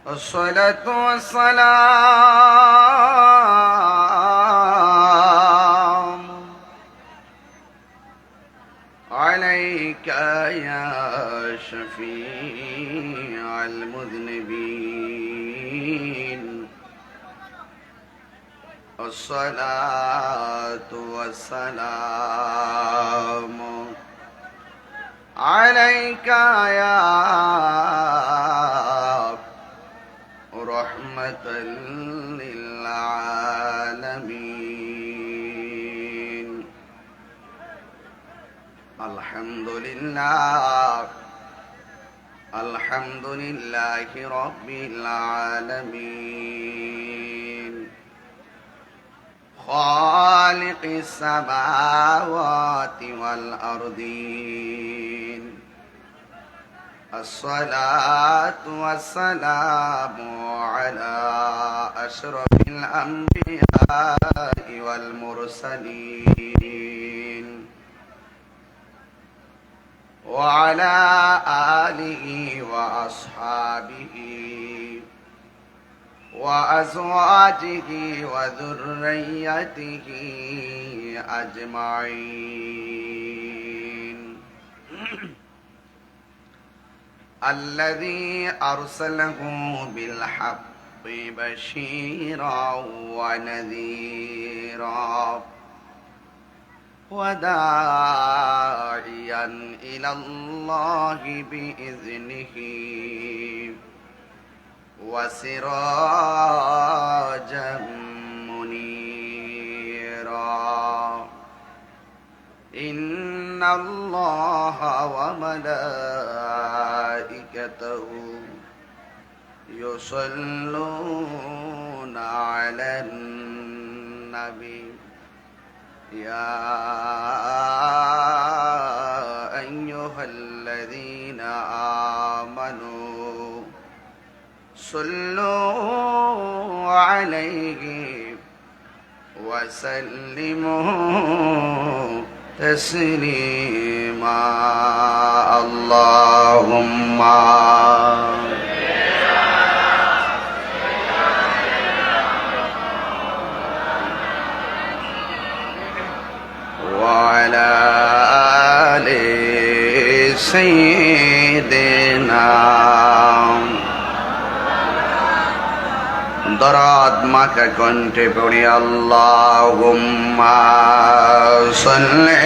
الصلاة والسلام عليك يا شفيع المذنبين. الصلاة والسلام عليك يا رحمة للعالمين. الحمد لله الحمد لله رب العالمين، خالق السماوات والأرضين. الصلاة والسلام على أشرف الأنبياء والمرسلين وعلى آله وأصحابه وأزواجه وذريته أجمعين. الذي أرسله بالحق بشيرا ونذيرا وداعيا إلى الله بإذنه وسراجا منيرا. إن الله وملائكته يصلون على النبي يا أيها الذين آمنوا صلوا عليه وسلموا تسليما. اللهم وعلى آل سيدنا দরাদ মাখা কণ্ঠে পড়ি আল্লাহুম্মা সাল্লি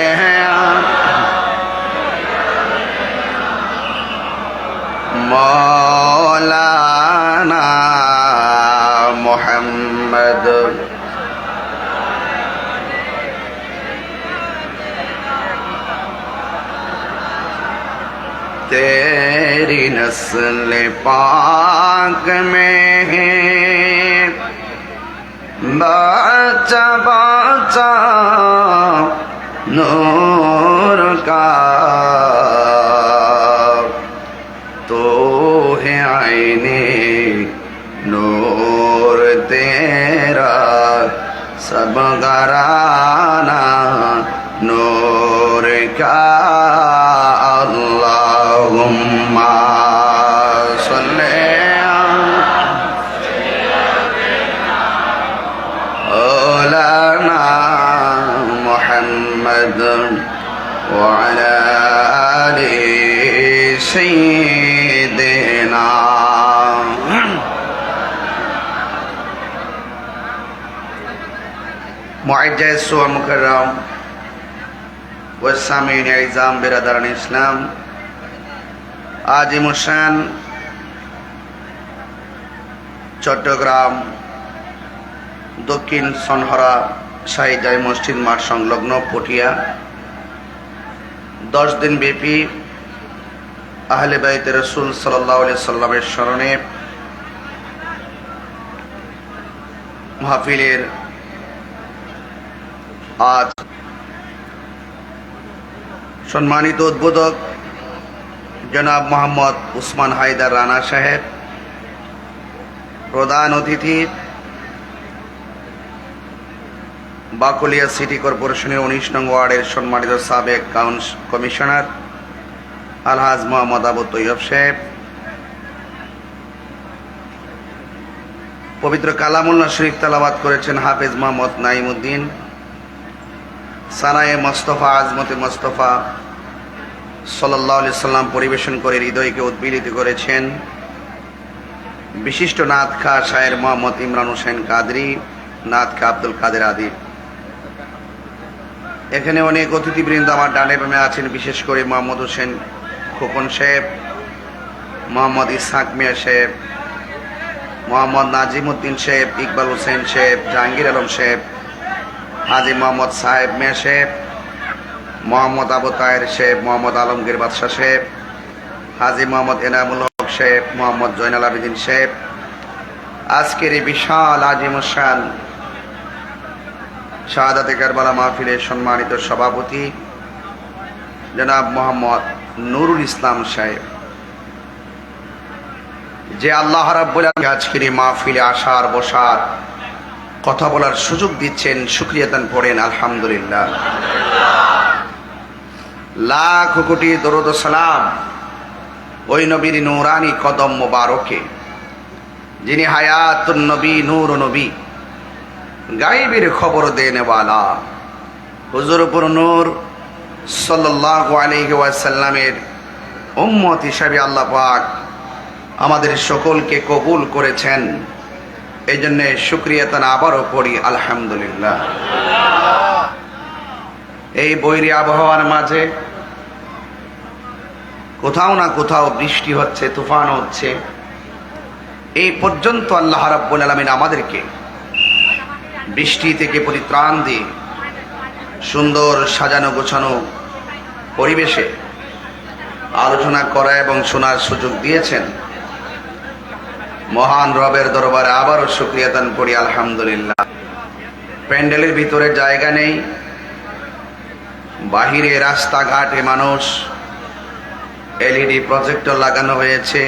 মাওলানা মুহাম্মদ तेरी नस्ल पाक में है बच्चा बच्चा नूर का, तो है आईने नूर तेरा सब घराना नूर का। अल्लाहुम्मा सल्ली على محمد وعلى آل سيدنا. معجز ومكرم والسامعين عظام برادران ইসলাম, আজিম শান চট্টগ্রাম দক্ষিণ সনহরা শাহীজাই মসজিদ মাঠ সংলগ্ন পটিয়া 10 দিন ব্যাপী আহলে বাইতে রাসূল সাল্লাল্লাহু আলাইহি সাল্লামের স্মরণে মাহফিলের আজ সম্মানিত উদ্বোধক জনাব মোহাম্মদ উসমান হায়দার রানা সাহেব, প্রধান অতিথি বাকলিয়া সিটি কর্পোরেশনের 19 নং ওয়ার্ডের সম্মানিত সাবেক কমিশনার আলহাজ মোহাম্মদ আবু তৈয়ব সাহেব, পবিত্র কালামুল্লাহ শরীফ তেলাওয়াত করেছেন হাফেজ মোহাম্মদ নাইমুদ্দিন, সানায়ে মোস্তফা আজমতে মোস্তফা সাল্লাল্লাহু আলাইহি সাল্লাম পরিবেশন করে হৃদয়কে উদ্বেলিত করেছেন বিশিষ্ট নাতখা শায়ের মোহাম্মদ ইমরান হোসেন কাদরি, নাতখা আব্দুল কাদের আদিব। এখানে অনেক অতিথিবৃন্দ আমার ডানে বামে আছেন, বিশেষ করে মোহাম্মদ হোসেন খোকন সাহেব, মোহাম্মদ ইসহাক মিয়া সাহেব, মোহাম্মদ নাজিমউদ্দিন সাহেব, ইকবাল হোসেন সাহেব, জাহাঙ্গীর আলম সাহেব, হাজি মোহাম্মদ সাহেব মিয়া সাহেব, মোহাম্মদ আবু তাহের সাহেব, মোহাম্মদ আলমগীর বাদশাহ সাহেব, হাজি মোহাম্মদ এনামুল হক সাহেব, মোহাম্মদ জয়নাল আবেদিন সাহেব, আজকের এই বিশাল আজিমুশান শাহাদাতে কারবালা মাহফিলের সম্মানিত সভাপতি জনাব মোহাম্মদ নুরুল ইসলাম সাহেব, যে আল্লাহ রাব্বুল আলামিন আজকের এই মাহফিলে আসার বসার কথা বলার সুযোগ দিচ্ছেন, শুকরিয়াতান পড়েন আলহামদুলিল্লাহ। লাখ কোটি দরুদ ও সালাম ওই নবীর নূরানি কদম মোবারকে, যিনি হায়াতুন নবী, নূর নবী, গায়েবের খবর দেনেওয়ালা হুজুর পুর নূর সাল্লাল্লাহু আলাইহি ওয়াসাল্লামের উম্মত হিসাবে আল্লাহ পাক আমাদের সকলকে কবুল করেছেন। এই জন্য শুকরিয়াতান আবারও পড়ি আলহামদুলিল্লাহ। এই বৈরী আবহাওয়ার মাঝে কোথাও না কোথাও বৃষ্টি হচ্ছে, তুফান হচ্ছে, এই পর্যন্ত আল্লাহ রাব্বুল আলামিন আমাদেরকে বৃষ্টি থেকে পরিত্রাণ দিয়ে সুন্দর সাজানো গোছানো পরিবেশে আলোচনা করা এবং শোনার সুযোগ দিয়েছেন। মহান রবের দরবারে আবারও শুকরিয়াতান করি আলহামদুলিল্লাহ। প্যান্ডেলের ভিতরে জায়গা নেই, বাহিরে রাস্তাঘাটে মানুষ, এলইডি প্রজেক্টর লাগানো হয়েছে,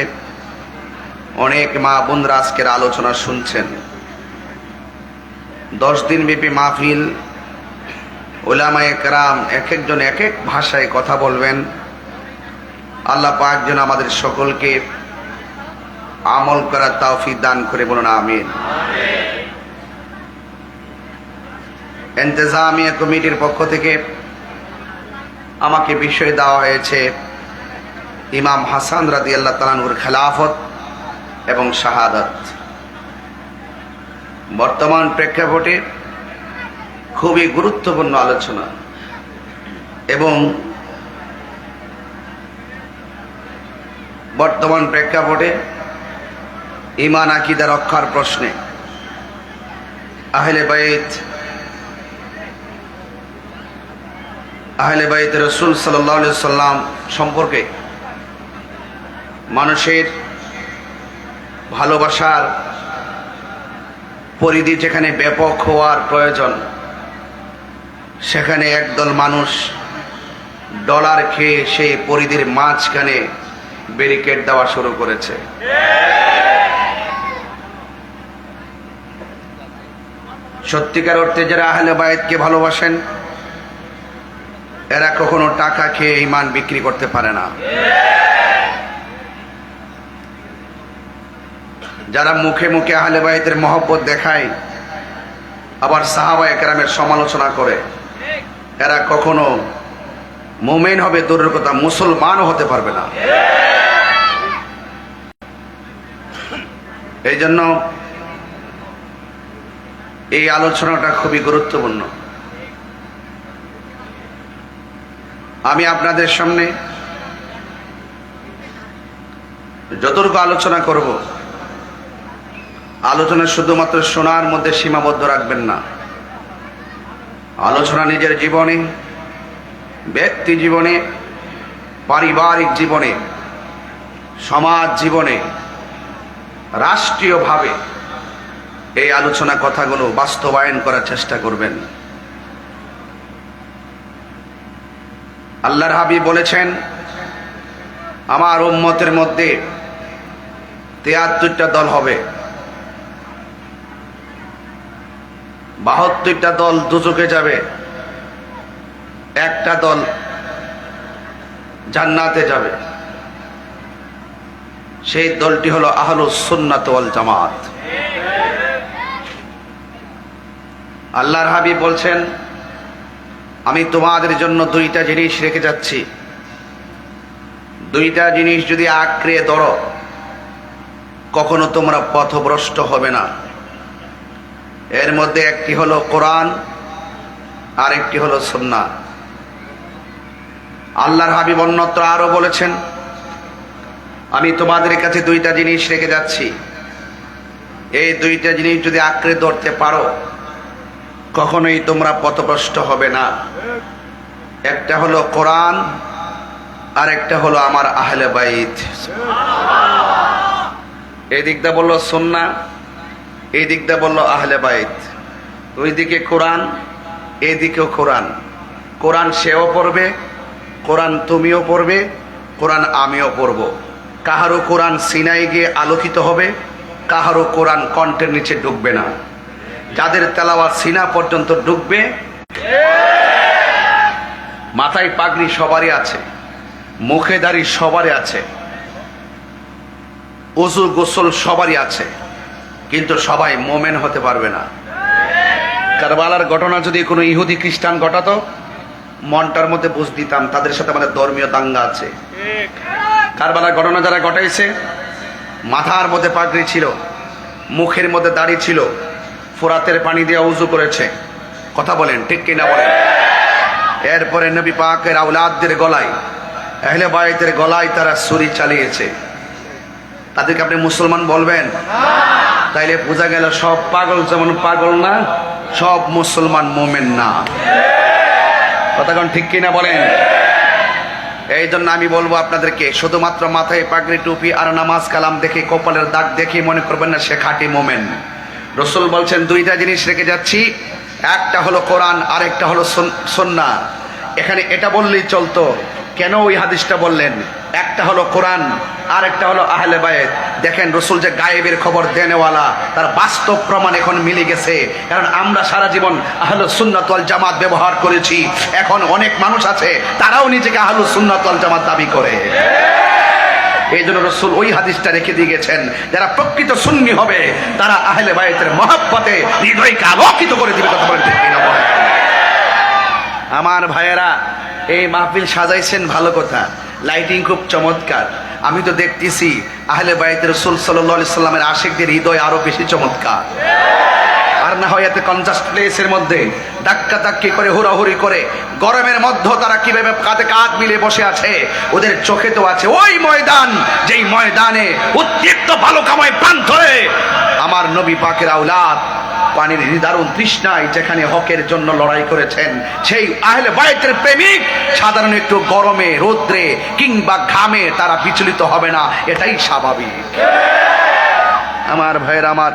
অনেক মা বোনরা আজকের আলোচনা শুনছেন। 10 দিন ব্যাপী মাহফিল, উলামায়ে কেরাম এক একজন এক এক ভাষায় কথা বলবেন। আল্লাহ পাক যেন আমাদের সকলকে আমল করার তৌফিক দান করে, বলুন আমিন। ইন্তেজামিয়া কমিটির পক্ষ থেকে আমাকে বিষয় দেওয়া হয়েছে ইমাম হাসান রাদিয়াল্লাহু তাআলা আনহুর খেলাফত এবং শাহাদাত। বর্তমান প্রেক্ষাপটে খুবই গুরুত্বপূর্ণ আলোচনা এবং বর্তমান প্রেক্ষাপটে ঈমান আকীদা রক্ষার প্রশ্নে আহলে বাইত রাসূল সাল্লাল্লাহু আলাইহি সাল্লাম সম্পর্কে মানুষের ভালোবাসার পরিধি যেখানে ব্যাপক হওয়ার প্রয়োজন, সেখানে একদল মানুষ ডলার খেয়ে সেই পরিধির মাঝখানে ব্যারিকেড দেওয়া শুরু করেছে। সত্যিকার অর্থে যারা আহলে বাইতকে ভালোবাসেন, এরা কখনো টাকা খেয়ে ঈমান বিক্রি করতে পারে না। যারা মুখে মুখে আহলে বাইতের মহব্বত দেখায়, আবার সাহাবায়ে কেরামের সমালোচনা করে, এরা কখনো মুমিন হবে দূরের কথা, মুসলমানও হতে পারবে না। এই জন্য এই আলোচনাটা খুবই গুরুত্বপূর্ণ। আমি আপনাদের সামনে যতটুকু আলোচনা করব, আলোচনা শুধুমাত্র শোনার মধ্যে সীমাবদ্ধ রাখবেন না। আলোচনা নিজের জীবনে, ব্যক্তি জীবনে, পারিবারিক জীবনে, সমাজ জীবনে, রাষ্ট্রীয়ভাবে এই আলোচনা কথাগুলো বাস্তবায়ন করার চেষ্টা করবেন। আল্লাহর হাবিব বলেছেন, আমার উম্মতের মধ্যে 73টা দল হবে, 72টা দল দুজকে যাবে, একটা দল জান্নাতে যাবে। সেই দলটি হলো আহলুস সুন্নাত ওয়াল জামাত। আল্লাহর হাবিব বলছেন, আমি তোমাদের জন্য দুইটা জিনিস রেখে যাচ্ছি, দুইটা জিনিস যদি আঁকড়ে ধরো কখনো তোমরা পথভ্রষ্ট হবে না। এর মধ্যে একটি হলো কোরআন আর একটি হলো সুন্নাহ। আল্লাহর হাবিব অন্যত্র আরো বলেছেন, আমি তোমাদের কাছে দুইটা জিনিস রেখে যাচ্ছি, এই দুইটা জিনিস যদি আঁকড়ে ধরতে পারো কখনোই তোমরা পথভ্রষ্ট হবে না। একটা হলো কোরআন আর একটা হলো আমার আহলে বাইত। এই দিকটা বললো সুন্নাহ, এই দিকটা বললো আহলে বাইত। ওইদিকে কোরআন, এইদিকেও কোরআন। কোরআন সেও পড়বে, কোরআন তুমিও পড়বে, কোরআন আমিও পড়ব। কাহারও কোরআন সিনাই গিয়ে আলোকিত হবে, কাহারও কোরআন কণ্ঠের নিচে ঢুকবে না। যাদের তেলাওয়াত সিনা পর্যন্ত ঢুকবে, মাথায় পাগড়ি সবারই আছে, মুখে দাড়ি সবারই আছে, ওযু গোসল সবারই আছে, কিন্তু সবাই মোমেন হতে পারবে না। কারবালার ঘটনা যদি কোনো ইহুদি খ্রিস্টান ঘটাতো, মনটার মধ্যে বুঝ দিতাম তাদের সাথে আমাদের ধর্মীয় দাঙ্গা আছে। কারবালার ঘটনা যারা ঘটাইছে, মাথার মধ্যে পাগড়ি ছিল, মুখের মধ্যে দাড়ি ছিল, ফোরাতের পানি দিয়ে উযু করেছে। কথা বলেন ঠিক কিনা বলেন? এরপরে নবী পাকের আওলাদদের গলায়, আহলে বাইতের গলায় তারা ছুরি চালিয়েছে। তাদেরকে আপনি মুসলমান বলবেন? তাইলে বোঝা গেল সব পাগল যেমন পাগল না, সব মুসলমান মোমেন না। কথা কোন ঠিক কিনা বলেন? এই জন্য আমি বলবো আপনাদেরকে, শুধুমাত্র মাথায় পাগড়ি টুপি আর নামাজ কালাম দেখে, কপালের দাগ দেখে মনে করবেন না সে খাঁটি মোমেন। রাসূল বলছেন দুইটা জিনিস রেখে যাচ্ছি, একটা হলো কোরআন আর একটা হলো সুন্নাহ। এখানে এটা বললেই চলতো, কেন ওই হাদিসটা বললেন? একটা হলো কোরআন আর একটা হলো আহলে বাইত। দেখেন রাসূল যে গায়েবের খবর দেনেওয়ালা, তার বাস্তব প্রমাণ এখন মিলে গেছে। কারণ আমরা সারা জীবন আহলুস সুন্নাত ওয়াল জামাত ব্যবহার করেছি, এখন অনেক মানুষ আছে তারাও নিজেকে আহলুস সুন্নাত ওয়াল জামাত দাবি করে। এই জন্য রাসূল ওই হাদিসটা রেখে দিয়ে গেছেন, যারা প্রকৃত সুন্নি হবে তারা আহলে বাইতের মহব্বতে হৃদয়কে আলোকিত করে দিবে। কথা বলেন ঠিক কিনা বলেন? আমার ভাইয়েরা, এই মাহফিল সাজাইছেন ভালো কথা, লাইটিং খুব চমৎকার। আমি তো দেখতেছি আহলে বাইতের রাসূল সাল্লাল্লাহু আলাইহি সাল্লামের আশিকদের হৃদয় আরো বেশি চমৎকার। আর না হয় এত কনজাস্ট প্লেসের মধ্যে ধাক্কা ধাক্কি করে, হুড়াহুড়ি করে, গরমের মধ্যে তারা কিভাবে কাঁধে কাঁধ মিলে বসে আছে, ওদের চোখে তো আছে ওই ময়দান, যেই ময়দানে উদ্দীপ্ত বালুকাময় প্রান্তরে আমার নবী পাকের আওলাদ পানির নিদারুণ তৃষ্ণায় যেখানে হকের জন্য লড়াই করেছেন, সেই আহলে বাইতের প্রেমিক সাধারণ একটু গরমে, রৌদ্রে কিংবা ঘামে তারা বিচলিত হবে না, এটাই স্বাভাবিক। আমার ভাইয়ের, আমার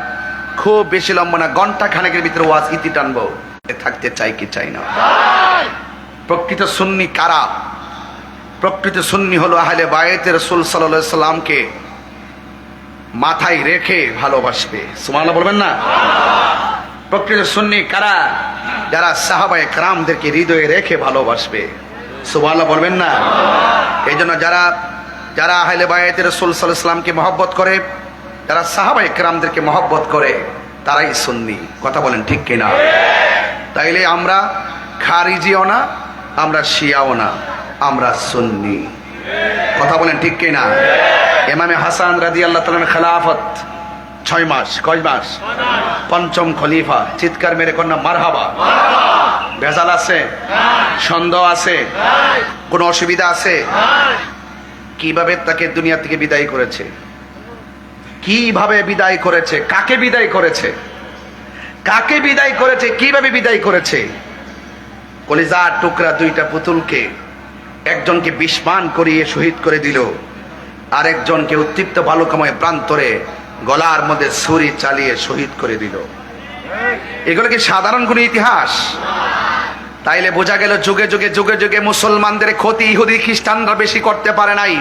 খুব বেশি লম্বা না, ঘন্টা খানেকের ভিতরে ওয়াজ ইতি টানবো। থাকতে চাই কি চাই না? প্রকৃত সুন্নি কারা? প্রকৃত সুন্নি হলো আহলে বাইতের রাসূল সাল্লাল্লাহু আলাইহি সাল্লামকে মাথায় রেখে ভালোবাসবে। সুবহানাল্লাহ বলবেন না? প্রকৃত সুন্নি কারা? যারা সাহাবায়ে কেরামদেরকে হৃদয়ে রেখে ভালোবাসবে। সুবহানাল্লাহ বলবেন না? এই জন্য যারা আহলে বাইতের রাসূল সাল্লাল্লাহু আলাইহি সাল্লামকে মহব্বত করে, যারা সাহাবায়ে কেরামদেরকে মহব্বত করে, তারাই সুন্নি। কথা বলেন ঠিক কিনা? তাইলে আমরা খারিজিও না, আমরা শিয়াও না, আমরা সুন্নি। কথা বলেন ঠিক কিনা? ইমামে হাসান রাদিয়াল্লাহু তাআলার খেলাফত 6 মাস। কয় মাস? 5ম খলিফা। চিৎকার মেরে কন্যা মারহাবা। ভেজাল আছে? সন্দেহ আছে? কোন অসুবিধা আছে? কিভাবে তাকে দুনিয়া থেকে বিদায় করেছে, কিভাবে বিদায় করেছে, কাকে বিদায় করেছে, কাকে বিদায় করেছে, কিভাবে বিদায় করেছে? কলিজার টুকরা দুইটা পুতুলকে একজনকে বিস্মান করিয়ে শহীদ করে দিল, আরেকজনকে উত্তপ্ত বালুকাময় প্রান্তরে গলার মধ্যে ছুরি চালিয়ে শহীদ করে দিল। এগুলো কি সাধারণ কোন ইতিহাস? তাইলে বোঝা গেল যুগে যুগে যুগে যুগে মুসলমানদের ক্ষতি ইহুদি খ্রিস্টানরা বেশি করতে পারে নাই।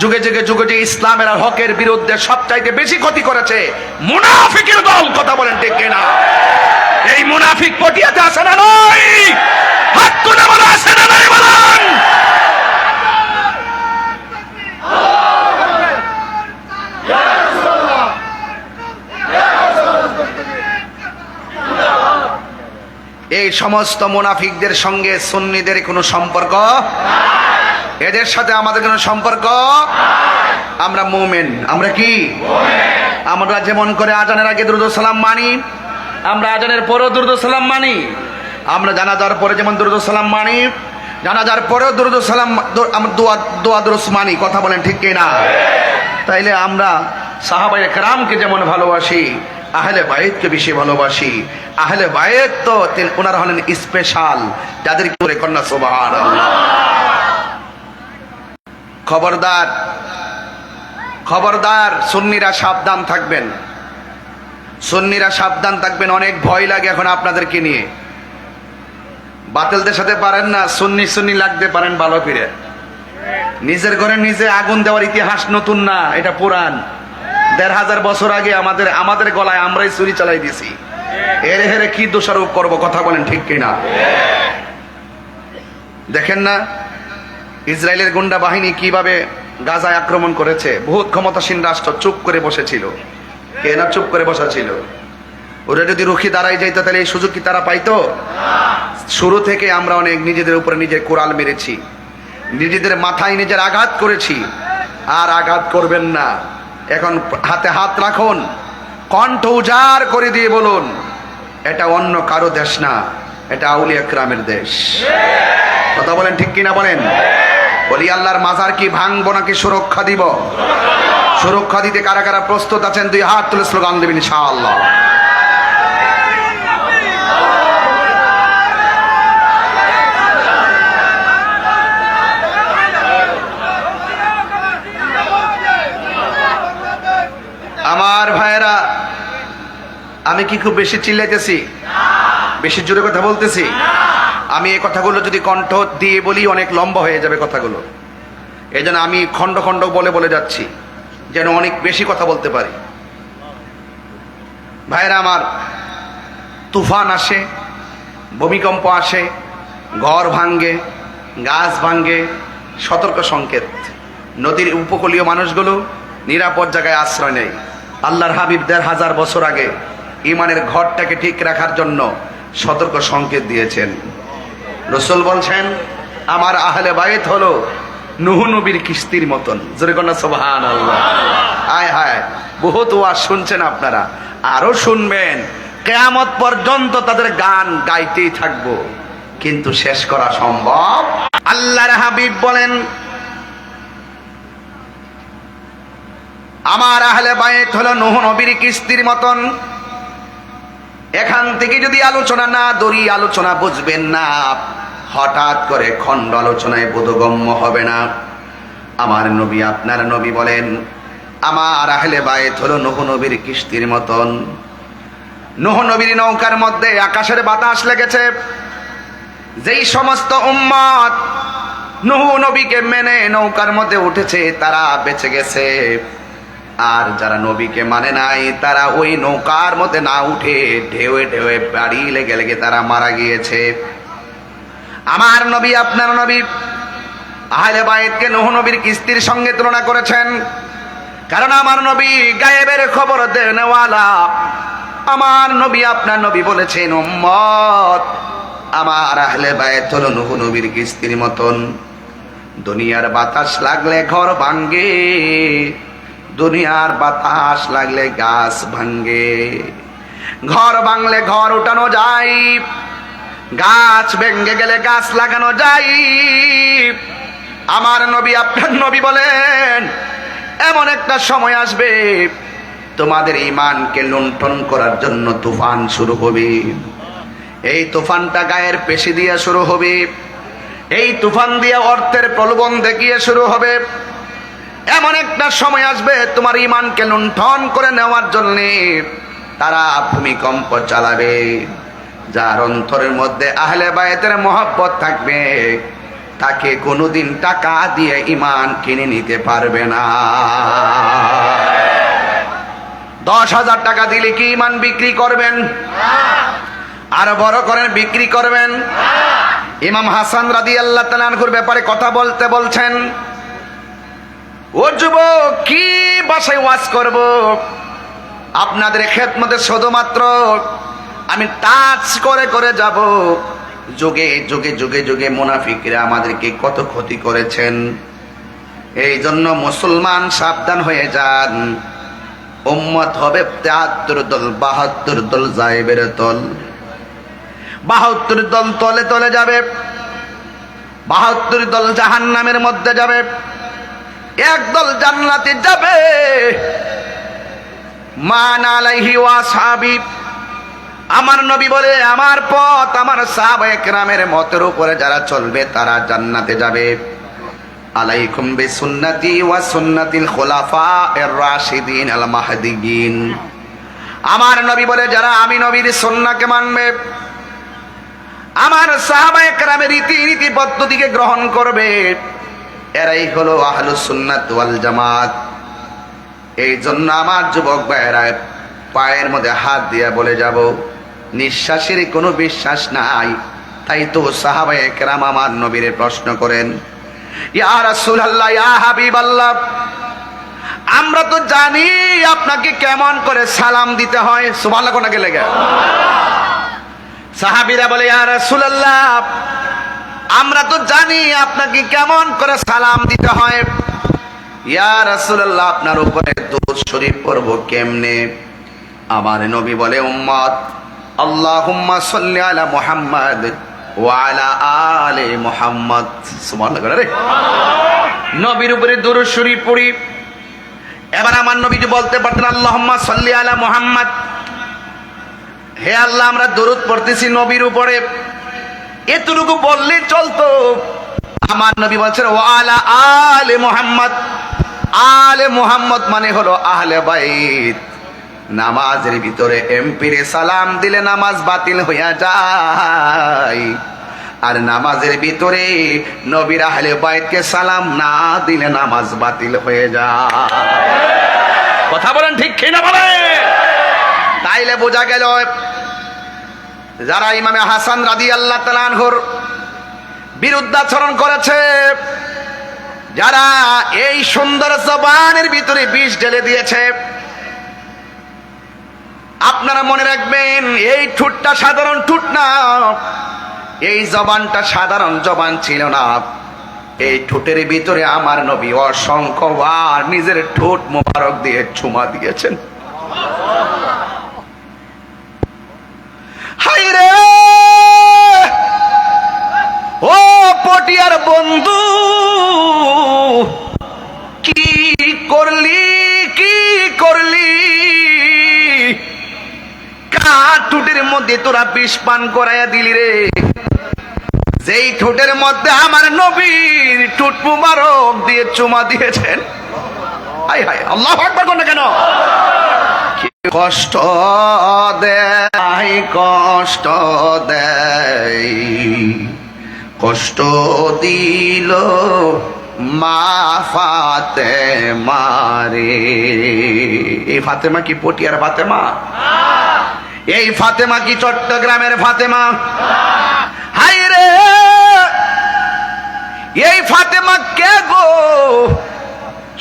যুগে যুগে যুগে যুগে ইসলামের আর হকের বিরুদ্ধে সবচাইতে বেশি ক্ষতি করেছে মুনাফিকের দল। কথা বলেন ঠিক কিনা? এই মুনাফিক পটিয়াতে আছে না নয়? হাত তুলে বলা আছে না নাই বলেন? সমস্ত মুনাফিকদের সঙ্গে সুন্নিদের কোনো সম্পর্ক, এদের সাথে আমাদের কোনো সম্পর্ক। আমরা মুমিন। আমরা কি? আমরা যেমন করে আজানের আগে দুরূদ ও সালাম মানি, আমরা আজানের পরেও দুরূদ ও সালাম মানি। আমরা জানাজার পরে যেমন দুরূদ ও সালাম মানি, জানাজার পরেও দুরূদ ও সালাম আমরা দোয়া দুরূদ মানি। কথা বলেন ঠিক কি না? তাইলে আমরা সাহাবায়ে কেরামকে যেমন ভালোবাসি, আহলে বাইতকে বেশি ভালোবাসি। আহলে বাইত তো ওনারা হলেন স্পেশাল, যাদের করে কন্যা সুবহানাল্লাহ। খবরদার, খবরদার, সুন্নিরা সাবধান থাকবেন, সুন্নিরা সাবধান থাকবেন। অনেক ভয় লাগে এখন আপনাদেরকে নিয়ে। বাতিলদের সাথে পারেন না, সুন্নি সুন্নি লাগতে পারেন ভালো ফিরে। নিজের ঘরে নিজে আগুন দেওয়ার ইতিহাস নতুন না, এটা পুরান। ১৫০০ বছর আগে আমাদের গলায় আমরাই ছুরি চালাই দিছি। এর হেরে কি দোষারোপ করবো? কথা বলেন ঠিক কিনা? দেখেন না ইসরায়েলের গুন্ডা বাহিনী কিভাবে গাজায় আক্রমণ করেছে। বহুত ক্ষমতাসীন রাষ্ট্র চুপ করে বসেছিল। কে না চুপ করে বসা ছিল? ওরা যদি রুখে দাঁড়াই যাইতো তাহলে এই সুযোগ কি তারা পাইতো? শুরু থেকে আমরা অনেক নিজেদের উপরে নিজের কোরাল মেরেছি, নিজেদের মাথায় নিজের আঘাত করেছি। আর আঘাত করবেন না। এখন হাতে হাত রাখুন, কণ্ঠ উজাড় করে দিয়ে বলুন, এটা অন্য কারো দেশ না, এটা আউলিয়া কেরামের দেশ। কথা বলেন ঠিক কিনা? বলেন। বলি আল্লাহর মাজার কি ভাঙবো নাকি সুরক্ষা দিব? সুরক্ষা দিতে কারা কারা প্রস্তুত আছেন? 2 হাত তুলে স্লোগান দেবেন ইনশাআল্লাহ। আমার ভাইয়েরা, আমি কি খুব বেশি চিল্লাইতেছি? বেশি জোরে কথা বলতেছি? আমি এই কথাগুলো যদি কণ্ঠ দিয়ে বলি অনেক লম্বা হয়ে যাবে কথাগুলো। এই জন্য আমি খণ্ড খণ্ড বলে বলে যাচ্ছি, যেন অনেক বেশি কথা বলতে পারি। ভাইয়েরা আমার, তুফান আসে, ভূমিকম্প আসে, ঘর ভাঙ্গে, গাছ ভাঙ্গে, সতর্ক সংকেত। নদীর উপকূলীয় মানুষগুলো নিরাপদ জায়গায় আশ্রয় নেয়। আল্লাহর হাবিব ১৫০০ বছর আগে ইমানের ঘরটাকে ঠিক রাখার জন্য সতর্ক সংকেত দিয়েছেন। রাসূল বলছেন, আমার আহলে বাইত হলো নূহ নবীর কিস্তির মতন। জোরে কন্যা সুবহানাল্লাহ। হায় হায়, বহুত ওয়াজ শুনছেন আপনারা, আরো শুনবেন। কিয়ামত পর্যন্ত তাদের গান গাইতেই থাকবো, কিন্তু শেষ করা সম্ভব। আল্লাহর হাবিব বলেন, আমার আহলে বাইত হলো নূহ নবীর কিস্তির মতন। এখান থেকে যদি আলোচনা না ধরি, আলোচনা বুঝবেন না। হঠাৎ করে খণ্ড আলোচনায় বোধগম্য হবে না। আমার নবী, আপনার নবী বলেন, আমার আহলে বাইত হলো নূহ নবীর কিস্তির মতন। নূহ নবীর নৌকার মধ্যে আকাশের বাতাস লেগেছে। যেই সমস্ত উম্মত নূহ নবীকে মেনে নৌকার মধ্যে উঠেছে তারা বেঁচে গেছে। আর যারা নবীকে মানে নাই তারা ওই নৌকার মধ্যে না উঠে ঢেউয়ে ঢেউয়ে বাড়ি লেগে লেগে তারা মারা গিয়েছে। আমার নবী, আপনার নবী আহলে বাইতকে নূহ নবীর কিস্তির সঙ্গে তুলনা করেছেন। কারণ আমার নবী গায়েবের খবর দেনেওয়ালা। আমার নবী, আপনার নবী বলেছেন, উম্মত আমার আহলে বাইত হলো নূহ নবীর কিস্তির মতন। দুনিয়ার বাতাস লাগলে ঘর ভাঙ্গে, দুনিয়ার বাতাস লাগলে গাছ ভাঙ্গে। ঘর ভাঙলে ঘর উঠানো যায়, গাছ ভেঙ্গে গেলে গাছ লাগানো যায়। আমার নবী, আপনার নবী বলেন, এমন একটা সময় আসবে তোমাদের ঈমানকে লুণ্ঠন করার জন্য তুফান শুরু হবে। এই তুফানটা গায়ের পেশি দিয়ে শুরু হবে। এই তুফান দিয়ে অর্থের প্রলোভন দেখিয়ে শুরু হবে। এমন একটা সময় আসবে তোমার ঈমানকে লুণ্ঠন করে নেওয়ার জন্য তারা ভূমিকম্প চালাবে। যার অন্তরের মধ্যে আহলে বাইতের মহব্বত থাকবে তাকে কোনোদিন টাকা দিয়ে ঈমান কিনে নিতে পারবে না। ১০,০০০ টাকা দিলে কি ঈমান বিক্রি করবেন? আরো বড় করেন, বিক্রি করবেন? ইমাম হাসান রাদিয়াল্লাহু তাআলা আনহুর ব্যাপারে কথা বলতে বলছেন, ও যুবক, কি ভাষায় ওয়াজ করব? আপনাদের খেদমতে শুধুমাত্র আমি টাচ করে করে যাব। যুগে যুগে যুগে যুগে মুনাফিকরা আমাদেরকে কত ক্ষতি করেছেন। এই জন্য মুসলমান সাবধান হয়ে যান। উম্মত হবে ৭৩ দল, ৭২ দল যায়েবের দল। ৭২ দল তলে তলে যাবে, ৭২ দল জাহান্নামের মধ্যে যাবে, এক দল জান্নাতে যাবে। মান আলাইহি ওয়া আসহাবি, আমার নবী বলে আমার পথ, আমার সাহাবায়ে কেরামের মতের উপরে যারা চলবে তারা জান্নাতে যাবে। আলাইকুম বিসুন্নতি ওয়া সুন্নাতিল খুলাফায়ে রাশিদিন আল মাহদিয়িন। আমার নবী বলে যারা আমি নবীর সুন্নাহকে মানবে, আমার সাহাবায়ে কেরামের রীতি পদ্ধতিকে গ্রহণ করবে, এরাই হলো আহলুস সুন্নাত ওয়াল জামাত। এই জন্য আমার যুবক ভাইয়েরা পায়ের মধ্যে হাত দিয়ে বলে যাব, নিঃশ্বাসের কোনো বিশ্বাস নাই। তাই তো সাহাবায়ে কেরাম আমার নবীর প্রশ্ন করেন, ইয়া রাসূলুল্লাহ, ইয়া হাবিবাল্লাহ, আমরা তো জানি আপনাকে কেমন করে সালাম দিতে হয়। সুবহানাল্লাহ কোনাকে লেগে সাহাবীরা বলে, ইয়া রাসূলুল্লাহ, আমরা তো জানি আপনাকে কেমন করে সালাম দিতে হয়। ইয়া রাসূলুল্লাহ, আপনার উপরে দুরূদ শরীফ পড়ব কেমনে? আমার নবী বলে, উম্মত, আল্লাহুম্মা সাল্লি আলা মুহাম্মাদ ওয়া আলা আলি মুহাম্মাদ। সুবহানাল্লাহ রে, নবীর উপরে দুরূদ শরীফ পড়ি। এবার আমার নবী যে বলতে পারতেন আল্লাহুম্মা সাল্লি আলা মুহাম্মাদ, হে আল্লাহ আমরা দরুদ পড়তেছি নবীর উপরে, এতটুকু বললে চলতো। আমার নবী বলছেন ওয়া আলা আলে মুহাম্মদ। আলে মুহাম্মদ মানে হলো আহলে বাইত। নামাজের ভিতরে এমপিরে সালাম দিলে নামাজ বাতিল হইয়া যায়, আর নামাজের ভিতরে নবীর আহলে বাইতকে সালাম না দিলে নামাজ বাতিল হয়ে যায়। কথা বলেন ঠিক কি না বলেন? তাইলে বোঝা গেল যারা ইমামে হাসান রাদিয়াল্লাহু তাআলা আনহুর বিরুদ্ধাচরণ করেছে, যারা এই সুন্দর জবানের ভিতরে বিষ ঢেলে দিয়েছে, আপনারা মনে রাখবেন এই ঠোঁটটা সাধারণ ঠোঁট না, এই জবানটা সাধারণ জবান ছিল না। এই ঠোঁটের ভিতরে আমার নবী অসংখ্যবার নিজের ঠোঁট মোবারক দিয়ে চুমা দিয়েছেন। হায়রে ও পটিয়ার বন্ধু, কি করলি কি করলি? কার ঠোঁটের মধ্যে তোরা বিষ পান করাইয়া দিলি রে? যেই ঠোঁটের মধ্যে আমার নবীর ঠোঁট মুবারক দিয়ে চুমা দিয়েছেন। হায় হায়, আল্লাহু আকবার কোন কেন? কষ্ট দেয়, কষ্ট দেয়, কষ্ট দিল মা ফাতেমা রে। এই ফাতেমা কি পটিয়ার ফাতেমা? এই ফাতেমা কি চট্টগ্রামের ফাতেমা? হায় রে, এই ফাতেমা কে গো?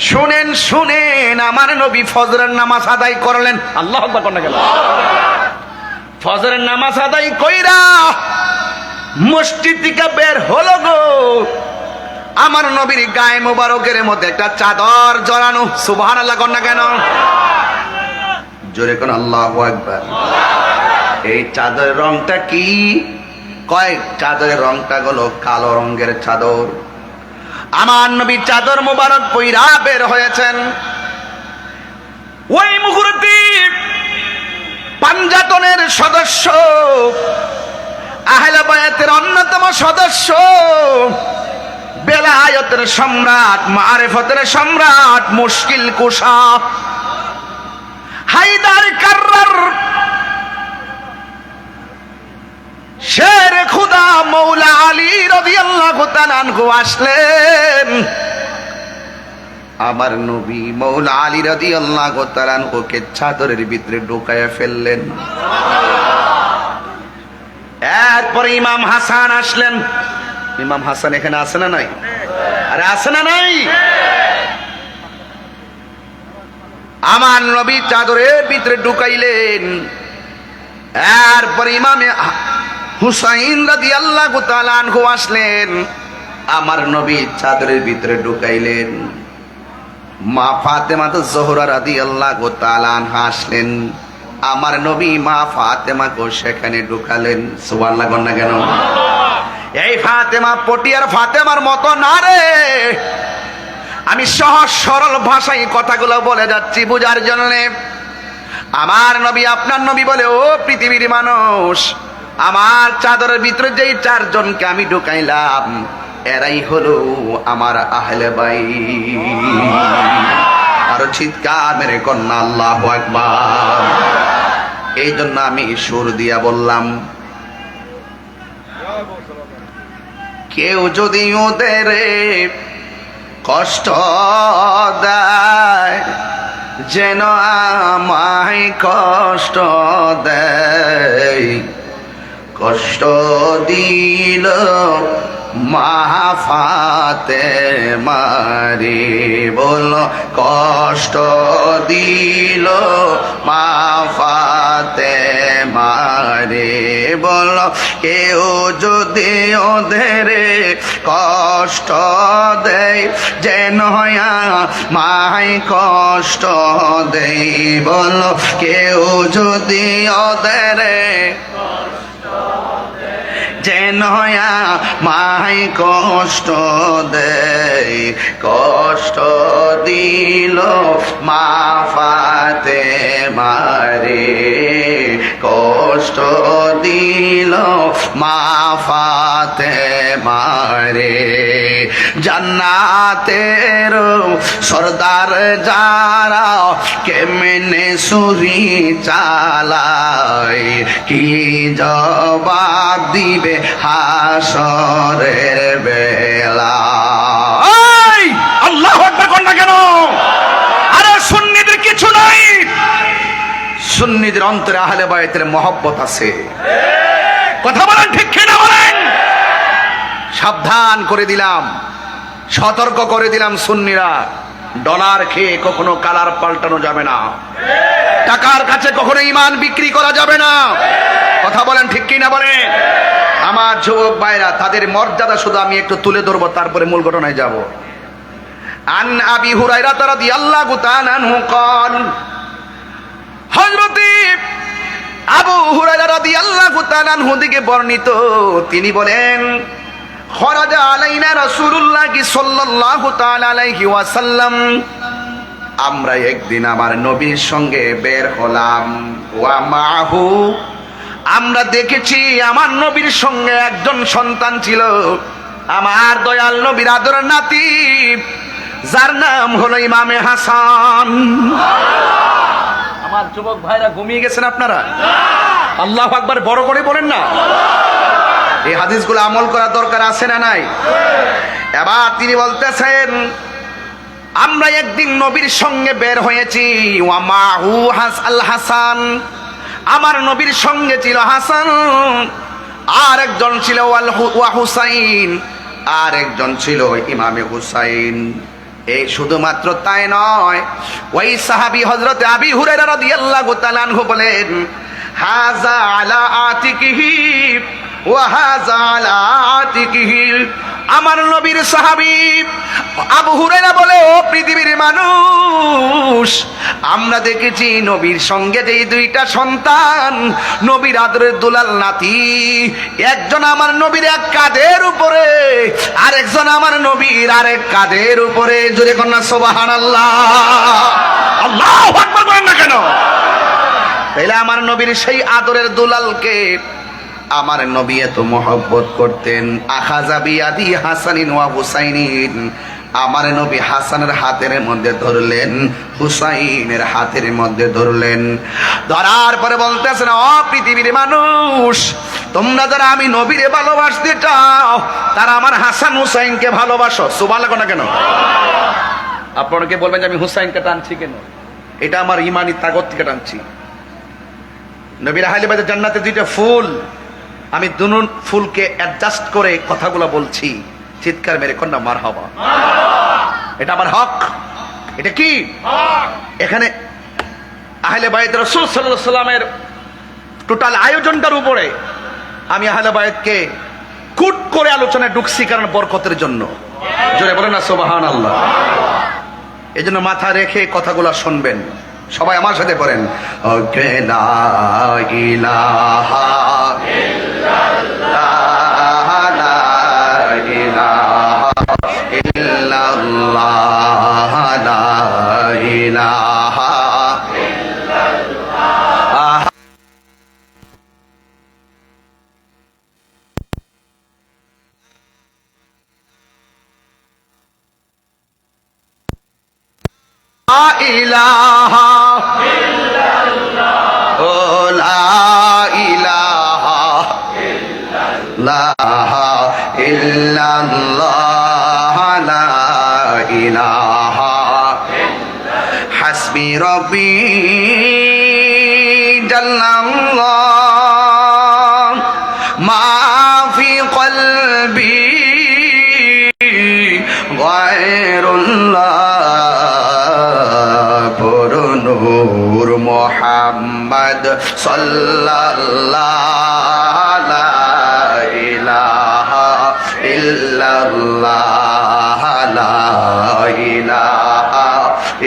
শুনেন শুনেন, আমার নবী ফজরের নামাজ আদায় করলেন। আল্লাহু আকবার কোন গেল? ফজরের নামাজ আদায় কইরা মসজিদ থেকে বের হলো গো, আমার নবীর গায়ে মোবারকের মধ্যে একটা চাদর জড়ানো। সুবহানাল্লাহ কোন না কেন? জোরে কোন আল্লাহু আকবার। এই চাদরের রংটা কি? কয়েক চাদরের রংটা হলো কালো রঙের চাদর। আমার নবী চাদর মোবারক পইরা বের হয়েছেন। ওই মুহূর্তে পাঞ্জাতনের সদস্য, আহলে বায়াতের অন্যতম সদস্য, বেলায়েতের সম্রাট, মারিফতের সম্রাট, মুশকিল কুশা হায়দার কাররার শের খুদা মৌলা আলী রাদিয়াল্লাহু তাআলা আনহু আসলেন। আমার নবী মৌলা আলী রাদিয়াল্লাহু তাআলা আনহুকে চাদরের ভিতরে ঢুকায়া ফেললেন। এরপরে ইমাম হাসান আসলেন। ইমাম হাসান এখানে আছে না নাই? আরে আছে না নাই? আমার নবী চাদরের ভিতরে ঢুকাইলেন। এরপরে ইমামে হুসাইন রাদিয়াল্লাহু তাআলা আনহু আসলেন, আমার নবী চাদরের ভিতরে ঢুকাইলেন। মা ফাতেমা জোহরা রাদিয়াল্লাহু তাআলা আনহা আসলেন, আমার নবী মা ফাতেমাকে সেখানে ঢুকালেন। সুবহানাল্লাহ না কেন? এই ফাতেমা পটিয়ার ফাতেমার মতো না রে। আমি সহজ সরল ভাষায় কথাগুলো বলে যাচ্ছি বুঝার জন্য। আমার নবী আপনার নবী বলে, ও পৃথিবীর মানুষ, আমার চাদরের ভিতরে যেই চারজনকে আমি ঢুকাইলাম এরাই হলো আমার আহলে বাইত। আরো চিৎকার মেরে কন্যা আল্লাহু আকবার। এই জন্য আমি সুর দিয়া বললাম, কেউ যদি ওদের কষ্ট দেয় যেন আমায় কষ্ট দেয়, কষ্ট দিল মা ফাতেমারে, বলো কষ্ট দিল মা ফাতেমারে, বলো কেউ যদি ওদের কষ্ট দেয় যেন মায় কষ্ট দেয়, বলো কেউ যদি ওদের যেন মায় কষ্ট দেয়, কষ্ট দিল মা ফাতেমারে, কষ্ট দিল মা ফাতেমারে। জান্নাতের সরদার যারা কেমনে সুরি চালায়, কি জবাব দিবে হাসরের বেলা। আল্লাহু আকবার কোন না কেন? আরে সুন্নিদের কিছু নাই, সুন্নিদের অন্তরে আহলে বায়তের মহব্বত আছে। কথা বলেন ঠিক কিনা বলেন? সাবধান করে দিলাম, সতর্ক করে দিলাম, সুন্নিরা ডলার খেয়ে কখনো কালার পাল্টানো যাবে না, টাকার কাছে কখনো ঈমান বিক্রি করা যাবে না। কথা বলেন ঠিক কিনা বলেন? আমার যুবক ভাইরা, তাদের মর্যাদা শুধু আমি একটু তুলে ধরবো, তারপরে মূল ঘটনায় যাব। আন আবি হুরায়রা রাদিয়াল্লাহু তাআলা আনহু قال, হযরত আবু হুরায়রা রাদিয়াল্লাহু তাআলা আনহু থেকে বর্ণিত, তিনি বলেন, খরাজা আলাইনা রাসূলুল্লাহ সাল্লাল্লাহু তাআলা আলাইহি ওয়াসাল্লাম, আমরা একদিন আমার নবীর সঙ্গে বের হলাম। ওয়া মাহু, আমরা দেখেছি আমার নবীর সঙ্গে একজন সন্তান ছিল, আমার দয়াল নবীর আদরের নাতি, যার নাম হলো ইমামে হাসান। আমার যুবক ভাইরা ঘুমিয়ে গেছেন আপনারা? আল্লাহু আকবার বড় করে বলেন না। এই হাদিসগুলো আমল করার দরকার আছে না নাই? এবার তিনি বলতেছেন, আমরা একদিন নবীর সঙ্গে বের হয়েছি। ওয়া মাহু আল হাসান, আমার নবীর সঙ্গে ছিল হাসান, আর একজন ছিল ওয়া হুসাইন, আর একজন ছিল ইমামে হুসাইন। এই শুধুমাত্র তাই নয়, ওই সাহাবী হযরত আবি হুরায়রা রাদিয়াল্লাহু তাআলা আনহু বলেন, হাযা আলা আতিকিহি ওয়া হাযা আলা আতিকিহি, আমার নবীর সাহাবী আবু হুরায়রা বলে, ও পৃথিবীর মানুষ, আমরা দেখেছি নবীর সঙ্গে যেই দুইটা সন্তান, নবীর আদরের দুলাল নাতি, একজন আমার নবীর এক কাঁধের উপরে, আরেকজন আমার নবীর আরেক কাঁধের উপরে। জোরে কন্যা সুবহানাল্লাহ। আল্লাহু আকবার বলেন না কেন? তাইলে আমার নবীর সেই আদরের দুলালকে আমার নবী এত মহব্বত করতেন। আখাযা বিয়াদি হাসানিন ওয়া হুসাইনিন, আমার নবী হাসানের হাতের মধ্যে ধরলেন, হুসাইনের হাতের মধ্যে ধরলেন। ধরার পরে বলতেছেন, ও পৃথিবীর মানুষ, তোমরা যারা আমি নবীরে ভালোবাসতে চাও, তারা আমার হাসান হুসাইনকে ভালোবাসো। সুবহানাল্লাহ না কেন? আপনাকে বলবেন যে আমি হুসাইনকে টানছি কেন? এটা আমার ইমানি তাগত থেকে টানছি। নবীর আহলে বাইতের জান্নাতে দুইটা ফুল, আমি দুনো ফুলকে অ্যাডজাস্ট করে কথাগুলো বলছি। চিৎকার মেরে কন্যা মারহাবা। এটা আমার হক। এটা কি? এখানে আহলে বাইত রাসূল সাল্লাল্লাহু আলাইহি ওয়াসাল্লামের টোটাল আয়োজনটার উপরে আমি আহলে বায়াতকে কুট করে আলোচনায় ঢুকছি, কারণ বরকতের জন্য। জোরে বলেন না সুবহানাল্লাহ। এই জন্য মাথা রেখে কথাগুলো শুনবেন। সবাই আমার সাথে পড়েন, লা ইলাহা ইল্লাল্লাহ, লা ইলাহা ইল্লাল্লাহ, লা ইলাহা ইল্লাল্লাহ। লা ইলাহা ইল্লাল্লাহ, ও লা ইলাহা ইল্লাল্লাহ, লা ইলাহা হাসবি রব্বি জাল্লাল্লাহ মা ফি কলবি গায়রুল্লাহ, নূর মুহাম্মদ সাল্লাল্লাহু লা ইলাহা ইল্লাল্লাহ, লা ইলাহা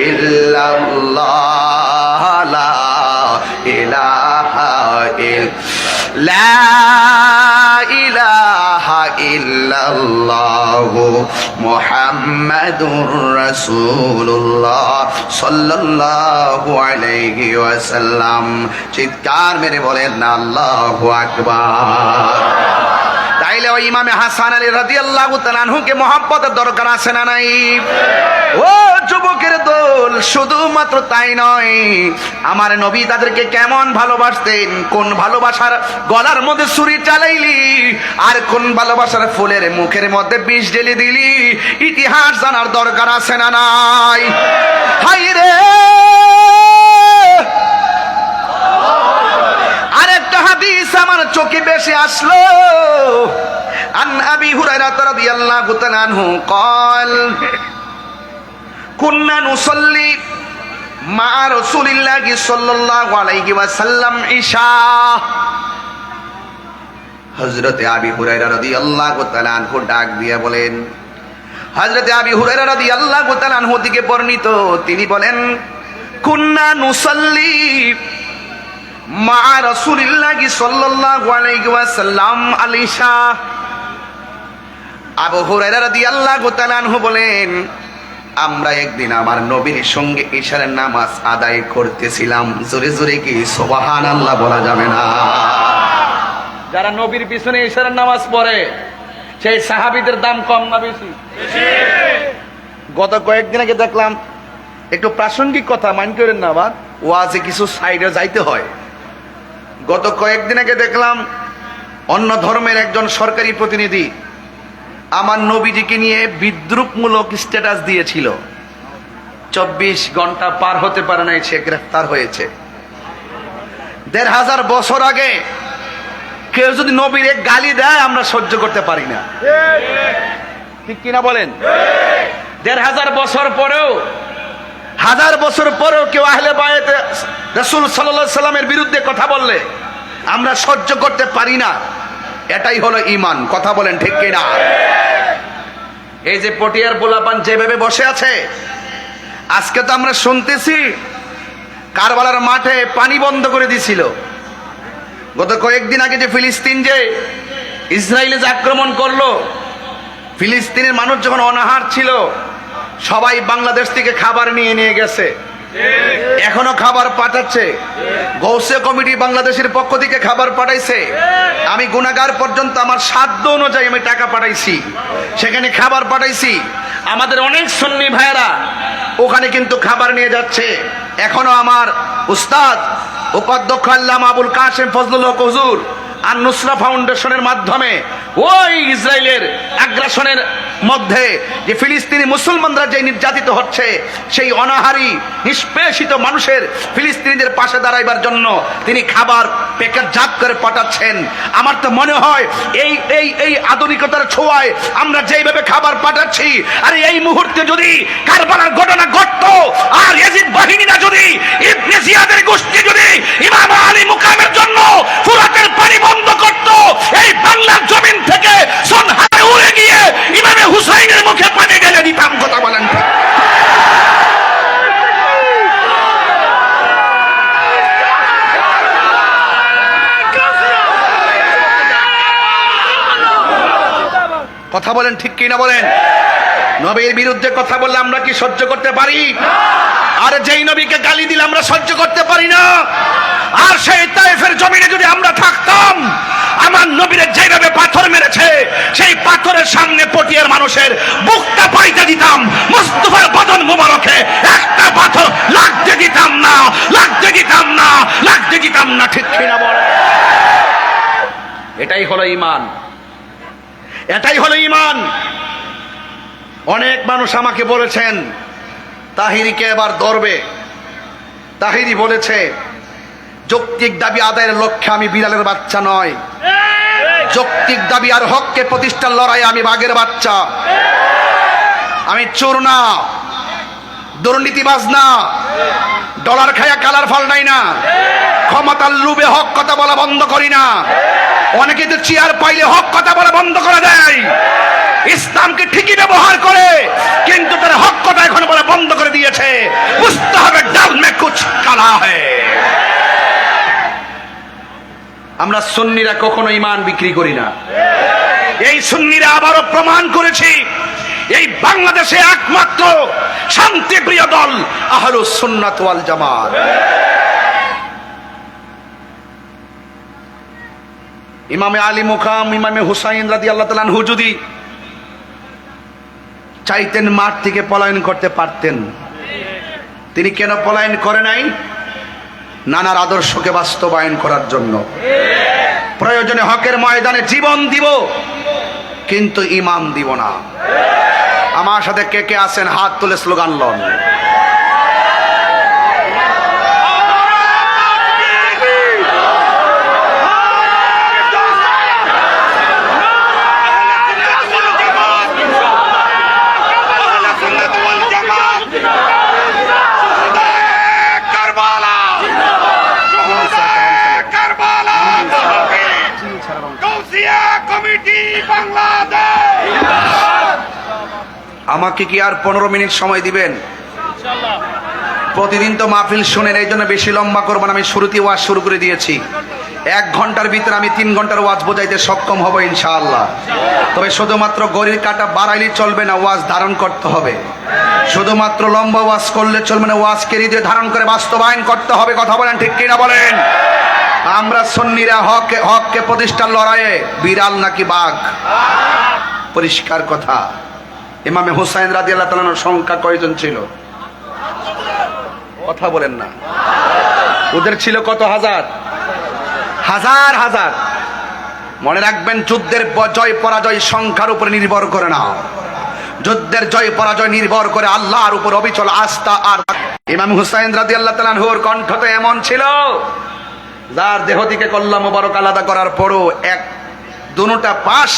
ইল্লাল্লাহ, লা ইলাহা লা ইলাহা ইল্লাল্লাহ মুহাম্মাদুর রাসূলুল্লাহ সাল্লাল্লাহু আলাইহি ওয়াসাল্লাম। চিৎকার মেরে বলেন না আল্লাহু আকবার। তাইলে ওই ইমামে হাসান আলী রাদিয়াল্লাহু তাআলা আনহুকে মহব্বতের দরকার আছে না নাই? ও যুবকের দল, শুধুমাত্র তাই নয়, আমার নবী তাদেরকে কেমন ভালোবাসতেন, কোন ভালোবাসার গলার মধ্যে ছুরি চালাইলি আর কোন ভালোবাসার ফুলের মুখের মধ্যে বিষ ঢেলে দিলি, ইতিহাস জানার দরকার আছে না নাই? হাই রে, আরেকটা হাদিস আমার চোখে বেশি আসলো। আন আবি হুরায়রা রাদিয়াল্লাহু তাআলা আনহু قال কুন্না নুসাল্লি মা রাসূলিল্লাহি সাল্লাল্লাহু আলাইহি ওয়াসাল্লাম ইশা। হযরতে আবি হুরায়রা রাদিয়াল্লাহু তাআলা আনহু ডাক দিয়ে বলেন, হযরতে আবি হুরায়রা রাদিয়াল্লাহু তাআলা আনহু থেকে বর্ণিত, তিনি বলেন কুন্না নুসাল্লি মা রাসূলিল্লাহি সাল্লাল্লাহু আলাইহি ওয়াসাল্লাম আল ইশা। আবু হুরায়রা রাদিয়াল্লাহু তাআলা আনহু বলেন, আমরা একদিন আমার নবীর সঙ্গে ইশার নামাজ আদায় করতেছিলাম। জোরে জোরে কি সুবহানাল্লাহ বলা যাবে না? যারা নবীর পিছনে ইশার নামাজ পড়ে সেই সাহাবীদের দাম কম না বেশি? গত কয়েকদিন আগে দেখলাম, একটু প্রাসঙ্গিক কথা মাইন্ড করেন না, আবার ওয়াজে কিছু সাইডে যাইতে হয়। গত কয়েকদিন আগে দেখলাম অন্য ধর্মের একজন সরকারি প্রতিনিধি আমার নবীজিকে নিয়ে বিদ্রুপমূলক স্ট্যাটাস দিয়েছিল। 24 ঘন্টা পার হতে পারে নাই, সে গ্রেফতার হয়েছে। 1500 বছর আগে কেউ যদি নবীর এক গালি দেয় আমরা সহ্য করতে পারি না, ঠিক কিনা বলেন? 1500 বছর পরেও, 1000 বছর পরেও কেউ আহলে বায়াতে রাসূল সাল্লাল্লাহু আলাইহি সাল্লামের বিরুদ্ধে কথা বললে আমরা সহ্য করতে পারি না। এটাই হলো ঈমান। কথা বলেন ঠিক কিনা? এই যে পটিয়ার পোলাপান যেভাবে বসে আছে, আজকে তো আমরা শুনতেছি কারবালার মাঠে পানি বন্ধ করে দিয়েছিল। গত কয়েকদিন আগে যে ফিলিস্তিন যে ইসরায়েলে যে আক্রমণ করলো, ফিলিস্তিনের মানুষ যখন অনাহার ছিল সবাই বাংলাদেশ থেকে খাবার নিয়ে গেছে, এখনো খাবার পাঠাচ্ছে। গৌসে কমিটি বাংলাদেশের পক্ষ থেকে খাবার পাঠাইছে। আমি গুনাহগার পর্যন্ত আমার সাধ্য অনুযায়ী আমি টাকা পাঠাইছি, সেখানে খাবার পাঠাইছি। আমাদের অনেক সুন্নি ভাইয়েরা ওখানে কিন্তু খাবার নিয়ে যাচ্ছে। এখনো আমার উস্তাদ উপাধ্যক্ষ আল্লামা আবুল কাসেম ফজলুল হক হুজুর আর নুসরা ফাউন্ডেশনের মাধ্যমে ওই ইসরায়েলের আগ্রাসনের মধ্যে যে ফিলিস্তিনি মুসলমানরা যে নির্যাতিত হচ্ছে, সেই অনাহারী নিষ্পেষিত মানুষের ফিলিস্তিনিদের পাশে দাঁড়াইবার জন্য তিনি খাবার প্যাকেটজাত করে পাঠাচ্ছেন। আমার তো মনে হয় এই এই এই আধুনিকতার ছোঁয়ায় আমরা যেইভাবে খাবার পাঠাচ্ছি, আর এই মুহূর্তে যদি কারবালার ঘটনা ঘটতো আর ইয়াজিদ বাহিনীরা যদি ইবনে জিয়াদের গোষ্ঠী যদি ইমাম আলী মুকামের জন্য কথা বলেন ঠিক কিনা বলেন? নবীর বিরুদ্ধে কথা বললে আমরা কি সহ্য করতে পারি? আর যেই নবীকে গালি দিলে আমরা সহ্য করতে পারি না। আর সেই তায়েফের জমিনে যদি আমরা থাকতাম, আমার নবীরে যেভাবে পাথর মেরেছে সেই পাথরের সামনে পটিয়ার মানুষের বুকটা পাইতে দিতাম, মুস্তাফার বদন মুবারকে একটা পাথর লাগতে দিতাম না, লাগতে দিতাম না, লাগতে দিতাম না। ঠিক কিনা বলেন? এটাই হলো ঈমান, এটাই হলো ঈমান। অনেক মানুষ আমাকে বলেছেন তাহিরিকে এবার ধরবে। তাহিরি বলেছে যৌক্তিক দাবি আদায়ের লক্ষ্যে আমি বিড়ালের বাচ্চা নয়, যৌক্তিক দাবি আর হককে প্রতিষ্ঠার লড়াই আমি বাঘের বাচ্চা। আমি চোর না, দুর্নীতিবাজ না, ডলার খায়া কালার ফল নাই না, ক্ষমতার লোভে হক কথা বলা বন্ধ করি না। অনেকে তো চেয়ার পাইলে হক কথা বলা বন্ধ করে দেয়, ইসলামকে ঠিকই ব্যবহার করে, কিন্তু তার হক কথা এখন বলা বন্ধ করে দিয়েছে। বুঝতে হবে ডাল মে কুছ কালা হ্যায়। আমরা সুন্নিরা কখনো ঈমান বিক্রি করি না। এই সুন্নিরা আবারও প্রমাণ করেছি এই বাংলাদেশে একমাত্র শান্তিপ্রিয় দল আহলুস সুন্নাত ওয়াল জামাত। ইমামে আলী মুকাম ইমামে হুসাইন রাদিয়াল্লাহু তাআলা আনহু যদি চাইতেন মাঠ থেকে পলায়ন করতে পারতেন, তিনি কেন পলায়ন করে নাই? নানার আদর্শকে বাস্তবায়ন করার জন্য। প্রয়োজনে হকের ময়দানে জীবন দিব, কিন্তু ঈমান দিব না। আমার সাথে কে কে আছেন হাত তুলে স্লোগান লন। আমাকে কি আর 15 মিনিট সময় দিবেন? প্রতিদিন তো মাহফিল শুনেন, এই জন্য বেশি লম্বা করবো না। আমি শুরুতে ওয়াজ শুরু করে দিয়েছি। 1 ঘন্টার ভিতরে আমি 3 ঘন্টার ওয়াজ বোঝাইতে সক্ষম হব ইনশাআল্লাহ। তবে শুধুমাত্র ঘড়ির কাঁটা বাড়াইলে চলবে না, ওয়াজ ধারণ করতে হবে। শুধুমাত্র লম্বা ওয়াজ করলে চলবে না, ওয়াজকে হৃদয়ে ধারণ করে বাস্তবায়ন করতে হবে। কথা বলেন ঠিক কিনা বলেন? আমরা সুন্নিরা হককে প্রতিষ্ঠার লড়াইয়ে বিড়াল নাকি বাঘ? পরিষ্কার কথা। ইমামে হুসাইন রাদিয়াল্লাহু তাআলার সংখ্যা কয়জন ছিল? কথা বলেন না। ওদের ছিল কত হাজার? হাজার হাজার। মনে রাখবেন, যুদ্ধের জয় পরাজয় সংখ্যার উপর নির্ভর করে না, যুদ্ধের জয় পরাজয় নির্ভর করে আল্লাহর উপর অবিচল আস্থা। আর ইমাম হুসাইন রাদিয়াল্লাহু তাআলা আনহুর কণ্ঠ তো এমন ছিল, যার দেহ থেকে কল্লা মোবারক আলাদা করার পরও দুটা পাশ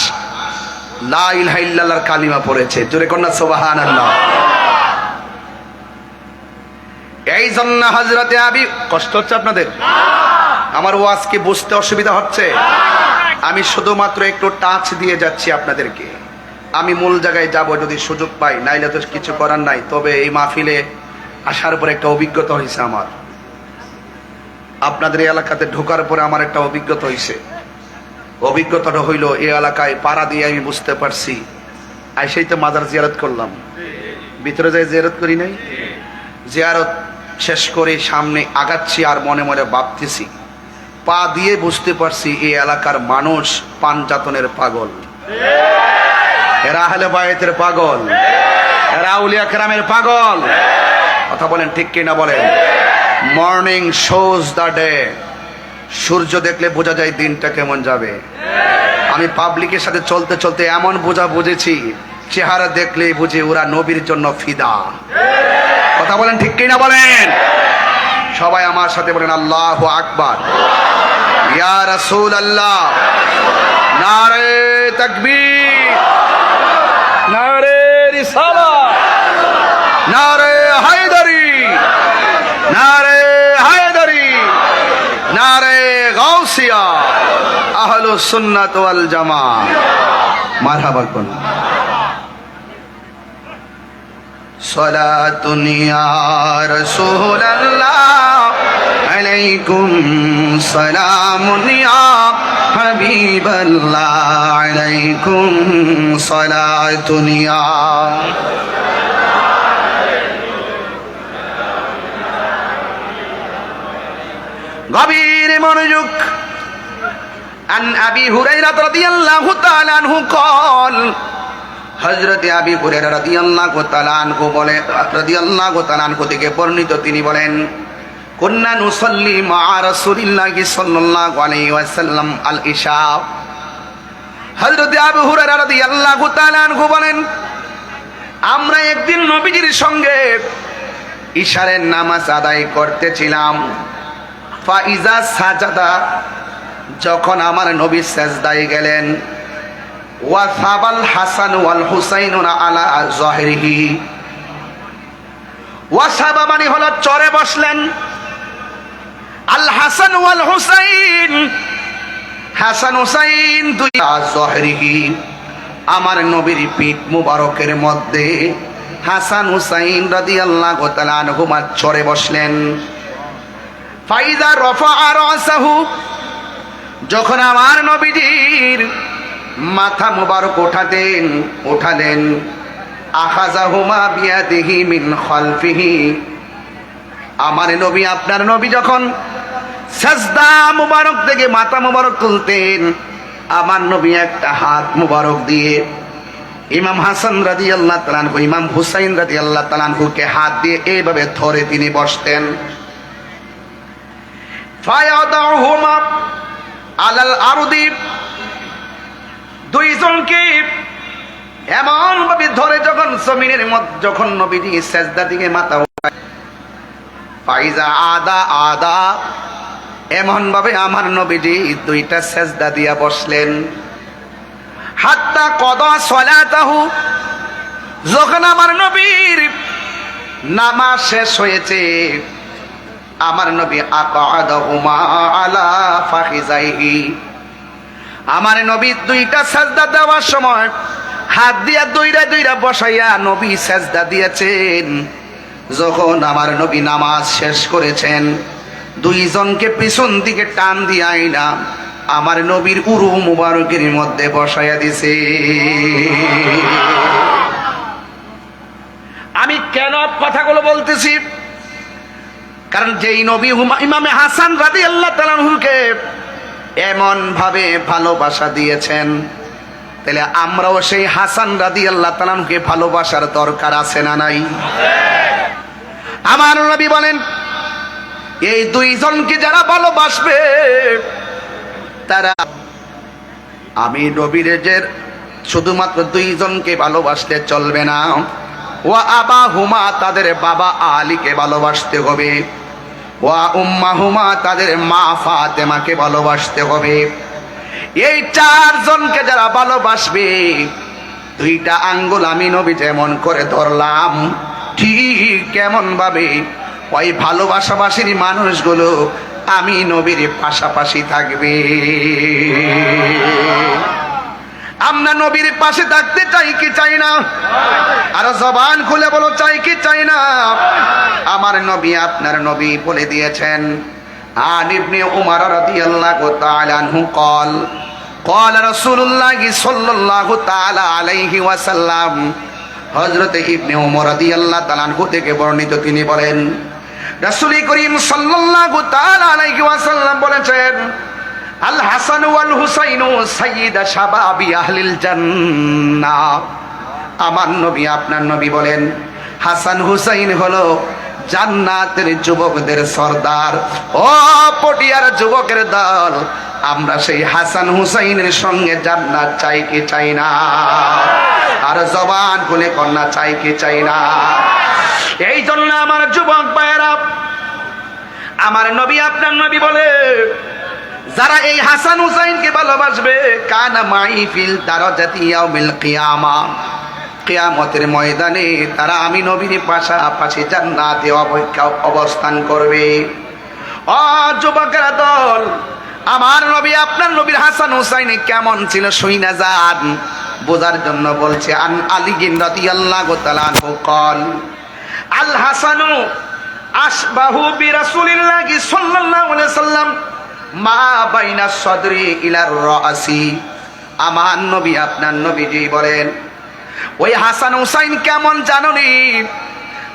লা ইলাহা ইল্লাল্লাহর কালিমা পড়েছে। জোরে কন্যা সুবহানাল্লাহ। এই জন্য হযরতে আবি, কষ্ট হচ্ছে আপনাদের? আমার ওয়াজ কি বুঝতে অসুবিধা হচ্ছে? আমি শুধুমাত্র একটু টাচ দিয়ে যাচ্ছি আপনাদেরকে। আমি মূল জায়গায় যাব যদি সুযোগ পাই, নাইলে তো কিছু করার নাই। তবে এই মাহফিলে আসার পর একটা অভিজ্ঞতা হয়েছে আমার। আপনাদের এই এলাকাতে ঢোকার পরে আমার একটা অভিজ্ঞতা হয়েছে। অভিজ্ঞতাটা হইল, এই এলাকায় পাড়া দিয়ে আমি বুঝতে পারছি, আইসাই তো মাজার জিয়ারত করলাম, ভিতরে যাই জিয়ারত করি নাই। জিয়ারত শেষ করে সামনে আগাচ্ছি আর মনে মনে ভাবতেছি, পা দিয়ে বুঝতে পারছি এই এলাকার মানুষ পাঞ্জাতনের পাগল, এরা আহলে বায়তের পাগল, এরা আউলিয়া কেরামের পাগল। কথা বলেন ঠিক কিনা বলেন? Morning shows the day. সূর্য দেখলে বোঝা যায় দিনটা কেমন যাবে। আমি পাবলিকের সাথে চলতে চলতে এমন বুঝেছি, চেহারা দেখলেই বুঝি ওরা নবীর জন্য ফিদা। কথা বলেন ঠিক কিনা বলেন? সবাই আমার সাথে বলেন আল্লাহু আকবার। ইয়া রাসূলুল্লাহ, নারে তাকবীর, নারে রিসালাত, নারে হায়দারি, নারে হায়দারি, নারে গাউসিয়া, আহলুস সুন্নাত ওয়াল জামাত। মারহাবা করুন। সালাতুন ইয়া রাসূলুল্লাহ আলাইকুম সালামুন ইয়া হাবিবাল্লাহ আলাইকুম সালাতুন ইয়া গভীর মনোযোগ আন আবি হুরায়রা রাদিয়াল্লাহু তাআলা আনহু قال হযরত আবি হুরায়রা রাদিয়াল্লাহু তাআলা আনহু বলে রাদিয়াল্লাহু তাআলা আনহু থেকে বর্ণিত তিনি বলেন কুন্না নুসাল্লি মা রাসূলিল্লাহি সাল্লাল্লাহু আলাইহি ওয়াসাল্লাম আল ইশা হযরত আবু হুরায়রা রাদিয়াল্লাহু তাআলা আনহু বলেন আমরা একদিন নবীজির সঙ্গে ইশারের নামাজ আদায় করতেছিলাম ফাইজা সাজাদা যখন আমার নবী সেজদায় গেলেন ওয়া সাবাল হাসান ওয়াল হুসাইন আলা যাহিরিহি ওয়া সাবা মানে হলো চরে বসলেন আল হাসান ওয়াল হুসাইন হাসান হুসাইন দুই যাহিরিহি আমার নবীর পিঠ মুবারকের মধ্যে হাসান হুসাইন রাদিয়াল্লাহু তাআলা আনহুমা চরে বসলেন ফাইদা রফা রাসাহু যখন আমার নবীজির মাথা মুবারক উঠালেন আখাযাহুমা বিয়াদিহি মিন খালফিহি আমার নবী আপনার নবী যখন সাজদা মুবারক থেকে মাথা মুবারক তুলতেন আমার নবী একটা হাত মুবারক দিয়ে ইমাম হাসান রাদিয়াল্লাহু তাআলা আনহু ইমাম হুসাইন রাদিয়াল্লাহু তাআলা আনহুকে হাত দিয়ে এইভাবে ধরে তিনি বসতেন ফায়াদাহুমা আলাল আরদি দুইজনকে এমন ভাবে ধরে যখন জমিনের মধ্যে যখন নবীজি সেজদা দিকে মাথা উঠায় ফাইজা আদা এমন ভাবে আমার নবীজি দুইটা সেজদা দিয়া বসলেন হাত্তা কদা সালাতাহু যখন আমার নবীর নামাজ শেষ হয়েছে আমার নবী আকাদাহুমা আলা ফাখিজাইহি আমার নবী দুইটা সাজদা দেওয়ার সময় হাত দিয়া দুইরা বসাইয়া নবী সাজদা দিয়েছেন যখন আমার নবী নামাজ শেষ করেছেন দুইজনকে পিছন দিকে টান দিয়ে আইনা আমার নবীর উরু মুবারকের মধ্যে বসাইয়া দিছে আমি কেন কথাগুলো বলতেছি কারণ যেই নবী ইমামে হাসান রাদিয়াল্লাহু তাআলা আনহুকে এমন ভাবে ভালোবাসা দিয়েছেন তাহলে আমরাও সেই হাসান রাদিয়াল্লাহু তাআলা আনহুকে ভালোবাসার দরকার আছে না নাই আমার নবী বলেন এই দুইজনকে যারা ভালোবাসবে তারা আমি নবীর যে শুধুমাত্র দুইজনকে ভালোবাসতে চলবে না ওয়া আবাহুমা তাদের বাবা আলীকে ভালোবাসতে হবে ওয়া উম্মাহুমা তাদের মা ফাতেমাকে ভালোবাসতে হবে এই চারজনকে যারা ভালোবাসবে দুইটা আঙ্গুল আমি নবী যেমন করে ধরলাম ঠিক কেমন ভাবে ওই ভালোবাসাবাসীর মানুষগুলো আমি নবীর পাশাপাশি থাকবে আমরা নবীর পাশে থাকতে চাই কি চাই না আর জবান খুলে বলো চাই কি চাই না আমার নবী আপনার নবী বলে দিয়েছেন আন ইবনে উমর রাদিয়াল্লাহু তাআলা আনহু قال قال رسول الله صلى الله تعالى عليه وسلم হযরত ইবনে উমর রাদিয়াল্লাহু তাআলা আনহু থেকে বর্ণিত তিনি বলেন রাসূল করিম সাল্লাল্লাহু তাআলা আলাইহি ওয়াসাল্লাম বলেছেন আল হাসান ওয়াল হুসাইন সাইয়্যিদা শাবাবি আহলিল জান্নাহ আমার নবী আপনার নবী বলেন হাসান হুসাইন হলো জান্নাতের যুবকদের সর্দার ও পটিয়ার যুবকের দল আমরা সেই হাসান হুসাইনের সঙ্গে জান্নাত চাই কি চাই না আর জবান খুলে কন্যা চাই কি চাই না এই জন্য আমার যুবক ভাইয়েরা আমার নবী আপনার নবী বলে যারা এই হাসান হুসাইনকে ভালোবাসবে কানা মাই ফিল দারাজাতি ইয়াউমিল কিয়ামা কিয়ামতের ময়দানে তারা আমি নবীর পাশাপাশি জান্নাতে অবস্থান করবে ও যুবকেরা দল আমার নবী আপনার নবীর হাসান হুসাইন কেমন ছিল শুইনা যান বোঝার জন্য বলছে আন আলী রাদিয়াল্লাহু তাআলা আনহু قال আল হাসানু আশবাহু বিরাসূলিল্লাহি সাল্লাল্লাহু আলাইহি সাল্লাম মা বাইনা সদরি ইলার রাসি। আমার নবী আপনার নবীজি বলেন ওই হাসান হুসাইন কেমন জাননি,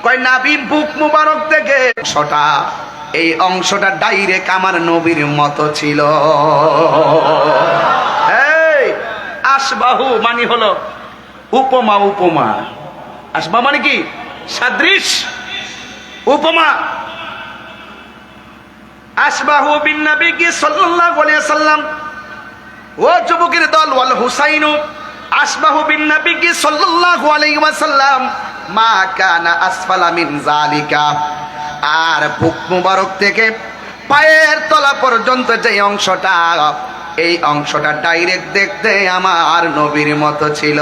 কয় নাবি বুক মুবারক থেকে অংশটা, এই অংশটা ডাইরেক্ট আমার নবীর মতো ছিল। এই আশবাহু মানে হলো উপমা, উপমা। আশবা মানে কি? সাদৃশ, উপমা। আশবাহু বিন নবী সাল্লাল্লাহু আলাইহি সাল্লাম, ও যুবকের দল, ওয়াল হুসাইনু আশবাহু বিন নবী সাল্লাল্লাহু আলাইহি ওয়াসাল্লাম মা কানা আসফালা মিন যালিকা। আর বুক মুবারক থেকে পায়ের তলা পর্যন্ত যে অংশটা, এই অংশটা ডাইরেক্ট দেখতে আমার নবীর মতো ছিল।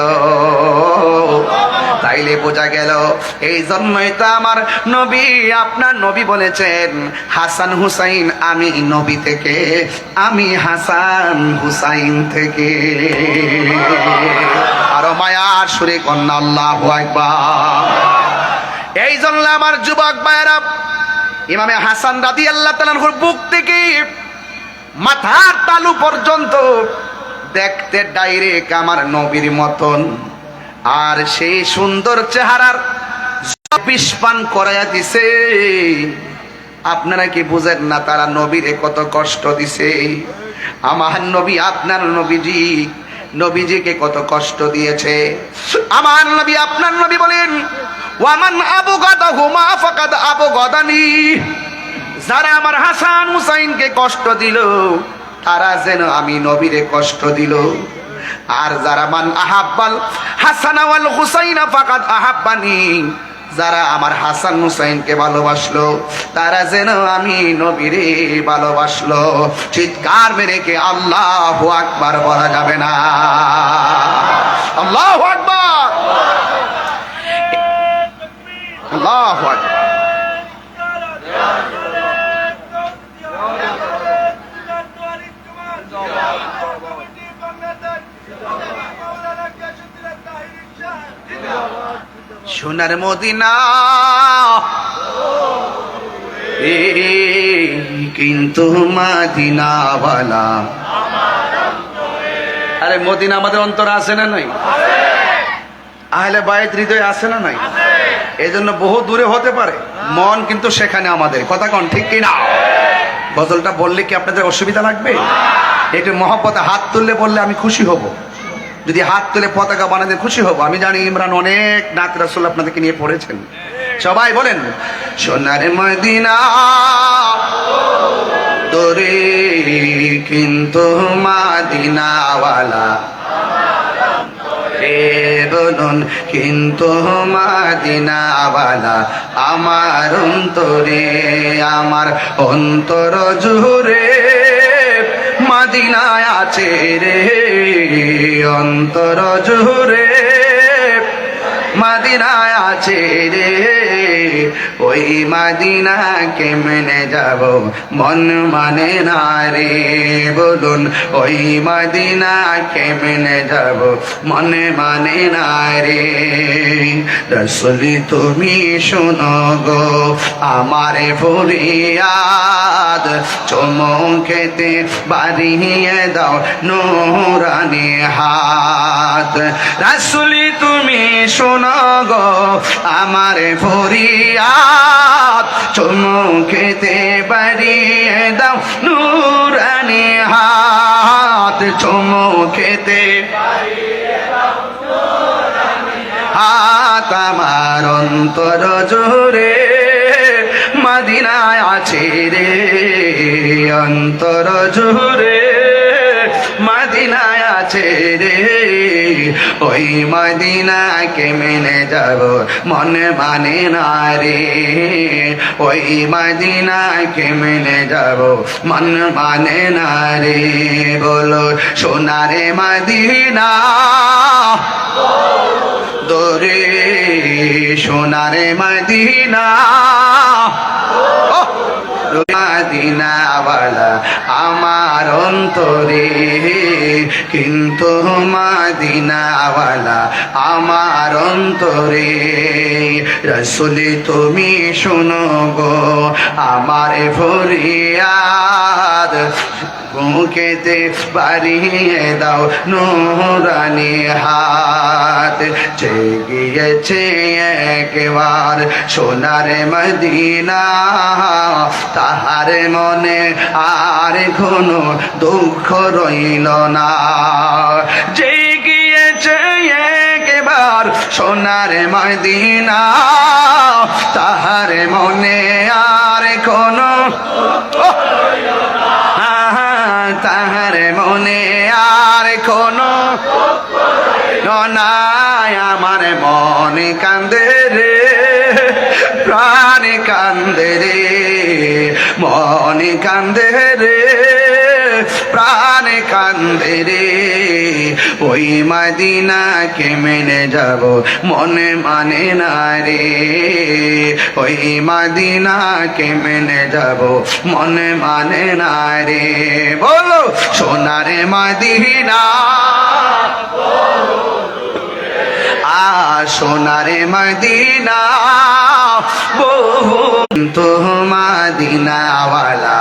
তাইলে বোঝা গেল, এই জন্যই তো আমার নবী আপনার নবী বলেছেন হাসান হুসাইন আমি নবী থেকে, আমি হাসান হুসাইন থেকে। আরো মায়ার সুরে কন্যা আল্লাহু আকবার। এই জন্য আমার যুবক ভাইয়েরা, ইমামে হাসান রাদিয়াল্লাহু তাআলার বুক থেকে মাথার তালু পর্যন্ত দেখতে ডাইরেক্ট আমার নবীর মতন। আর সেই সুন্দর চেহারার পিসপান করাইয়া দিছে। আপনারা কি বুঝেন না তারা নবীরে কত কষ্ট দিছে? আমার নবী আপনার নবীজি, নবীজিকে কত কষ্ট দিয়েছে। আমার নবী আপনার নবী বলেন ওয়ামান আবগাদাহুমা ফাকাদ আবগাদানি। যারা আমার হাসান হুসাইনকে কষ্ট দিল, তারা যেন আমি নবীরে কষ্ট দিল। আর যারা মান আহাব্বাল হাসান ওয়াল হুসাইনা ফাকাদ আহাব্বানি, যারা আমার হাসান হুসাইনকে ভালোবাসলো, তারা যেন আমি নবীরে ভালোবাসলো। চিৎকার মেরে কে আল্লাহু আকবার বলা যাবে না? আল্লাহু আকবার, আল্লাহু আকবার। সোনার মদিনা কিন্তু মদিনাওয়ালা, আরে মদিনা আমাদের অন্তরে আছে না নাই? আহলে বাইত হৃদয়ে আছে না নাই? এই জন্য বহু দূরে হতে পারে মন, কিন্তু সেখানে আমাদের। কথা কন ঠিক কিনা? গজলটা বললে কি আপনাদের অসুবিধা লাগবে? একটু মহব্বতে হাত তুললে বললে আমি খুশি হব। যদি হাত তুলে পতাকা বানাতে খুশি হব। আমি জানি ইমরান অনেক নাত রাসূল আপনাদেরকে নিয়ে পড়েছেন। সবাই বলেন সোনার মদিনা তোরে কিন্তু মদিনাওয়ালা, বলুন কিন্তু মদিনাওয়ালা আমার অন্তরে, আমার অন্তর জুড়ে মদিনায় আছে রে, অন্তর জুড়ে মদিনায় আছে রে। ওই মদিনা কেমনে যাব মন মানে না রে, বলুন ওই মদিনা কেমনে যাব মন মানে না রে। রাসূল তুমি শোনো গো আমারে ফরিয়াদ, চমকেতে বাড়িয়ে দাও নূরানি হাত। রাসূল তুমি শোনো গো আমারে ফরিয়াদ, চমকেতে বাড়িয়ে দাও নূরানি হাত, চমকেতে হাত। আমার অন্তর জোরে মদিনায় আছে রে, অন্তর জোরে মদিনায় আছে রে। ওই মদিনা কেমনে যাব মনে মানে না রে, ওই মদিনা কেমনে যাব মন মানে না রে। বলো সোনারে মদিনা দরে, সোনারে মদিনা মদিনাওয়ালা আমার অন্তরে, কিন্তু মদিনাওয়ালা আমার অন্তরে। রসুল তুমি শুনো গো আমার ফরিয়াদ, বুকেতে বাড়িয়ে দাও নুরানি হাত। জেগিয়েছে একবার সোনার মদিনা, তাহার মনে আর কোনো দুঃখ রইল না। জেগিয়েছে একবার সোনার মদিনা, তাহার মনে আর কোনো তাহার মনে আর কোনো নাই। আমার মন কান্দে রে, প্রাণ কান্দে রে, মন কান্দে রে, প্রাণ কান্দে রে। ওই মদিনাকে মেনে যাব মনে মানে না রে, ওই মদিনাকে মেনে যাব মনে মানে না রে। বলো সোনার মদিনা, সোনার মদিনা বহু, তো মদিনাওয়ালা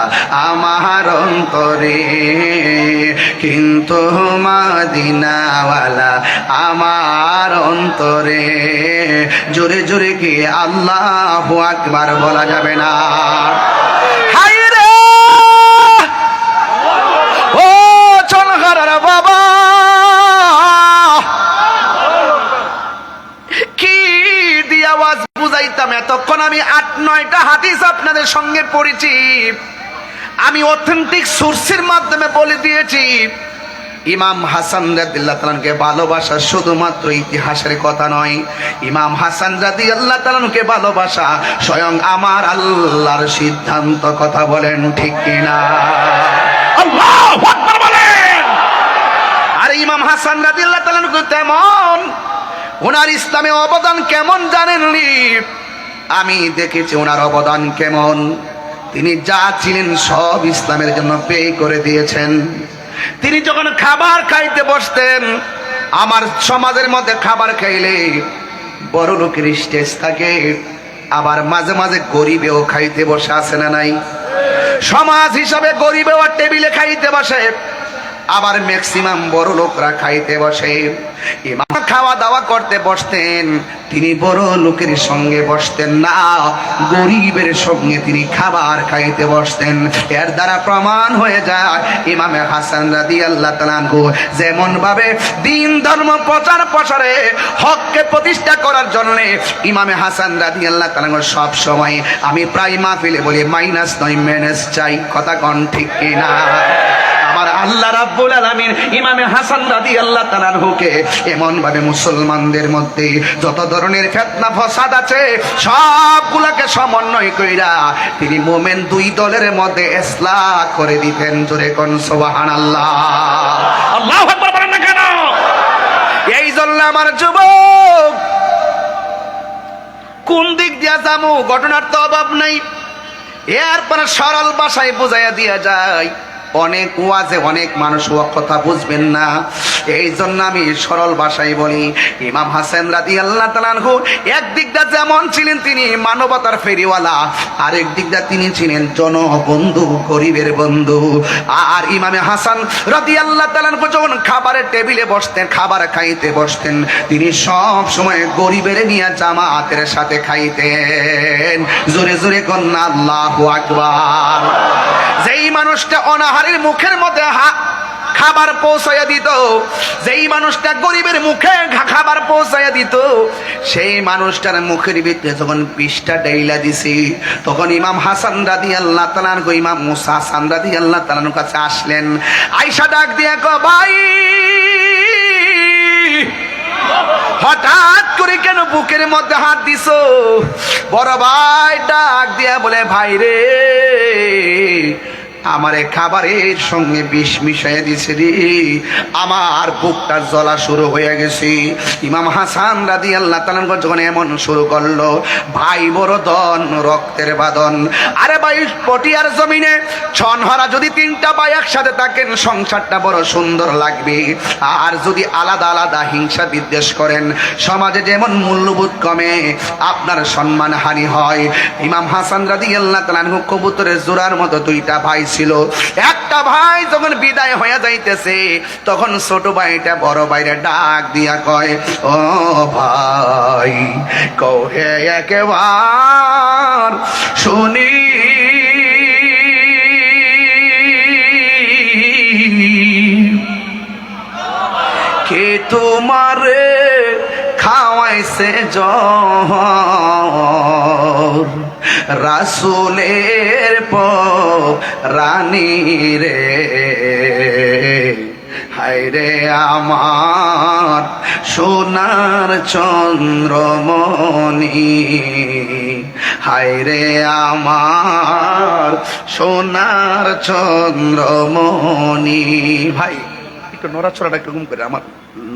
আমার অন্তরে, কিন্তু মদিনাওয়ালা আমার অন্তরে। জোরে জোরে কি আল্লাহু আকবার বলা যাবে না? হায় রে ও চলহারার বাবা, কি দিয়ে আওয়াজ বুঝাইতাম? এতক্ষণ আমি 8-9টা হাদিস আপনাদের সঙ্গে পড়েছি, আমি অথেন্টিক সোর্সের মাধ্যমে বলে দিয়েছি। ইমাম হাসান রাদিয়াল্লাহু তাআলাকে ভালোবাসা শুধুমাত্র ইতিহাসের কথা নয়, ইমাম হাসান রাদিয়াল্লাহু তাআলাকে ভালোবাসা স্বয়ং আমার আল্লাহর সিদ্ধান্ত। কথা বলেন ঠিক কিনা? আল্লাহু আকবার বলেন। আর ইমাম হাসান রাদিয়াল্লাহু তাআলা তেমন, ওনার ইসলামে অবদান কেমন জানেননি? আমি দেখেছি ওনার অবদান কেমন। তিনি যা ছিলেন সব ইসলামের জন্য ব্যয় করে দিয়েছেন। তিনি যখন খাবার খাইতে বসতেন, আমার সমাজের মধ্যে খাবার খাইলে বড় লোকের স্টেজ থাকে, আবার মাঝে মাঝে গরিবেও খাইতে বসে, আছে না নাই? সমাজ হিসাবে গরিবেও টেবিলে খাইতে বসে, আবার ম্যাক্সিমাম বড় লোকরা খাইতে বসে। ইমাম খাওয়া দাওয়া করতে বসতেন, তিনি বড় লোকের সঙ্গে বসতেন না, গরিবের সঙ্গে তিনি খাবার খাইতে বসতেন। এর দ্বারা প্রমাণ হয়ে যায় ইমামে হাসান রাদিয়াল্লাহু তাআলা আনহু যেমন ভাবে দ্বীন ধর্ম প্রচার প্রসারে হককে প্রতিষ্ঠা করার জন্য ইমামে হাসান রাদিয়াল্লাহু তাআলা আনহু সব সময়, আমি প্রায় মাহফিলে বলি, মাইনাস নয় মাইনাস চাই। কথা কোন ঠিক কিনা? আমার আল্লাহ রাব্বুল আলামিন ইমামে হাসান রাদিয়াল্লাহু তাআলা আনহুকে এমন ভাবে মুসলমানদের মধ্যে যত ধরনের ফিতনা ফাসাদ আছে সবগুলোকে সমন্বয় কইরা তিনি মুমিন দুই দলের মধ্যে ইসলাহ করে দিতেন। জোরে কোন সুবহানাল্লাহ। আল্লাহু আকবার বলেন না কেন? এই জন্য আমার যুবক, কোন দিক দিয়া যামু ঘটনার তো অভাব নাই, এরপর সরল ভাষায় বুঝাইয়া দিয়া যায়। অনেক ওয়াজে অনেক মানুষ ও কথা বুঝবেন না, এই জন্য আমি সরল ভাষায় বলি। ইমাম হাসান রাদিয়াল্লাহু তাআলা আনহু একদিকটা যেমন ছিলেন তিনি মানবতার ফেরিওয়ালা, আরেক দিকটা তিনি ছিলেন জনবন্ধু, গরিবের বন্ধু। আর ইমামে হাসান রাদিয়াল্লাহু তাআলা আনহু যখন খাবারের টেবিলে বসতেন, খাবার খাইতে বসতেন, তিনি সব সময় গরিবের নিয়ে জামাতের সাথে খাইতেন। জোরে জোরে কন্যা আল্লাহু আকবার। যেই মানুষটা অনাহারের মুখের মধ্যে খাবার পৌঁছাইয়া দিত, যেই মানুষটা গরিবের মুখে খাবার পৌঁছাইয়া দিত, সেই মানুষটার মুখের ভিতরে যখন বিষটা ডাইলা দিছি, তখন ইমাম হাসান রাদিয়াল্লাহু তাআলা আনহু ইমাম মুসা হাসান রাদিয়াল্লাহু তাআলা আনহুর কাছে আসলেন। আয়েশা ডাক দিয়া কয়, ভাই হঠাৎ করে কেন বুকের মধ্যে হাত দিছো? বড় ভাই ডাক দিয়া বলে, ভাই রে, আমারে খাবারের সঙ্গে বিষ মিশাইয়া দিছে রে, আমার বুকটা জ্বলা শুরু হয়ে গেছে। ইমাম হাসান রাদিয়াল্লাহু তাআলা যখন এমন শুরু করলো, ভাই বড়দন রক্তের বাঁধন। আরে ভাই, পটিয়ার জমিনে ছনহারা যদি তিনটা ভাই একসাথে থাকেন সংসারটা বড় সুন্দর লাগবে। আর যদি আলাদা আলাদা হিংসা বিদ্বেষ করেন, সমাজে যেমন মূল্যবোধ কমে, আপনার সম্মান হানি হয়। ইমাম হাসান রাদিয়াল্লাহু তাআলা কবুতরের জোড়ার মতো দুইটা ভাই ছিল। একটা ভাই যখন বিদায় হয়ে যাইতেছে, তখন ছোট ভাইটা বড় ভাইরে ডাক দিয়া কয়, ও ভাই কহে একবার শুনি, কে তোমারে খাওয়াইছে জহর, রাসূলের রানী রে, হায়রে আমার সোনার চন্দ্রমণি, হায়রে আমার সোনার চন্দ্রমণি। ভাই একটু নড়াচড়াটা একটু ঘুম করে, আমার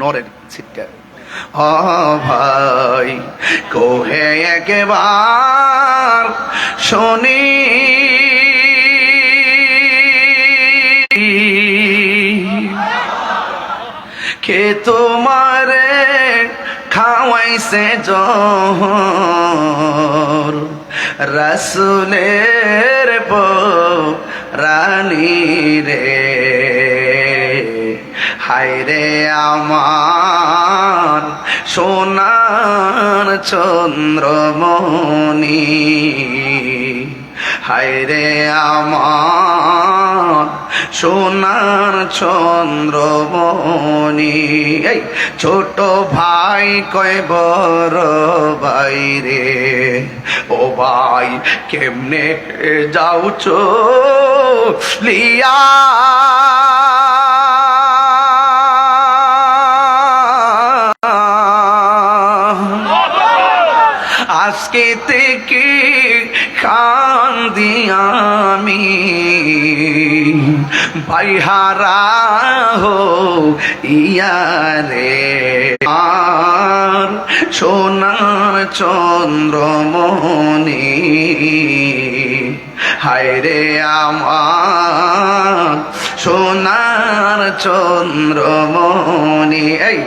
নরের ছিটকা। ও ভাই কোহে একবার শুনি, কে তোমারে খাওয়াইছে জহর, রাসূলের রানী রে, হায়রে আমার সোনার চন্দ্রমণি, হায়রে আমার সোনার চন্দ্রমণি। এই ছোট ভাই কয় বড় ভাই রে, ও ভাই কেমনে যাও চলিয়া, আজকে থেকে কান্দি আমি, ভাই হারা হো ইয়ারে, আর সোনার চন্দ্রমণি, হায়রে আমার সোনার চন্দ্রমণি। এই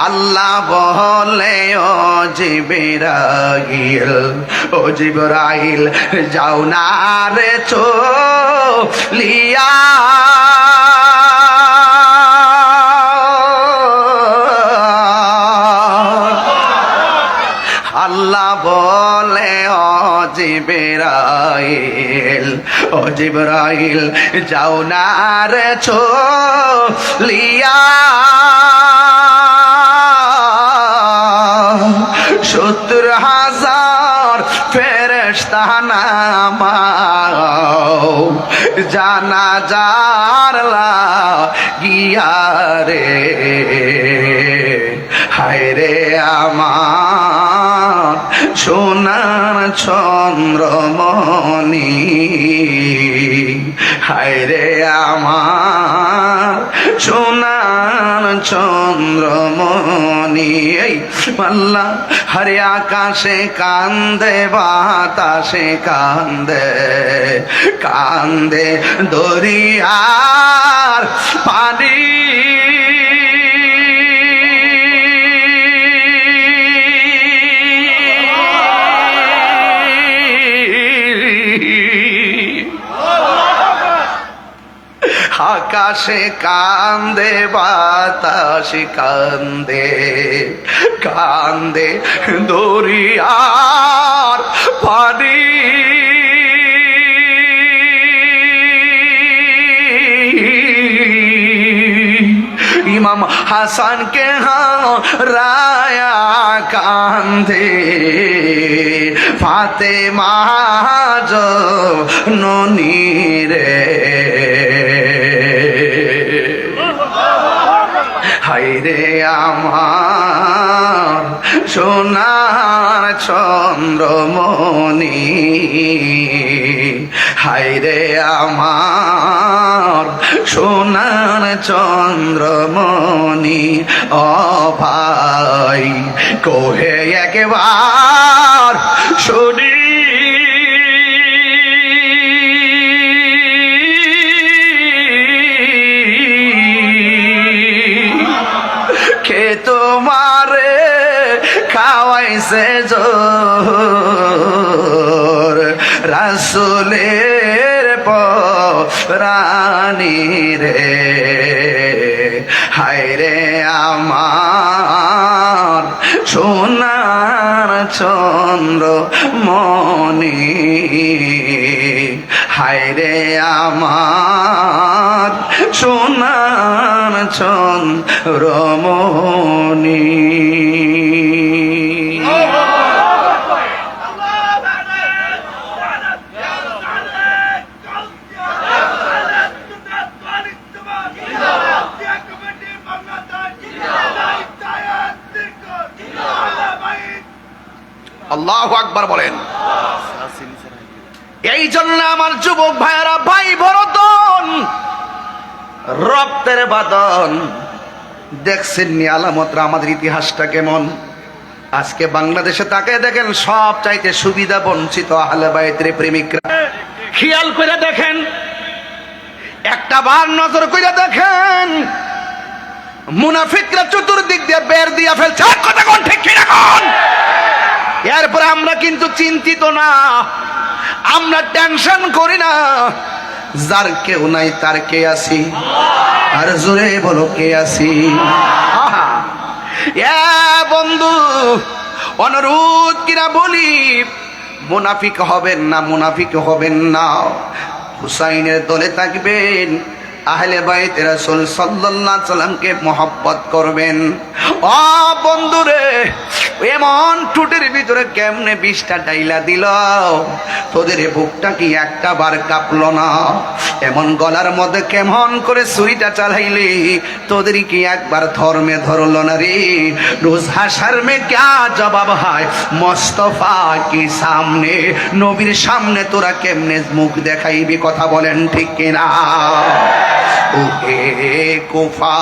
আল্লাহ বলে, ও জিবরাইল, ও জিবরাইল যাও না রে চলিয়া, আল্লাহ বলে, ও জিবরাইল, ও জিবরাইল যাও না রে চলিয়া, 70,000 ফেরেশতা নামাও জানাজার লাগিয়া রে, হায়রে আমার সোনার চন্দ্রমণি, হায়রে আমার সোনার চন্দ্রমণি। এই আল্লাহ হরে আকাশে কান্দে, বাতাসে কান্দে, কান্দে দরিয়ার পানি, আকাশে কান্দে, বাতাসে কান্দে, কান্দে দরিয়ার পানি, ইমাম হাসানকে হারায়া কান্দে ফাতেমা জননী রে, হায়রে আমার সোনার চন্দ্রমণি, হায় রে আমার সোনার চন্দ্রমণি ও ভাই কোহে একবার শুনি কে তোমারে খাওয়াইছে জোর রাসূলের পরানি রে হায় রে আমার সোনার চন্দ্র মনি হায় রে আমার সোনার চন্দ্র মনি আল্লাহু আকবার বলেন। এই জন্য আমার যুবক ভাইয়েরা, ভাই বরতন রক্তের বাদন দেখছেন নি আলামতরা আমাদের ইতিহাসটা কেমন। আজকে বাংলাদেশে তাকে দেখেন সব চাইতে সুবিধা বঞ্চিত আহলে বাইতের প্রেমিকরা। খেয়াল করে দেখেন, একটা বার নজর করে দেখেন, মুনাফিকরা চতুর্দিক দিয়ে বের দিয়া ফেলছে। কথা কোন ঠিক কিনা কোন? এরপরে আমরা কিন্তু চিন্তিত না, আমরা টেনশন করি না। যার কেউ নাই তার কে আছি, আর জোরে বলো কে আছি। বন্ধু অনুরোধ কিনা বলি, মুনাফিক হবেন না, মুনাফিক হবেন না। হুসাইনের দলে থাকবেন, আহলে বাইত রাসূল সাল্লাল্লাহু আলাইহি সাল্লামকে মহব্বত করবেন। ও বন্ধুরে, এমন টুটের ভিতরে কেমনে 20টা ডাইলা দিল, তোদের বুকটা কি একটা বার কাঁপলো না? এমন গলার মধ্যে কেমন করে ছুরিটা চালাইলি, তোদের কি একবার ধর্মে ধরলো না রে? রোজ হাসার মে ক্যা জবাব হয় মোস্তফা কি সামনে, নবীর সামনে তোরা কেমনে মুখ দেখাইবি? কথা বলেন ঠিক কিনা? ওহে কুফা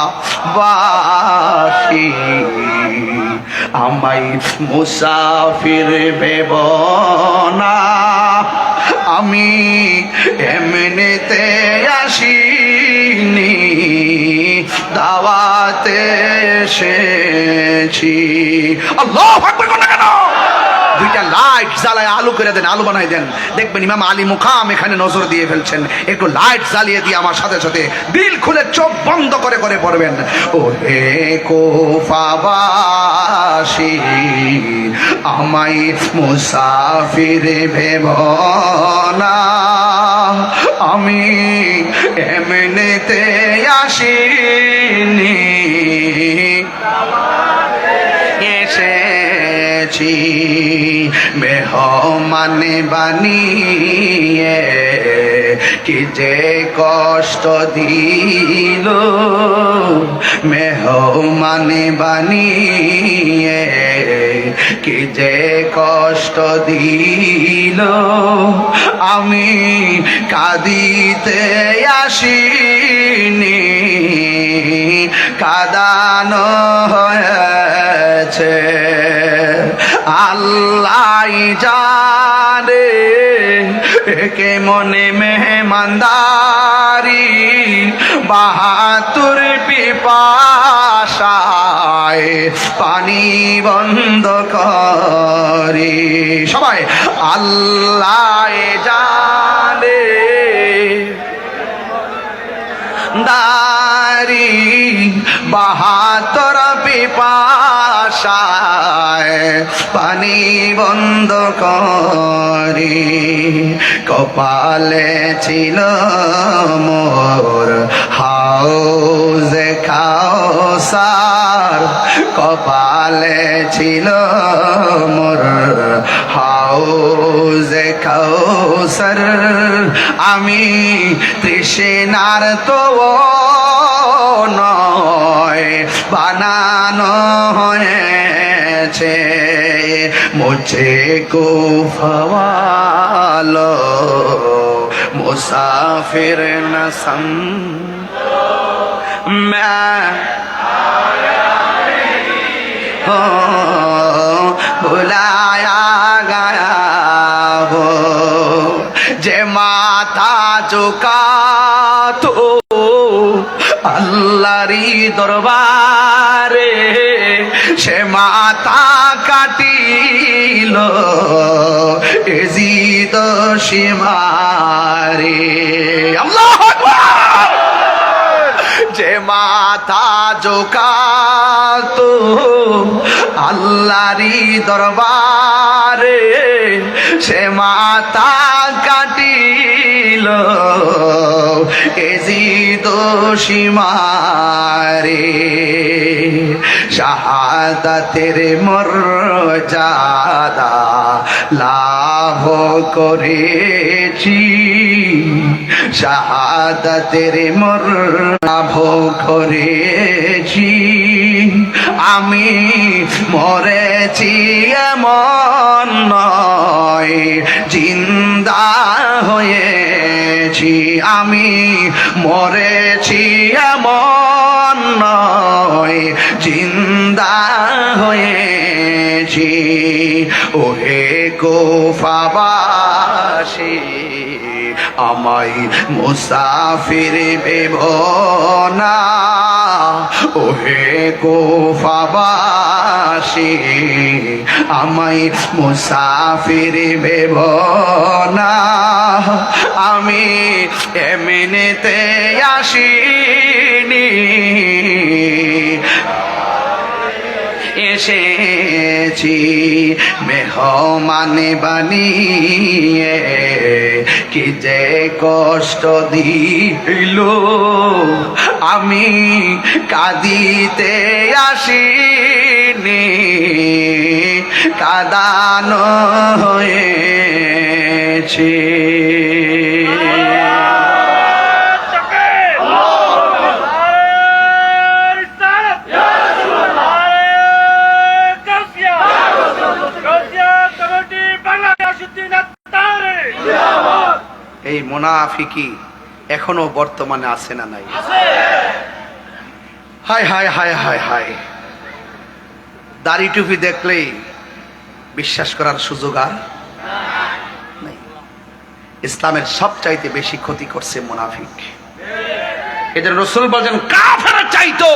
বাসী, আমায় মুসাফির ভেব না, আমি এমনিতে আসিনি, দাওয়াতে এসেছি। আল্লাহু আকবার কোন কেন? দুইটা লাইট জ্বালায় আলো করে দেন, আলো বানাই দেন, দেখবেন ইমাম আলী মুকাম এখানে নজর দিয়ে ফেলছেন। একটু লাইট জ্বালিয়ে দিয়ে আমার সাথে সাথে দিল খুলে চোখ বন্ধ করে করে পড়বেন। ও হে কুফাবাসী, আমায় মুসাফির ভেব না, আমি এমনিতে আসিনি, এসেছি মেহমান বানিয়ে, কি যে কষ্ট দিল, মেহমান বানিয়ে কি যে কষ্ট দিল, আমি কাঁদিতে আসিনি, কাঁদানো হয়েছে। আল্লাহ জানে কে মনে মেহমানদারি, বাহাতুর পিপাসায় পানি বন্ধ করি। সবাই আল্লাহ জানে দারি, বাহাতুর পিপাসায় পানি বন্ধ করি। কপালে ছিল মোর হাউজে কাউসার, কপালে ছিল মোর হাউজে কাউসার, আমি তৃষ্ণার তো নয় বানানো হয়েছে, মুঝে কো ফাওয়ালো मुसाफिर न मैं हो बुलाया गया हो जे माथा झुका तो আল্লাহরি দরবারে সে মাথা কাটিল এজিদ সীমারে আল্লাহু আকবার যে মাথা ঝোকাতো আল্লাহরি দরবারে সে মাথা কাটিল এজিদ সীমারে শাহাদাতের মর্যাদা লাভ করেছি শাহাদাতের লাভ করেছি আমি মরেছি এমন নয় জিন্দা হয়েছি আমি মরেছি এমন নয় জিন্দা হয়েছি ওহে কুফাবাসী আমায় মুসাফির ভেবো না ওহে কুফাবাসী আমায় মুসাফির ভেবো না আমি এমনিতে আসিনি এসেছি মেহমান বানিয়ে কি যে কষ্ট দিল আমি কাঁদিতে আসিনি কাঁদানো হয়েছে এই মুনাফিকি এখনো বর্তমানে আছে না নাই? হায় হায় হায় হায় হায় দাড়ি টুপি দেখলেই বিশ্বাস করার সুযোগ আর নাই। ইসলামের সবচাইতে বেশি ক্ষতি করছে মুনাফিক। এদের রাসূল বলেন কাফের চাইতো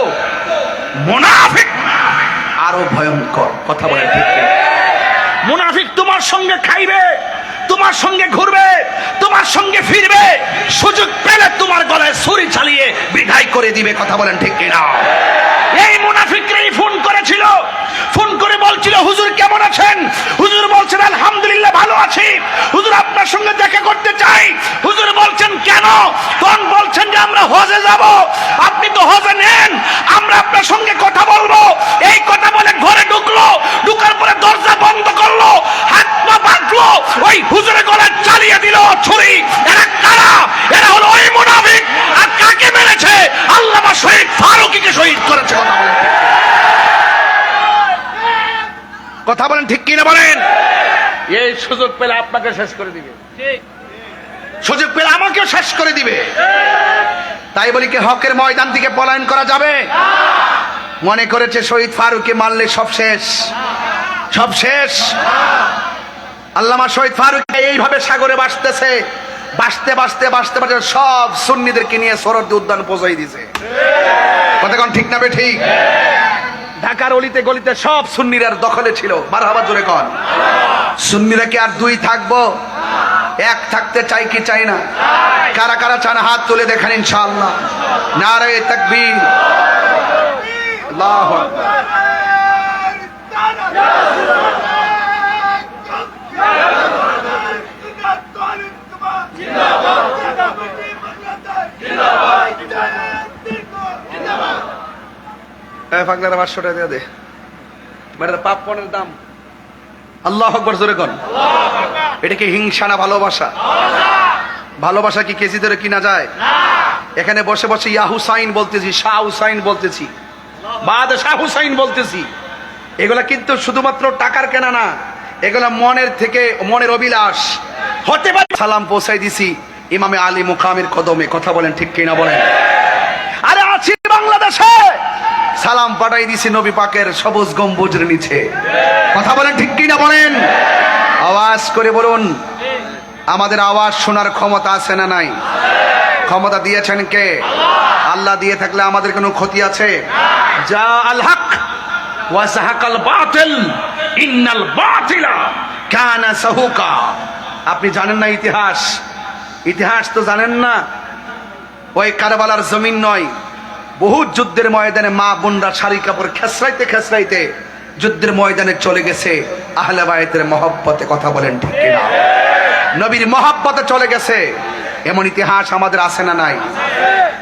মুনাফিক আরো ভয়ঙ্কর। কথা বলেন ঠিক কিনা? মুনাফিক তোমার সঙ্গে খাইবে, তোমার সঙ্গে ঘুরবে, তোমার সঙ্গে ফিরবে, সুযোগ পেলে তোমার গলায় ছুরি চালিয়ে বিদায় করে দিবে। কথা বলেন ঠিক কিনা? এই মুনাফিকরাই ফোন করেছিল, ফোন করে বলছিল হুজুর কেমন আছেন? হুজুর বলছেন আলহামদুলিল্লাহ ভালো আছি, হুজুর আপনার সঙ্গে দেখা করতে চাই। হুজুর বলছেন কেন? তখন বলছেন যে আমরা হজে যাব। আপনি তো হজে নেন, আমরা আপনার সঙ্গে কথা বলবো। এই কথা বলে ঘরে ঢুকলো, ঢুকার পরে দরজা বন্ধ করলো, হাত পা বাঁধলো, ওই হুজুরের গলায় চালিয়ে দিল ছুরি। এরা কারা? এরা হলো ওই মুনাফিক। আর কাকে মেরেছে? আল্লামা শহীদ ফারুকীকে শহীদ করেছে। কথা বলেন ঠিক কিনা বলেন? এই সুযোগ পেলে আপনাকে শেষ করে দিবে, সুযোগ পেলে আমাকেও শেষ করে দিবে। তাই বলি কি হকের ময়দান থেকে পলায়ন করা যাবে? মনে করেছে শহীদ ফারুককে মারলে সব শেষ, সব শেষ। আল্লামা শহীদ ফারুক এইভাবে সাগরে ভাসতেছে, ভাসতে ভাসতে ভাসতে ভাসতে সব সুন্নিদেরকে নিয়ে সরোয়ার্দী উদ্যান পৌঁছাই দিছে। কথা কোন ঠিক না বে ঠিক? ঢাকার অলিতে গলিতে সব সুন্নিরার দখলে ছিল। মারহাবা জোরে কোন। সুন্নিরা কি আর দুই থাকবো? এক থাকতে চাই কি চাই না? কারা কারা চান হাত তুলে দেখান ইনশাআল্লাহ। নারে তাকবীর, আল্লাহু আকবার। পাগলারা 500 টাকা দিয়ে দে, বেটার পাপ পনের দাম। আল্লাহু আকবার জোরে কোন। এটা কি হিংসা না ভালোবাসা? ভালোবাসা কি কেজি ধরে কিনা যায়? এখানে বসে বসে ইয়া হুসাইন বলতেছি, শাহ হুসাইন বলতেছি, বাদশাহ হুসাইন বলতেছি। এগুলা কিন্তু শুধুমাত্র টাকার কেনা না, এগুলা মনের থেকে, মনের অভিলাষ হতে পারে। সালাম পৌঁছাই দিছি, ইমামে আলী মুকামের কদমে। কথা বলেন ঠিক কিনা বলেন? আরে আছি বাংলাদেশে, সালাম পাঠাই দিছি নবী পাকের সবুজ গম্বুজের নিচে। কথা বলেন ঠিক কিনা বলেন? আওয়াজ করে বলুন, আমাদের আওয়াজ শোনার ক্ষমতা আছে না নাই? ক্ষমতা দিয়েছেন কে? আল্লাহ দিয়ে থাকলে আমাদের কোনো ক্ষতি আছে? যা আল হক ওয়া যাহাকাল বাতিল ইন্নাল বাতিলা কানা যাহুকা। আপনি জানেন না ইতিহাস? ইতিহাস তো জানেন না। ওই কারবালার জমিন নয়, বহু যুদ্ধের ময়দানে মা বোনরা শাড়ি কাপড় খেসরাইতে খেসরাইতে যুদ্ধের ময়দানে চলে গেছে আহলে বায়তের মহব্বতে। কথা বলেন ঠিক কিনা? নবীর মহব্বতে চলে গেছে। এমন ইতিহাস আমাদের আছে না নাই?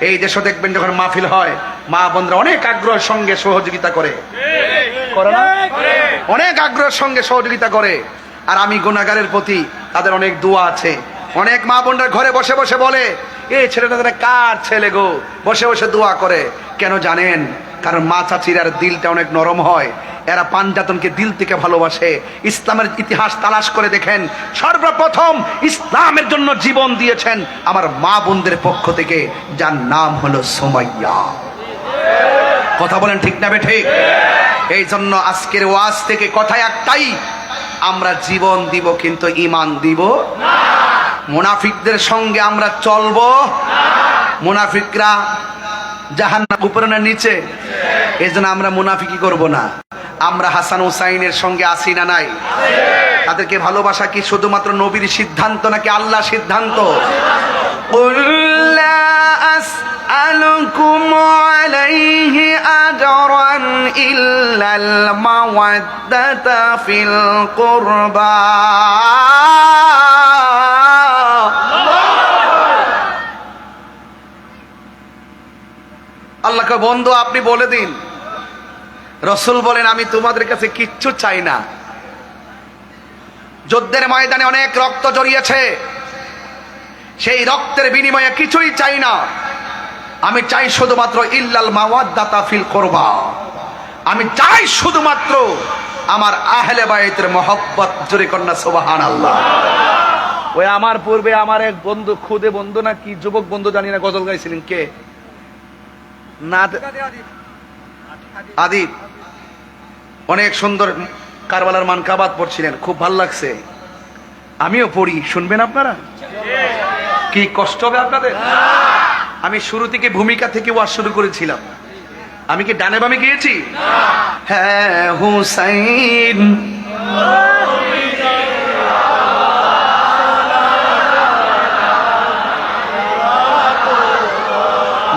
এই দেশে দেখবেন যখন মাহফিল হয়, মা বোনরা অনেক আগ্রহের সঙ্গে সহযোগিতা করে না? অনেক আগ্রহের সঙ্গে সহযোগিতা করে। আর আমি গুনাহগারের প্রতি তাদের অনেক দোয়া আছে। অনেক মা বোনরা ঘরে বসে বসে বলে, এই ছেলেটা তারা কার ছেলে গো, বসে বসে দোয়া করে। কেন জানেন? কারণ মা চাচিরার দিলটা অনেক নরম হয়, এরা পাঞ্জাতনকে দিল থেকে ভালোবাসে। ইসলামের ইতিহাস তালাশ করে দেখেন, সর্বপ্রথম ইসলামের জন্য জীবন দিয়েছেন আমার মা বোনদের পক্ষ থেকে, যার নাম হলো সুমাইয়া। কথা বলেন ঠিক না বেঠিক? এই জন্য আজকের ওয়াজ থেকে কথা একটাই, আমরা জীবন দিব কিন্তু ঈমান দিব না। মুনাফিকদের সঙ্গে আমরা চলবো না। মুনাফিকরা জাহান্নাম উপরে না নিচে? এই জন্য আমরা মুনাফিকি করব না। আমরা হাসান হুসাইনের সঙ্গে আসি না নাই? তাদেরকে ভালোবাসা কি শুধুমাত্র নবীর সিদ্ধান্ত নাকি আল্লাহ সিদ্ধান্ত? আসআলুকুম আলাইহি আজরান ইল্লাল মাওয়াদ্দাতা ফিল কুরবা। আল্লাহকে বন্ধু আপনি বলে দিন। রাসূল বলেন, আমি তোমাদের কাছে কিচ্ছু চাই না। যুদ্ধের ময়দানে অনেক রক্ত জড়িয়েছে, সেই রক্তের বিনিময়ে কিছুই চাই না। আমি চাই শুধুমাত্র ইল্লাল মাওয়াদ্দাতা ফিল কুরবা। আমি চাই শুধুমাত্র আমার আহলে বায়তের মহব্বত। জোরে কন্যা সুবহানাল্লাহ। ওই আমার পূর্বে আমার এক বন্ধু, খুদে বন্ধু না কি যুবক বন্ধু জানি না, গজল গাইছিলেন কে? না, আদিব অনেক সুন্দর কারবালার মানকাবাত পড়ছিলেন, খুব ভাল লাগছে। আমিও পড়ি, শুনবেন আপনারা? কি কষ্ট হবে আপনাদের? আমি শুরু থেকে ভূমিকা থেকে ওয়াজ শুরু করেছিলাম। আমি কি ডানে বামে গিয়েছি? হ্যাঁ হুসাইন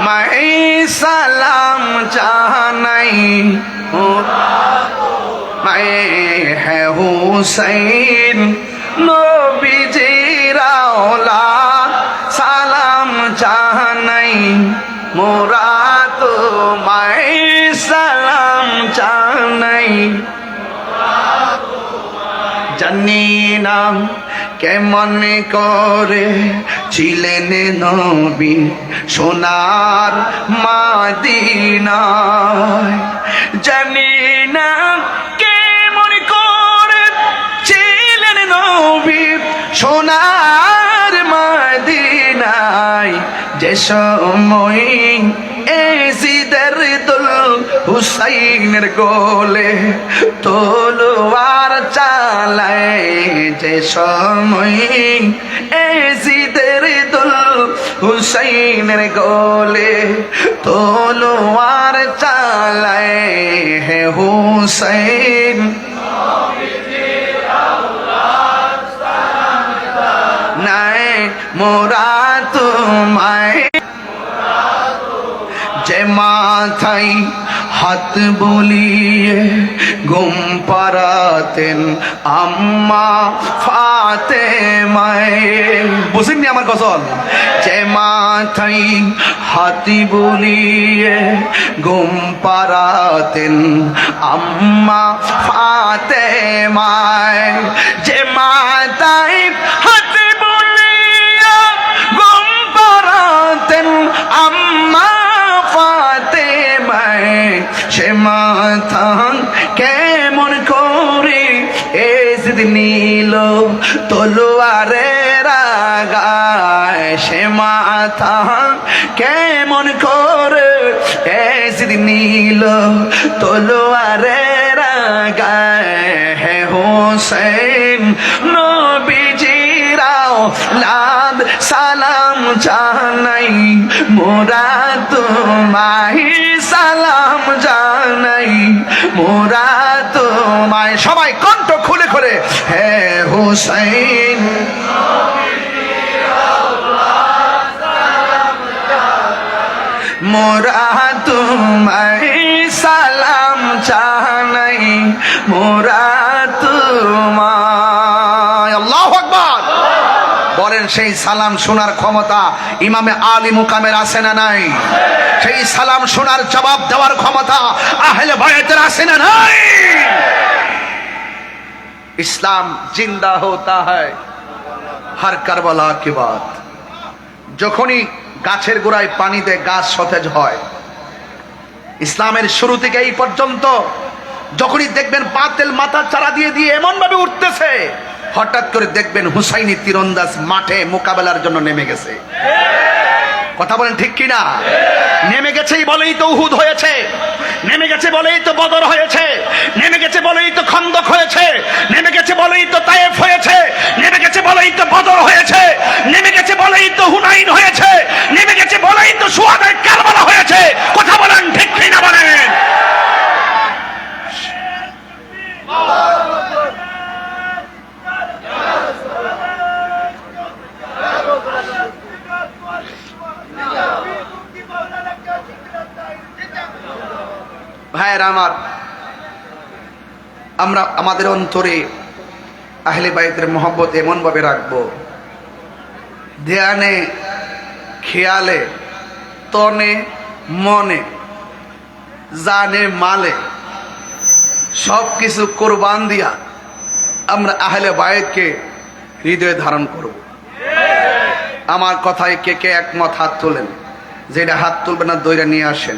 মাই সালাম জানাই মাই হ্যাঁ হুসাইন নবীজির আওলাদ সালাম জানাই মোরা তোমায় সালাম জানাই। জানি না কেমন করে ছিলেন নবী সোনার মদিনায়। জানি না কেমন করে ছিলেন নবী সোনার মদিনায়। যে সময় এজিদের দুল হুসাইনের গোলে তলোয়ার চালায়। যে সময় এজিদের দুল হুসাইনের গোলে তলোয়ার চালায়। হে হুসাইন নাই মোরা তোমায়। যে মাথায় হাত বুলিয়ে ঘুম পাড়াতেন আম্মা ফাতেমায়। বুঝেননি আমার গজল? যে মাথায় হাত বুলিয়ে ঘুম পাড়াতেন আম্মা ফাতেমায়। যে মাথায় হাত বুলিয়ে ঘুম পাড়াতেন আম্মা ফাতেমায়। সে মাথা কেমন করে এজিদ নিল তলোয়ারের আঘাত। যায় সে মাথা কেমন করে এসিদ নীল তলোয়ারের গায়ে হে হোসেন নবীজিরাও লাদ সালাম জানাই মোরা তোমায় সালাম জানাই মোরা তোমায় সবাই কণ্ঠ খুলে খুলে হে হোসেন মোরা তোমায় সালাম জানাই মোরা তোমায় আল্লাহু আকবার বলেন সেই সালাম শোনার ক্ষমতা ইমামে আলী মুকামের আছে না নাই সেই সালাম শোনার জবাব দেওয়ার ক্ষমতা আহলে বায়তের আছে না নাই ইসলাম জিন্দা होता है हर करबला के बाद যখনই গাছের গোড়ায় পানি দেয় গাছ সতেজ হয় ইসলামের শুরু থেকে এই পর্যন্ত যখনই দেখবেন বাতিল মাথা চারা দিয়ে দিয়ে এমন ভাবে উঠতেছে হঠাৎ করে দেখবেন হুসাইনি তীরন্দাজ মাঠে মোকাবেলার জন্য নেমে গেছে কথা বলেন ঠিক কিনা নেমে গেছেই বলেই তো উহুদ হয়েছে নেমে গেছে বলেই তো বদর হয়েছে নেমে গেছে বলেই তো খন্দক হয়েছে নেমে গেছে বলেই তো তায়েফ হয়েছে নেমে গেছে বলেই তো বদর হয়েছে নেমে গেছে বলেই তো হুনাইন হয়েছে নেমে গেছে বলেই তো শুহাদায়ে কারবালা হয়েছে কথা বলেন ঠিক কিনা বলেন ভাইয়েরা আমার আমরা আমাদের অন্তরে আহলে বাইতের মহব্বত এমন ভাবে রাখবো ধ্যানে খেয়ালে তনে মনে জানে মালে সব কিছু কোরবান দিয়া আমরা আহলে বাইতকে হৃদয়ে ধারণ করব আমার কথায় কে কে একমত হাত তোলেন যেটা হাত তুলবে না দইরা নিয়ে আসেন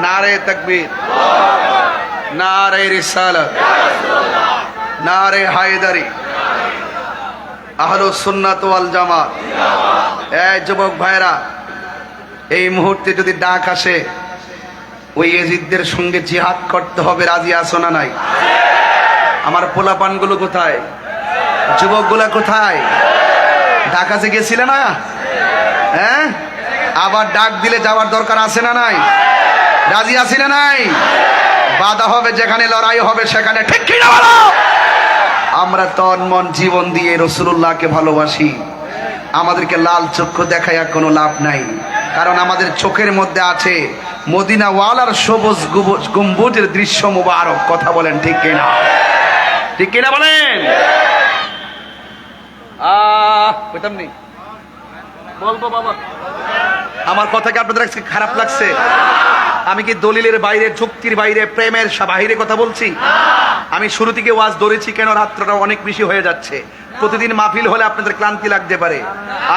नारे तकबीर नारे रिसालत नारे हायदारी আহলুস সুন্নাত ওয়াল জামাত এই যুবক ভাইরা এই মুহূর্তে যদি ডাক আসে ওই ইয়াজিদদের সঙ্গে জিহাদ করতে হবে রাজি আছো না নাই আমার পোলাপানগুলো কোথায় যুবকগুলা কোথায় ডাক আসে গেছিলে না হ্যাঁ আবার ডাক দিলে যাওয়ার দরকার আছে না নাই রাজি আছি না নাই বাধা হবে যেখানে লড়াই হবে সেখানে ঠিক কি না বলো আমরা তন মন জীবন দিয়ে রাসূলুল্লাহকে ভালোবাসি আমাদেরকে লাল চক্ষু দেখায়া কোনো লাভ নাই কারণ আমাদের চোখের মধ্যে আছে মদিনা ওয়ালার সবুজ গম্বুজের দৃশ্য মুবারক কথা বলেন ঠিক কিনা বলেন কইতাম নি বলবো বাবা আমার কথা কি আপনাদের কাছে খারাপ লাগছে আমি কি দলিলের বাইরে যুক্তির বাইরে প্রেমের বাইরে কথা বলছি আমি শুরু থেকে ওয়াজ ধরেছি কেন রাতটা অনেক বেশি হয়ে যাচ্ছে প্রতিদিন মাহফিল হলে আপনাদের ক্লান্তি লাগতে পারে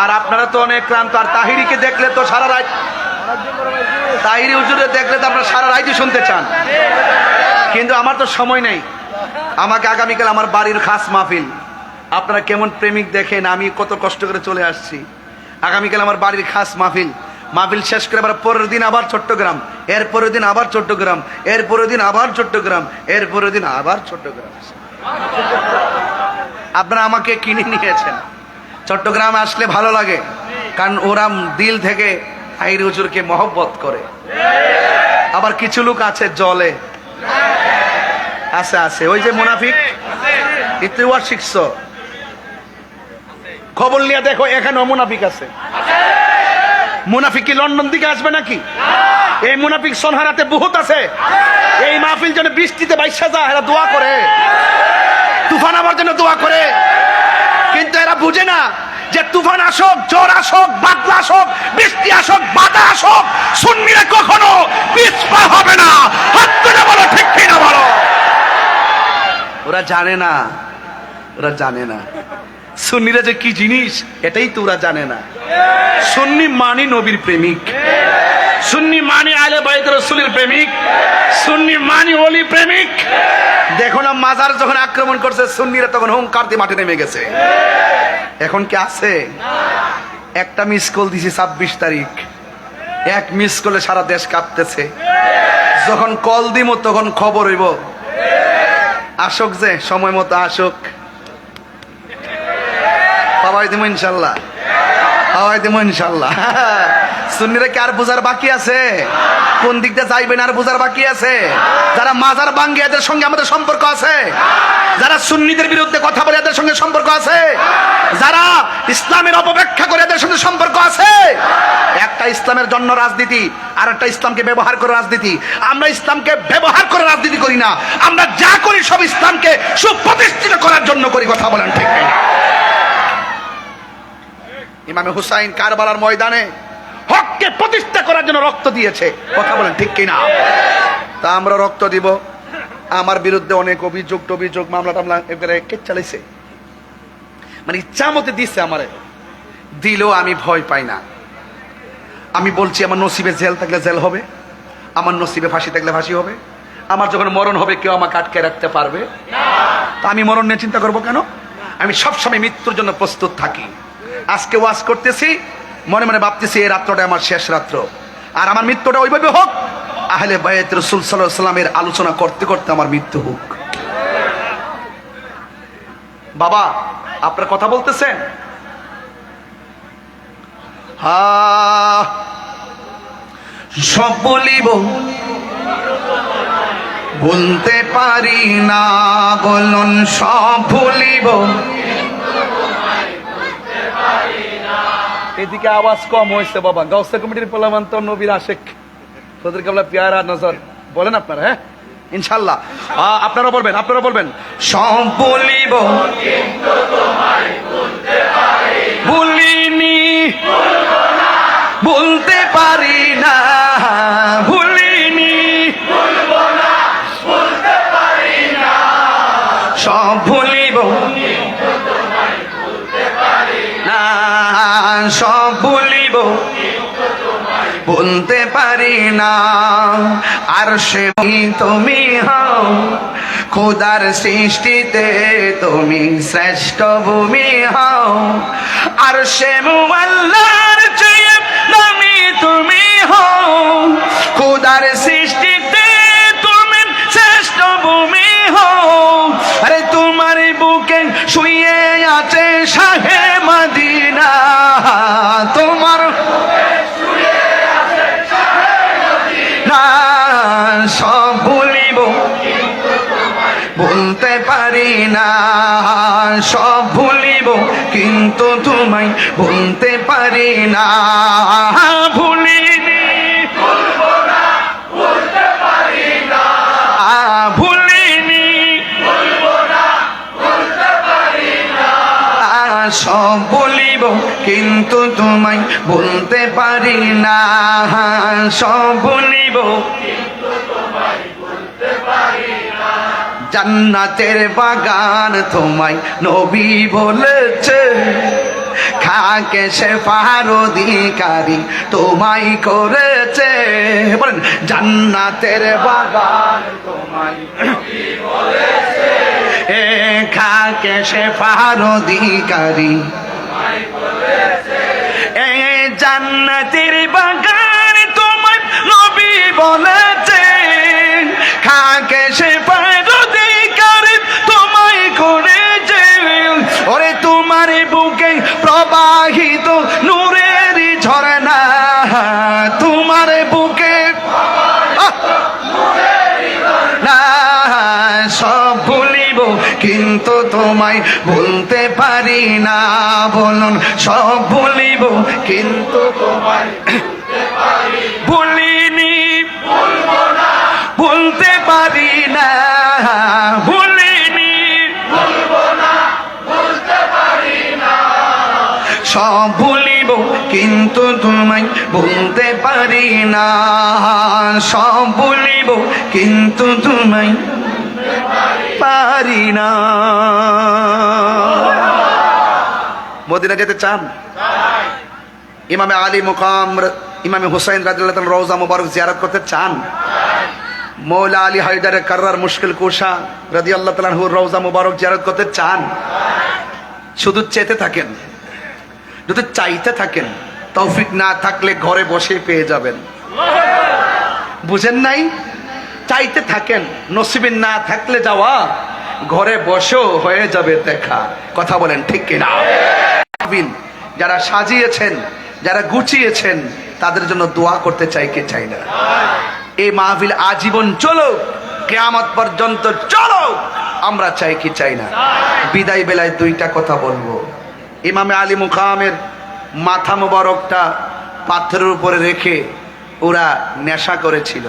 আর আপনারা তো অনেক ক্লান্ত আর তাহিরিকে দেখলে তো সারা রাত তাহিরি হুজুরে দেখলে তো আপনারা সারা রাতই শুনতে চান কিন্তু আমার তো সময় নেই আমাকে আগামীকাল আমার বাড়ির খাস মাহফিল আপনারা কেমন প্রেমিক দেখেন আমি কত কষ্ট করে চলে আসছি আগামীকাল আমার বাড়ির খাস মাহফিল শেষ করে আবার পরের দিন আবার চট্টগ্রাম এর পরের দিন আবার চট্টগ্রাম এর পরের দিন আবার চট্টগ্রাম এর পরের দিন আবার চট্টগ্রাম আপনারা আমাকে কিনে নিয়েছেন চট্টগ্রামে আসলে ভালো লাগে কারণ ওরা দিল থেকে তাহিরি হুজুরকে মহব্বত করে আবার কিছু লোক আছে জলে আছে ওই যে মুনাফিক ইতিওয়ার শিখছো খবর নিয়ে দেখো এখানে মুনাফিক আছে মুনাফিক কি লন্ডন থেকে আসবে নাকি এই মুনাফিক সোনহারাতে বহুত আছে এই মাহফিল যেন বৃষ্টিতে বাইশা যায় এরা দোয়া করে তুফান আবার যেন দোয়া করে কিন্তু এরা বুঝে না যে তুফান আসুক জ্বর আসুক বাদলা আসুক বৃষ্টি আসুক বাধা আসুক সুন্নিরা কখনো পিছপা হবে না হাত তুলে বলো ঠিক কিনা বলো ওরা জানে না সুন্নিরা যে কি জিনিস এটাই তো ওরা জানে না সুন্নি মানি নবীর প্রেমিক সুন্নি মানি আহলে বাইত রাসূলের প্রেমিক, সুন্নি মানি ওলি প্রেমিক। দেখো না মাজার যখন আক্রমণ করছে সুন্নিরা তখন হুঙ্কার দিয়ে মাঠে নেমে গেছে। এখন কি আছে? একটা মিস কল দিছি 26 তারিখ, এক মিস করলে সারা দেশ কাঁপতেছে। যখন কল দিব তখন খবর হইব। আসুক, যে সময় মতো আসুক, পাওয়াই দিব ইনশাল্লাহ, পাওয়াই দিব ইনশাল্লাহ। সুন্নিরা কি আর বোঝার বাকি আছে? কোন দিক দিয়ে যাইবেন আর বোঝার বাকি আছে? যারা মাজার ভাঙ্গে এদের সঙ্গে আমাদের সম্পর্ক আছে, যারা সুন্নিদের বিরুদ্ধে কথা বলে এদের সঙ্গে সম্পর্ক আছে, যারা ইসলামের অপব্যাখ্যা করে এদের সঙ্গে সম্পর্ক আছে। একটা ইসলামের জন্য রাজনীতি, আর একটা ইসলামকে ব্যবহার করে রাজনীতি। আমরা ইসলামকে ব্যবহার করে রাজনীতি করি না, আমরা যা করি সব ইসলামকে সুপ্রতিষ্ঠিত করার জন্য করি। কথা বলেন ঠিক কিনা? ইমামে হুসাইন কারবালার ময়দানে হককে প্রতিষ্ঠা করার জন্য রক্ত দিয়েছে। কথা বলেন ঠিক কিনা? তা আমরা রক্ত দিব। আমার বিরুদ্ধে অনেক অভিযোগ মামলা টামলা এবারে কে চালাইছে, মানে ইচ্ছা মতে দিচ্ছে আমারে, দিলেও আমি ভয় পাই না। আমি বলছি আমার নসিবে জেল থাকলে জেল হবে, আমার নসিবে ফাঁসি থাকলে ফাঁসি হবে। আমার যখন মরণ হবে কেউ আমাকে আটকে রাখতে পারবে না। তা আমি মরণ নিয়ে চিন্তা করবো কেন? আমি সবসময় মৃত্যুর জন্য প্রস্তুত থাকি। আজকে ওয়াজ করতেছি, মনে মনে ভাবতেছি এই রাত্রটা আমার শেষ রাত্র, আর আমার মৃত্যুটা ওইভাবে হোক আহলে বাইত রাসূল সাল্লাল্লাহু আলাইহি সাল্লামের আলোচনা করতে করতে আমার মৃত্যু হোক। বাবা আপনারা কথা বলতেছেন? সব বলিব বলতে পারি না, বলুন সব ভুলিব। এদিকে আওয়াজ কম হয়েছে বাবা। গাউসিয়া কমিটির পোলামান তো নবীর আশেক, তোদের কাবলা পিয়ারা নজর বলেন আপনারা। হ্যাঁ ইনশাল্লাহ আপনারা বলবেন, আপনারা বলবেন সব বলিব ভুলিনি, বলতে পারি না, ভুলিনি, সব ভুলিব না, সব ভুলিব বলতে পারি না। আর সে তুমি হও খোদার সৃষ্টিতে, তুমি শ্রেষ্ঠ ভূমি হও। আর সে আল্লাহর চেয়ে দামি তুমি হও, খোদার সৃষ্টিতে তুমি শ্রেষ্ঠ ভূমি হও। আরে তোমার বুকে শুয়ে আছে শাহে মদিনা, তোমার সব ভুলিব বলতে পারি না, সব ভুলিব কিন্তু তোমায় বলতে পারি না। ভুলিনি, বলতে পারি না, ভুলিনি, বলতে পারি না, সব বলিব কিন্তু তোমায় বলতে পারি না, সব বলিব। জান্নাতের বাগান তোমায় নবী বলেছে, খাকে সে পাহাড় অধিকারী তোমায় করেছে। বলেন জান্নাতের বাগান তোমায় নবী বলেছে, খাকে সে পাহাড় অধিকারী তোমায় করেছে। জান্নাতের বাগান তোমায় নবী বলেছে, খাকে সে পাহাড় অধিকারী তোমায় করেছে। ওরে তোমার বুকে প্রবাহিত নূরের ঝরনা, তোমার বুকে না, সব ভুলিব কিন্তু তোমায় বলতে পারি না। বলুন সব ভুলিব কিন্তু তোমায় ভুলিনি, বলতে পারি না, ভুলিনি, বলতে পারি না, সব ভুলিব কিন্তু তোমায় বলতে পারি না, সব ভুলিব কিন্তু তোমায় পারি না। মদিনা যেতে চান? ইমামে আলী মুকাম ইমামে হুসাইন রাদিয়াল্লাহু তাআলা রওজা মুবারক জিয়ারত করতে চান? মৌলা আলী হায়দারে কাররার মুশকিল কুশা রাদিয়াল্লাহু তাআলা আনহুর রওজা মুবারক জিয়ারত করতে চান? শুধু চেতে থাকেন, যদি চাইতে থাকেন, তৌফিক না থাকলে ঘরে বসে পেয়ে যাবেন। বুঝেন নাই? চাইতে থাকেন, নসিবে না থাকলে যাওয়া, ঘরে বসেও হয়ে যাবে দেখা। কথা বলেন ঠিক কিনা? যারা সাজিয়েছেন, যারা গুছিয়েছেন, তাদের জন্য দোয়া করতে চাই কে চাই না? এই মাহফিল আজীবন চলো, কিয়ামত পর্যন্ত চলো, আমরা চাই কি চাই না? বিদায় বেলায় দুইটা কথা বলবো। ইমামে আলী মুকামের মাথা মোবারকটা পাথরের উপরে রেখে ওরা নেশা করেছিল,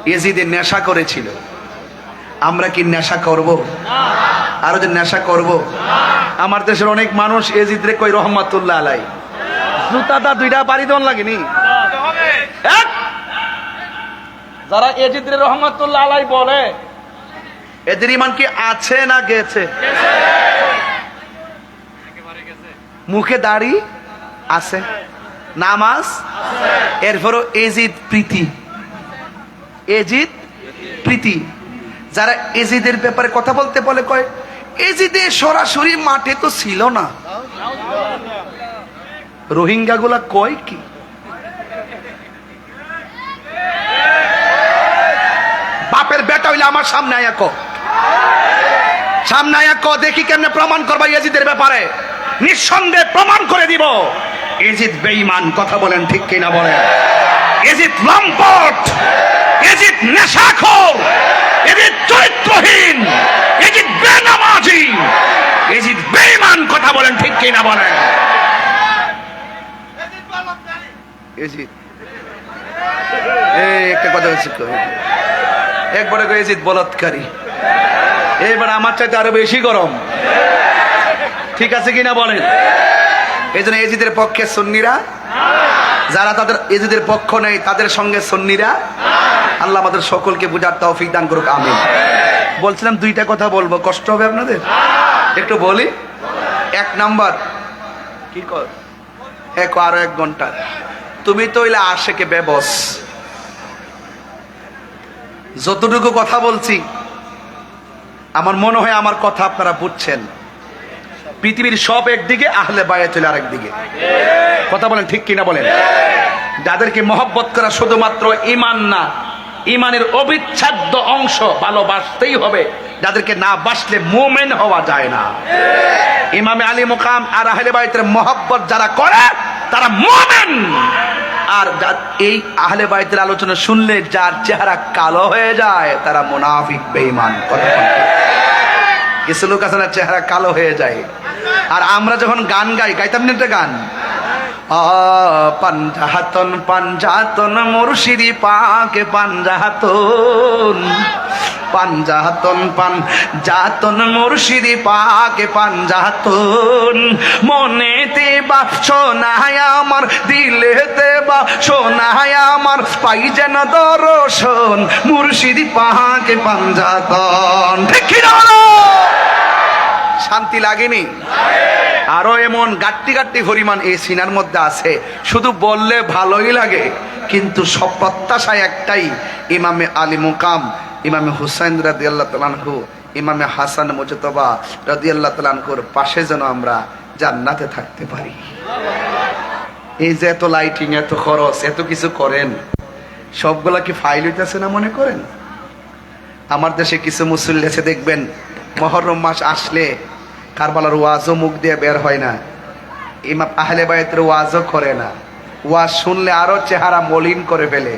ইয়েজিদের নেশা করেছিল। আমরা কি নেশা করব? আরো যে নেশা করব? আমার দেশের অনেক মানুষ ইয়েজিদরে কই রহমাতুল্লাহ আলাই, জুতাটা দুইটা বাড়ি দেওয়ান লাগেনি। যারা ইয়েজিদরে রহমাতুল্লাহ আলাই বলে, এদের ইমান কি আছে না গেছে? মুখে দাড়ি আছে, নামাজ, এরপরও এজিদ প্রীতি, এজিদ প্রীতি। যারা এজিদের ব্যাপারে কথা বলতে বলে কয় এজিদে সরাসরি মাঠে তো ছিল না। রোহিঙ্গা গুলা কয় কি? বাপের বেটা হইলে আমার সামনে আয়া ক, সামনে আয়া ক, দেখি কেমনে প্রমাণ করবা এজিদের ব্যাপারে। নিঃসন্দেহে প্রমাণ করে দিব এজিদ বেঈমান। কথা বলেন ঠিক কিনা বলেন? এজিদ লম্পট, এজিদ নেশাখোর, এজিদ চরিত্রহীন, এজিদ বেনামাজি, এজিদ বেঈমান। কথা বলেন ঠিক কিনা বলেন? এজিদ একটা কথা হচ্ছে, একবারে এজিদ বলাৎকারী, এবার আমার চাইতে আরো বেশি গরম। ঠিক আছে কিনা বলেন? এই জন্য এজিদের পক্ষে সুন্নিরা, যারা তাদের এজিদের পক্ষ নেই তাদের সঙ্গে সুন্নিরা। আল্লাহ আমাদের সকলকে বুঝার তৌফিক দান করুক, আমিন। বলছিলাম দুইটা কথা বলবো, কষ্ট হবে আপনাদের? একটু বলি। এক নাম্বার, কি কর আরো 1 ঘন্টা, তুমি তো হইলে আশেকে বেবস। যতটুকু কথা বলছি আমার মনে হয় আমার কথা আপনারা বুঝছেন। পৃথিবীর সব একদিকে, আহলে বায়াত হলো আরেক দিকে। কথা বলেন ঠিক কিনা বলেন? যাদেরকে মহব্বত করা শুধুমাত্র ঈমান না, ঈমানের অবিচ্ছেদ্য অংশ, ভালোবাসতেই হবে। যাদেরকে না বাসলে মুমিন হওয়া যায় না। ইমামে আলী মুকাম আর আহলে বায়াতের মহব্বত যারা করে তারা মুমিন। আর এই আহলে বায়াতের আলোচনা শুনলে যার চেহারা কালো হয়ে যায় তারা মুনাফিক, বেঈমান। কথা বলেন। কিছু লোক আছে না, চেহারা কালো হয়ে যায়। আর আমরা যখন গান গাইতাম না একটা গান, পাঞ্জাহাতন পাঞ্জাতন মুর্শিদি পাকে পাঞ্জাহাতন, পাঞ্জাতন পাঞ্জাতন মুর্শিদি পাকে পাঞ্জাতন। মনেতে বা সোনায় আমার, দিলেতে বা সোনায় আমার, পাই যেন দর্শন মুর্শিদি পাকে পাঞ্জাতন। ঠিক কি না? শান্তি লাগেনি? আরো এমন গাট্টি গাট্টি পরিমাণ এই সিনার মধ্যে আছে, শুধু বললে ভালোই লাগে, কিন্তু সব প্রত্যাশায় একটাই, ইমামে আলী মুকাম, ইমামে হুসাইন রাদিয়াল্লাহু তাআলা আনহু, ইমামে হাসান মুজতবা রাদিয়াল্লাহু তাআলা আনহুর পাশে যেন আমরা জান্নাতে থাকতে পারি। এই যে এত লাইটিং, এত খরচ, এত কিছু করেন, সবগুলা কি ফাইল হইতেছে না মনে করেন? আমার দেশে কিছু মুসল্লি আছে, দেখবেন মুহররম মাস আসলে কারবালার ওয়াজও মুখ দিয়ে বের হয় না, ইমাম আহলে বায়াতের ওয়াজও করে না। ওয়াজ শুনলে আরো চেহারা মলিন করে ফেলে।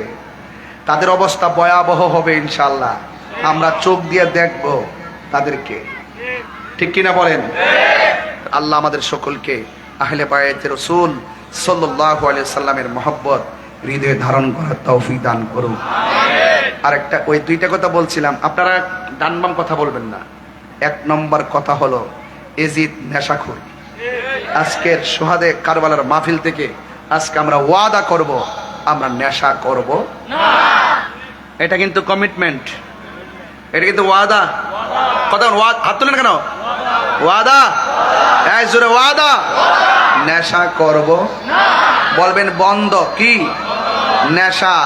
তাদের অবস্থা ভয়াবহ হবে ইনশাআল্লাহ। আমরা চোখ দিয়ে দেখব তাদেরকে। ঠিক কিনা বলেন? আল্লাহ আমাদের সকলকে আহলে বায়াতের রাসূল সাল্লাল্লাহু আলাইহি সাল্লামের মহব্বত হৃদয়ে ধারণ করার তৌফিক দান করুন। আর একটা, ওই দুইটা কথা বলছিলাম, আপনারা ডান বাম কথা বলবেন না। 1 নম্বর কথা হলো এজিদ নেশাখোর। আজকের সোহাদে কারবালার মাহফিল থেকে আজকে আমরা ওয়াদা করব, আমরা নেশা করব না। এটা কিন্তু কমিটমেন্ট, এটা কিন্তু ওয়াদা। কথা হাত তুলেন কেন? ওয়াদা, এই জোরে ওয়াদা। নেশা করব না। বলবেন বন্ধ। কি? নেশা,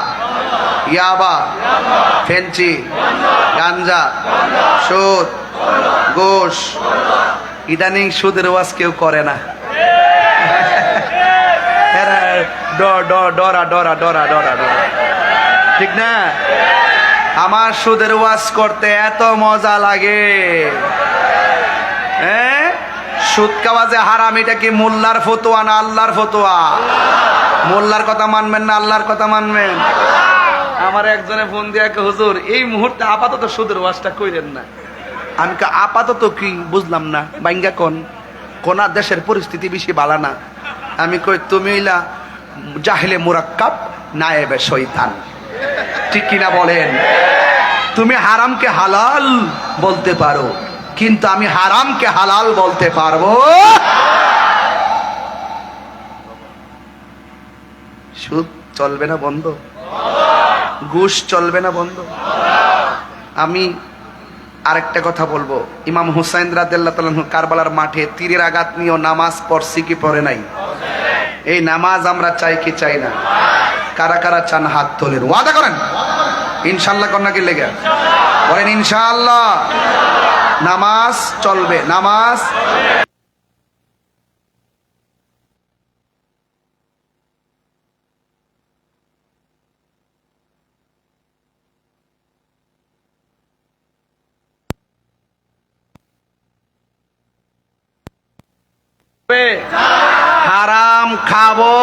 ইয়াবা, ফেঞ্চি, গাঞ্জা, সুদ, ঘুষ। ইদানিং সুদের ওয়াজ কেউ করে না। ডরা ডরা ডরা ডরা ডরা, ঠিক না? আমার সুদের ওয়াজ করতে এত মজা লাগে। হ্যাঁ, সুদ খাওয়া যে হারাম, এটা কি মোল্লার ফতোয়া না আল্লাহর ফতোয়া? মোল্লার কথা মানবেন না আল্লাহর কথা মানবেন? আমার একজনে ফোন দিয়ে, হুজুর এই মুহূর্তে আপাতত সুদের ওয়াজটা কইরেন না। আমি আপাতত কি বুঝলাম না, বাইঙ্গা কোন দেশের পরিস্থিতি বেশি ভালো না। আমি কই তুমি হইলা জাহেলে মুরাক্কাব নায়েবে শয়তান, ঠিক কিনা বলেন? তুমি হারামকে হালাল বলতে পারো, কিন্তু আমি হারামকে হালাল বলতে পারবো? সুদ চলবে না বন্ধ, ঘুষ চলবে না বন্ধ। আমি আরেকটা কথা বলবো, ইমাম হুসাইন রাদিয়াল্লাহু তাআলা কারবালার মাঠে তীরের আঘাত নিয়েও নামাজ পড়ছি কি পড়ে নাই? এই নামাজ আমরা চাই কি চাই না? কারা কারা চান হাত তোলেন, ওয়াদা করেন ইনশাআল্লাহ। কন্যা কি লেগে বলেন ইনশাআল্লাহ নামাজ চলবে, নামাজ। হারাম খাবো,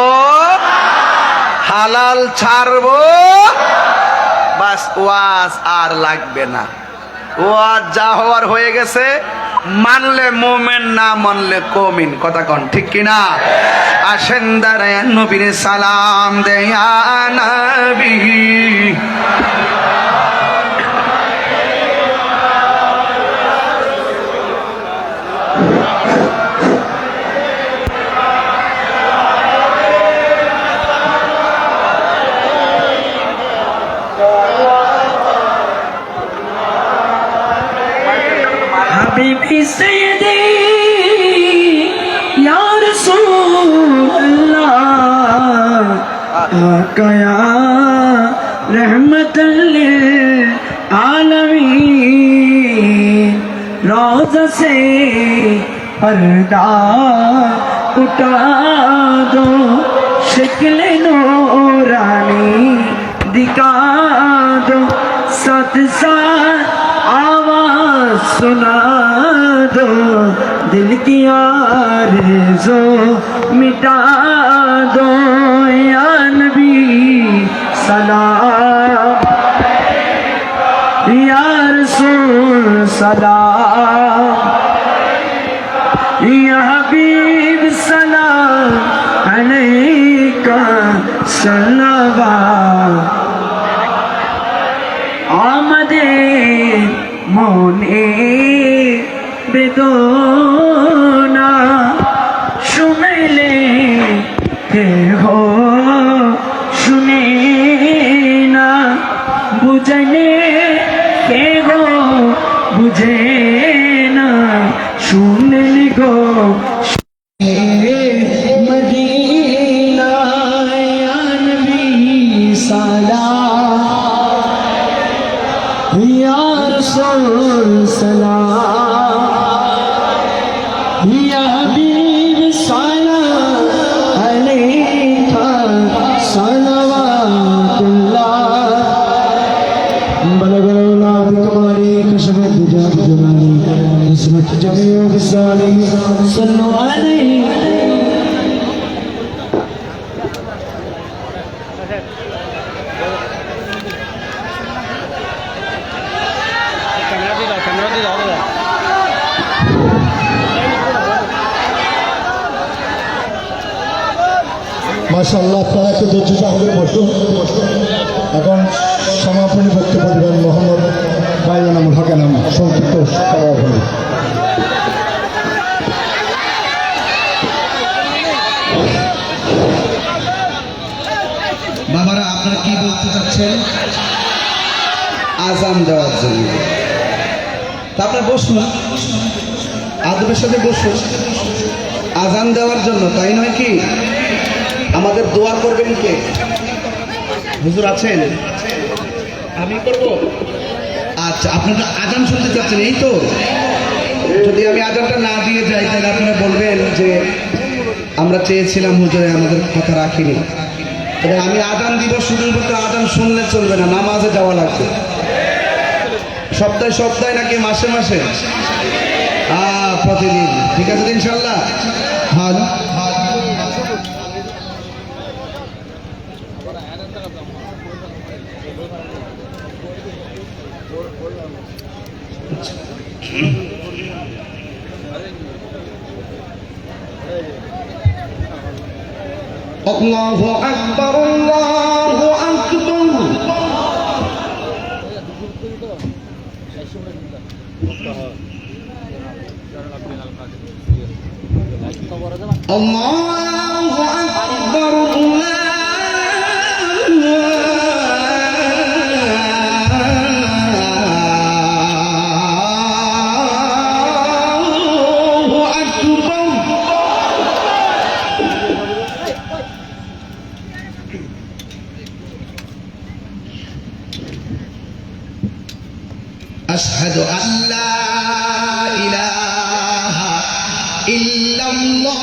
হালাল ছাড়বো, বাস ওয়াজ আর লাগবে না। ওয়াজ যা হওয়ার হয়ে গেছে, মানলে মোমেন, না মানলে কমিন। কথা কন, ঠিক কিনা? আসেন দাঁড়ায় নবীর সালাম দেয়া নবী। حبيبي سيدي يا رسول الله آقا يا رحمة للعالمين روضة سے پردہ اٹھا دو شکل نورانی دکھا دو ساتھ ساتھ آواز سنا دو دل کی آرزو مٹا دو یا نبی سلام یا رسول سلام یا حبیب سلام علیکہ صلوات آمدے মনে বেদনা শুনেলে কেহ শুনে না, বুঝলে কেহ বুঝে না, শুনলে গো মদিনা ইয়া নবী সালাম ইয়া রাসূল সালাম ইয়া হাবিব সালাম আলাইকা সালাওয়াতুল্লাহ বলগনা বিকমালি কশফত বিজাত জামালি ইসমত জামিউ বিসালি সাল্লু আলাইহি। মাশাআল্লাহ, আপনারা একটু ধৈর্য সহকারে বসুন। এখন সমাপনী বক্তব্য দেবেন মোহাম্মদ বাইয়ানুল হক নাম সংক্ষিপ্ত সভাপতি। বাবারা, আপনারা কি বলতে চাচ্ছেন? আজান দেওয়ার জন্য। তা আপনারা বসুন, আদবের সাথে বসুন, আজান দেওয়ার জন্য, তাই নয় কি? আমাদের দোয়া করবেন কে? হুজুর আছেন? আমি করব? আচ্ছা, আপনারা আজান শুনতে চাচ্ছেন, এই তো? যদি আমি আজানটা না দিয়ে যাই তাহলে আপনারা বলবেন যে আমরা চেয়েছিলাম হুজুরে আমাদের কথা রাখিনি। তবে আমি আজান দিব, শুধুমাত্র আজান শুনলে চলবে না, নামাজে যাওয়া লাগবে। সপ্তাহে সপ্তাহে নাকি মাসে মাসে? প্রতিদিন। ঠিক আছে তো ইনশাল্লাহ? হ্যাঁ। আল্লাহু আকবার, আল্লাহু আকবার। আল্লাহু আকবার, আল্লাহু আকবার। আশহাদু আল্লা ইলাহা ইল্লাল্লাহ।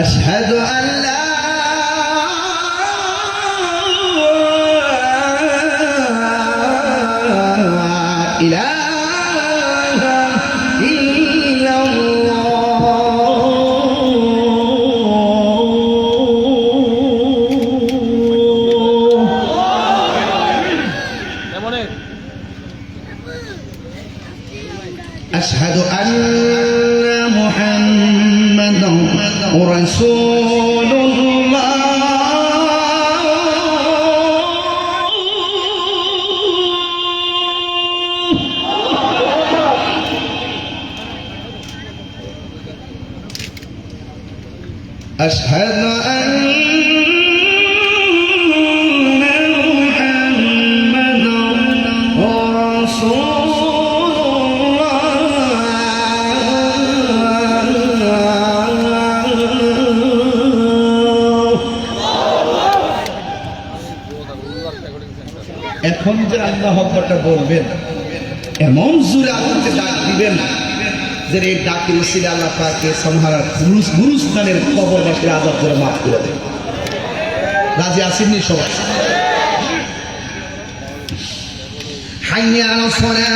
أشهد أن لا إله إلا الله. أشهد أن محمدا رسول الله. أشهد أن محمدا رسول এখন যে আল্লাহু আকবারটা বলবেন, এমন জোরে আল্লাহকে ডাক দিবেন যে এই ডাকের উসিলায় আল্লাহ পাকে সংহার গুরুস্থানের কবরবাসীর আযাব করে মাফ করে দেন। রাজি আসেননি সবাই? হাইয়া আলাস সালাহ।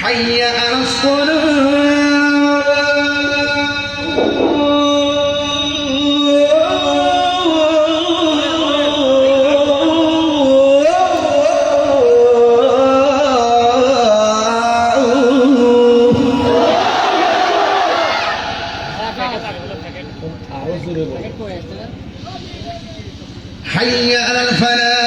حي على حي على الفلاح.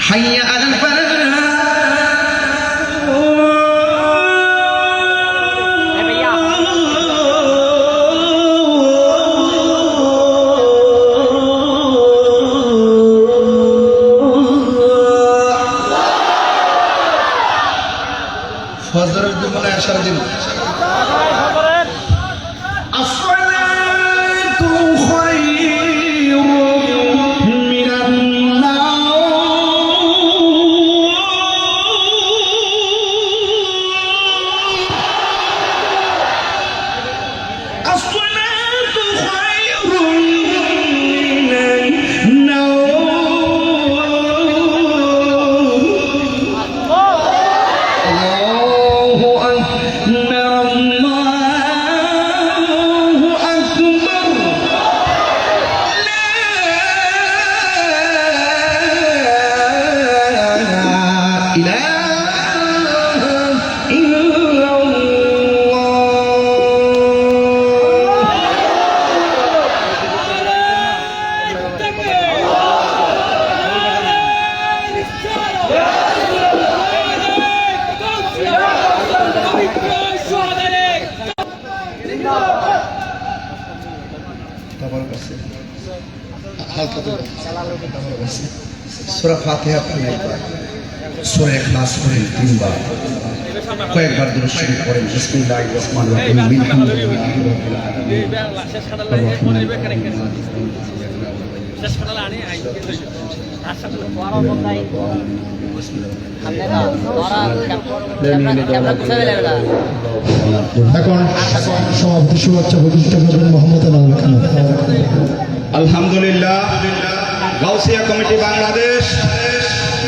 حي على الفلاح. ফজরের জীবনে আসার দিন আসসালাতু খায়রুম মিনান নাওম। আসসালাতু খায়রুম মিনান নাওম। আল্লাহু আকবার, আল্লাহু সূরা ফাতিহা পড়েন একবার, সূরা ইখলাস পড়েন 3 বার, কয়েকবার দুরূদ শরীফ পড়েন। বিসমিল্লাহির রহমানির রহিম, আলহামদুলিল্লাহি রাব্বিল আলামিন, এখন সভাপতি শুভেচ্ছা প্রতিষ্ঠা করবেন মোহাম্মদ আনাউল খান। আলহামদুলিল্লাহ, গাউসিয়া কমিটি বাংলাদেশ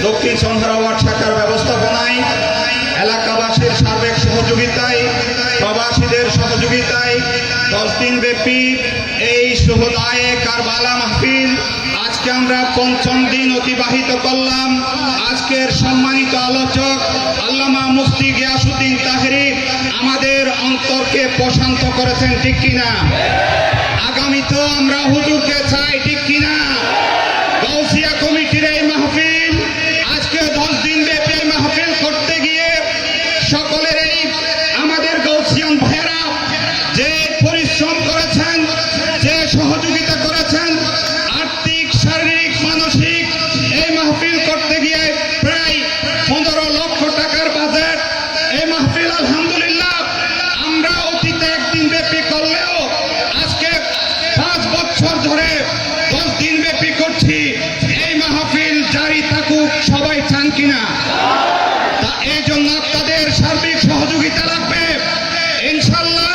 দক্ষিণ সন্ধ্রা ওয়ার্ড শাখার ব্যবস্থাপনায় এলাকাবাসীর সার্বিক সহযোগিতায়, প্রবাসীদের সহযোগিতায় 10 দিন ব্যাপী এই শুভদায়ে কারবালা মাহফিল আজকে আমরা 5ম দিন অতিবাহিত করলাম। আজকের সম্মানিত আলোচক আল্লামা মুফতি গিয়াসউদ্দিন তাহেরি আমাদের অন্তরকে প্রশান্ত করেছেন, ঠিক কিনা? আগামীতেও আমরা হুজুরকে চাই, ঠিক কিনা? গাউসিয়া কমিটির এই মাহফিল আজকে 10 দিন ব্যাপী এই মাহফিল করতে গিয়ে সকলের এই আমাদের গাউসিয়ান ভাইয়েরা যে পরিশ্রম করেছেন, যে সহযোগিতা করেছেন, আর্থিক, শারীরিক, মানসিক, এই মাহফিল করতে গিয়ে প্রায় 15 লক্ষ টাকার বাজেট এই মাহফিল। আলহামদুলিল্লাহ, আমরা অতীতে একদিন ব্যাপী করলেও আজকে 5 বছর ধরে 10 দিন ব্যাপী করছি। এই মাহফিল জারি থাকুক, সবাই চান কিনা? তা এই জন্য আপনাদের সার্বিক সহযোগিতা লাগবে ইনশাল্লাহ।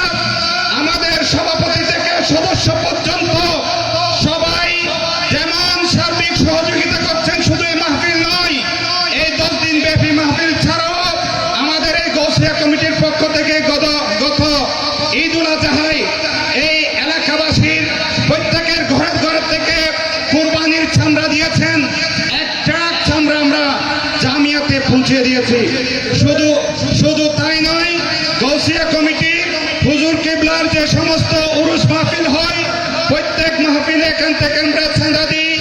আমাদের সভাপতি থেকে সদস্য পর্যন্ত সবাই যেমন সার্বিক সহযোগিতা করছেন, শুধু এই মাহফিল নয়, এই 10 দিন ব্যাপী মাহফিল ছাড়াও আমাদের এই গাউসিয়া কমিটির পক্ষ থেকে গত ঈদুল আজহায় এই এলাকাবাসীর প্রত্যেকের ঘরে ঘরে থেকে কুরবানির চামড়া দিয়েছেন। 1 ট্রাক চামড়া আমরা জামিয়াতে পৌঁছে দিয়েছি। শুধু তাই নয়, গাউসিয়া কমিটি হুজুর কিবলার যে সমস্ত উরুস মাহফিল হয়, প্রত্যেক মাহফিলে এখান থেকে আমরা চাঁদা দিই,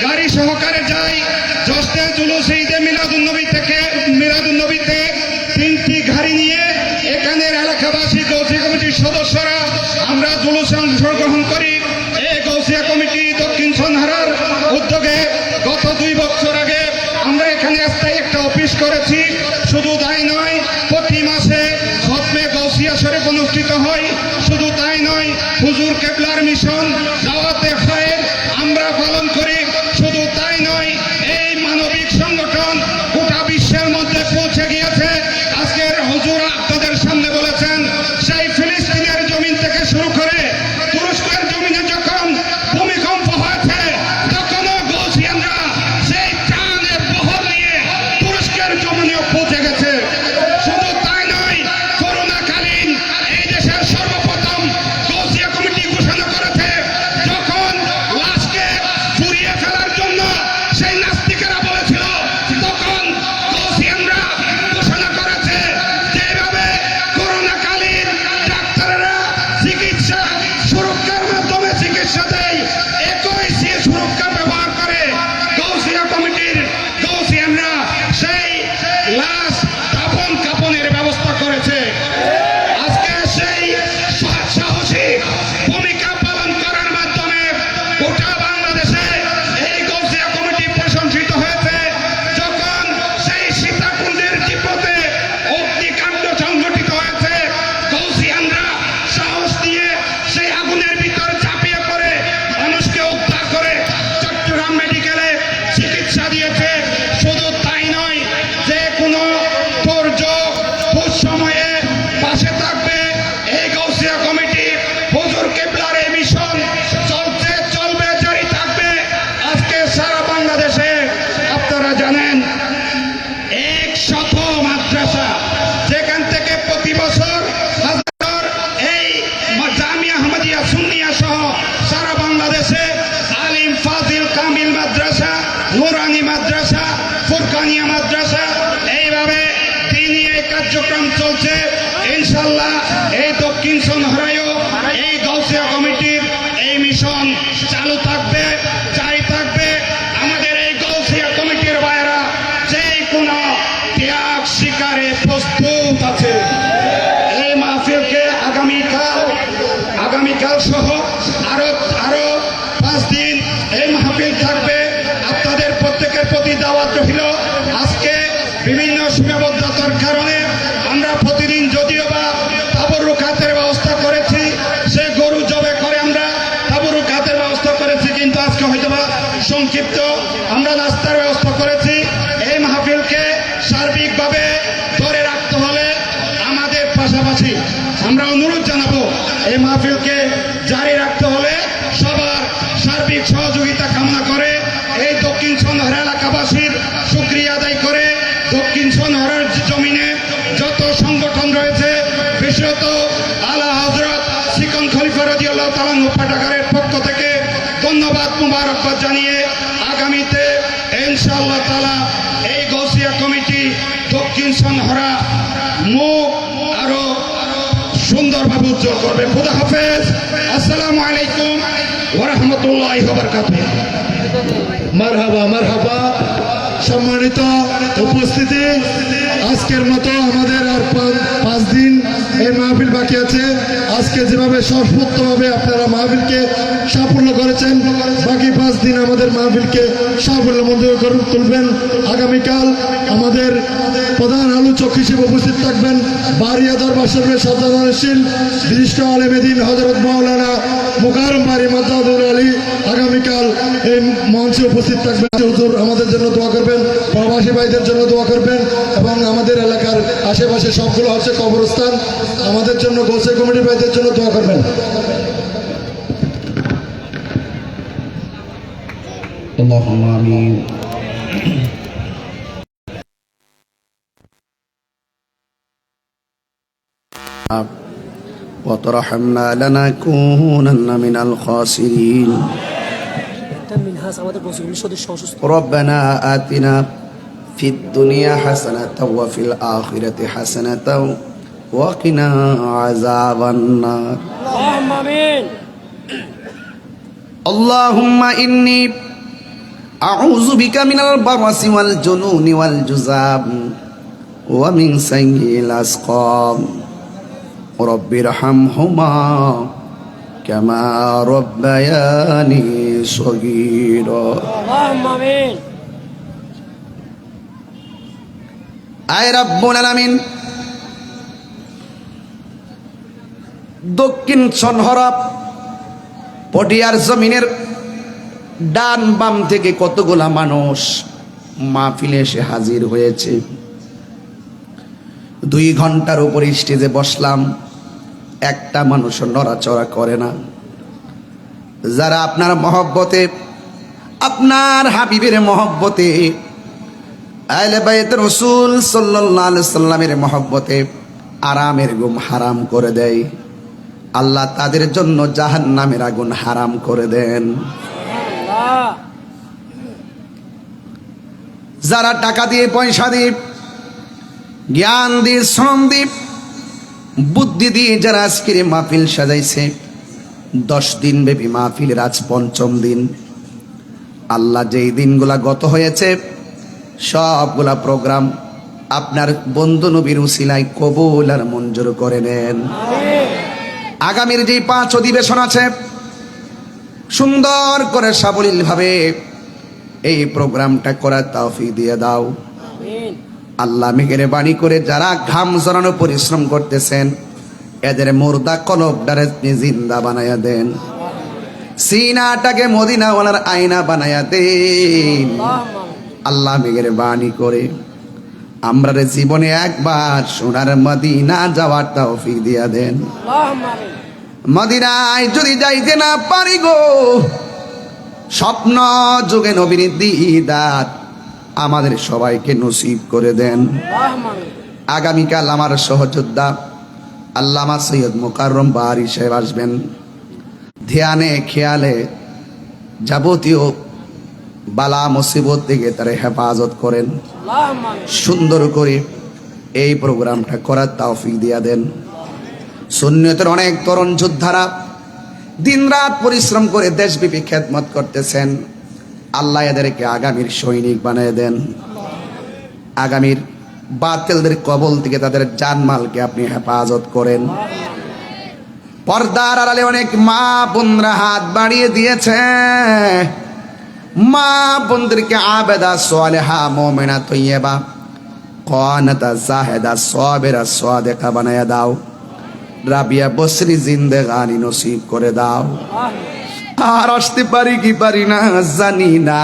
গাড়ি সহকারে যাই। জশ্নে জুলুস ঈদে মিলাদুন্নবীতে 3টি গাড়ি নিয়ে এখানের এলাকাবাসী গাউসিয়া কমিটির সদস্যরা আমরা জুলুসে অংশগ্রহণ করি। এই গাউসিয়া কমিটি দক্ষিণ সন্ধ্রার উদ্যোগে গত 2 বছর আগে আমরা এখানে স্থায়ী একটা অফিস করেছি। শুধু তাই নয়, প্রতি মাসে খতমে গাউসিয়া শরীফ অনুষ্ঠিত হয়। শুধু তাই নয়, হুজুর কেবলার মিশন দাওয়াতে খায়ের আমরা পালন করি। শুধু তাই নয়, এই মানবিক সংগঠন গোটা বিশ্বের মধ্যে পৌঁছে গিয়েছে। আজকের হুজুর আপনাদের সামনে বলেছেন, সেই ফিলিস্তিনের জমিন থেকে শুরু করে তুরস্কের জমিনে যখন ভূমিকম্প হয়েছে, তখনও গাউসিয়ানরা সেই ত্রাণের বহর নিয়ে তুরস্কের জমিনেও পৌঁছে গেছে। শুধু তাই নয়, করোনাকালীন এই দেশের সর্বপ্রথম গাউসিয়া কমিটি ঘোষণা করেছে, যখন লাশকে পুড়িয়ে ফেলার জন্য সেই নাস্তিকেরা বলেছিল, তখন গাউসিয়ানরা ঘোষণা করেছে যে এভাবে করোনাকালীন ডাক্তাররা চিকিৎসা সুরক্ষার মাধ্যমে চিকিৎসা দেয়, একই সে সুরক্ষা ব্যবহার করে গাউসিয়া কমিটির গাউসিয়ানরা সেই লাশ কাপনের ব্যবস্থা করেছে। আজকে সেই সাহসী ভূমিকা পালন করার মাধ্যমে গোটা বাংলাদেশে এই গাউসিয়া কমিটি প্রশংসিত হয়েছে। যখন সেই সীতাকুণ্ডের চিপতে অগ্নিকাণ্ড সংঘটিত হয়েছে, গাউসিয়ানরা সাহস দিয়ে সেই আগুনের ভিতর ঝাঁপিয়ে পড়ে মানুষকে উদ্ধার করে চট্টগ্রাম মেডিকেলে চিকিৎসা দিয়েছে। শুধু তাই নয়, যে কোনো দুর্যোগ দুঃসময়ে পাশে থাকবে এই গাউসিয়া কমিটি। হুজুর কিবলার এই মিশন চলছে, চলবে, জারি থাকবে। আজকে সারা বাংলাদেশে আপনারা জানেন 100 মাদ্রাসা, যেখান থেকে প্রতি বছর হাজার এই জামিয়া আহমদিয়া সুন্নিয়া সহ সারা বাংলাদেশে আলিম ফাজিল কামিল মাদ্রাসা, নুরানি মাদ্রাসা, ফুরকানিয়া মাদ্রাসা, এইভাবে দিনই এই কার্যক্রম চলছে। ইনশাল্লাহ এই দক্ষিণ সন্ধ্রায়ও এই গাউসিয়া কমিটির এই মিশন চালু থাকবে, জারি থাকবে। আমাদের এই গাউসিয়া কমিটির ভাইয়েরা যে কোনো ত্যাগ শিকারে প্রস্তুত আছে। এই মাহফিলকে আগামীকাল সহ আরো 5 দিন এই মাহফিল থাকবে। আপনাদের পাশাপাশি আমরা অনুরোধ জানাবো এই মাহফিলকে জারি রাখতে হলে সবার সার্বিক সহযোগিতা কামনা করে এই দক্ষিণ সন্ধার এলাকাবাসীর শুকরিয়া আদায় করে দক্ষিণ সন্ধারের জমিনে যত সংগঠন রয়েছে বিশেষত আলা হযরত সিকন খলিফা রাদিয়াল্লাহু তাআলা পাঠাগারের পক্ষ থেকে ধন্যবাদ মুবারকবাদ জানিয়ে আগামীতে ইনশাআল্লাহ তাআলা এই গৌসিয়া কমিটি দক্ষিণ সন্ধারা মুখ আরো সুন্দরভাবে উজ্জ্বল করবে। খুদা হাফেজ। আসসালামু আলাইকুম ওয়া রাহমাতুল্লাহি ওয়া বারাকাতুহু। মারহাবা মারহাবা। সম্মানিত উপস্থিতি, আজকের মতো আমাদের আর 5 দিন এই মাহফিল বাকি আছে। আজকে যেভাবে সর্বোত্তমভাবে আপনারা মাহফিলকে সাফল্য করেছেন, বাকি 5 দিন আমাদের মাহফিলকে সাফল্যমণ্ডিত করে তুলবেন। আগামীকাল আমাদের প্রধান আলোচক হিসেবে উপস্থিত থাকবেন বারিয়া দরবার শরীফের সজ্জাদানশীল বিশিষ্ট আলেম দ্বীন হযরত মাওলানা মুকাররম বারি মাদ্দাদুল আলী আগামীকাল এই মঞ্চে উপস্থিত থাকবেন। হুজুর আমাদের জন্য দোয়া করবেন, প্রবাসী ভাইদের জন্য দোয়া করবেন এবং আমাদের এলাকার আশেপাশে সবগুলো হচ্ছে কবরস্থান, আমাদের জন্য গোসে কমিটির ভাইদের জন্য দোয়া করবেন। اللهم آمين وترحمنا لنكونن من الخاسرين ربنا آتنا في الدنيا حسنة وفي الآخرة حسنة وقنا عذاب النار اللهم آمين اللهم إني أعوذ بك من البرص والجنون والجذام ومن سيء الأسقام رب ارحمهما كما ربياني صغيرا اللهم آمين আয় রব্বুল আলামিন, দক্ষিণ সনহরা পটিয়ার জমিনের ডান বাম থেকে কতগুলা মানুষ মাহফিলে এসে হাজির হয়েছে। 2 ঘন্টার উপর স্টেজে বসলাম, একটা মানুষ নড়াচড়া করে না। যারা আপনার মহব্বতে, আপনার হাবিবের মহব্বতে, আহলে বাইত রাসূল সাল্লাল্লাহু আলাইহি সাল্লামের মহব্বতে আরামের ঘুম হারাম করে দেয়, আল্লাহ তাদের জন্য জাহান্নামের আগুন হারাম করে দেন। যারা টাকা দিয়ে, পয়সা দিয়ে, জ্ঞান দিয়ে, শ্রম দিয়ে, বুদ্ধি দিয়ে যারা আজকের মাহফিল সাজাইছে, 10 দিন ব্যাপী মাহফিলের আজ 5ম দিন। আল্লাহ যেই দিনগুলা গত হয়েছে সবগুলা প্রোগ্রাম আপনার বন্ধু নবীর উসিলায় কবুল আর মঞ্জুর করে নেন। আগামীর যে 5 অধিবেশন আছে সুন্দর করে সাবলীল ভাবে এই প্রোগ্রামটা করার তৌফিক দিয়ে দাও। আল্লাহ মেহেরবানি করে যারা ঘাম ঝরানো পরিশ্রম করতেছেন এদের মুর্দা কলবটারে জিন্দা বানায়া দেন, সিনাটাকে মদিনাওয়ালার আয়না বানায়া দেন। আল্লাহ মেহেরবানি করে আমরা জীবনে একবার সোনার মদিনা যাওয়ার তৌফিক দিয়া দেন। মদিনায় যদি যাইতে না পারি গো, স্বপ্ন যুগে নবীর দিদার আমাদের সবাইকে নসিব করে দেন। আগামীকাল আমার সহযোদ্ধা আল্লামা সৈয়দ মুকাররম বারি সাহেব আসবেন। ধ্যানে খেয়ালে যাবতীয় বালা মুসিবত থেকে তারা হেফাজত করেন, সুন্দর করে এই প্রোগ্রামটা করার তৌফিক দিয়া দেন। সুন্নতের অনেক তরুণ যোদ্ধারা দিনরাত পরিশ্রম করে দেশব্যাপী খেদমত করতেছেন, আল্লাহ এদেরকে আগামীর সৈনিক বানিয়ে দেন। আগামীর বাতিলদের কবল থেকে তাদের জানমালকে আপনি হেফাজত করেন। পর্দার আড়ালে অনেক মা বোনরা হাত বাড়িয়ে দিয়েছে, মা বোনদেরকে আবেদা সালেহা মুমিনা তৈয়বা কানাতা জাহেদা সাবিরা সাদিকা বানায়া দাও। রাবিয়া বসরি জিন্দেগানি নসিব করে দাও। আর আসতে পারি কি পারি না জানি না,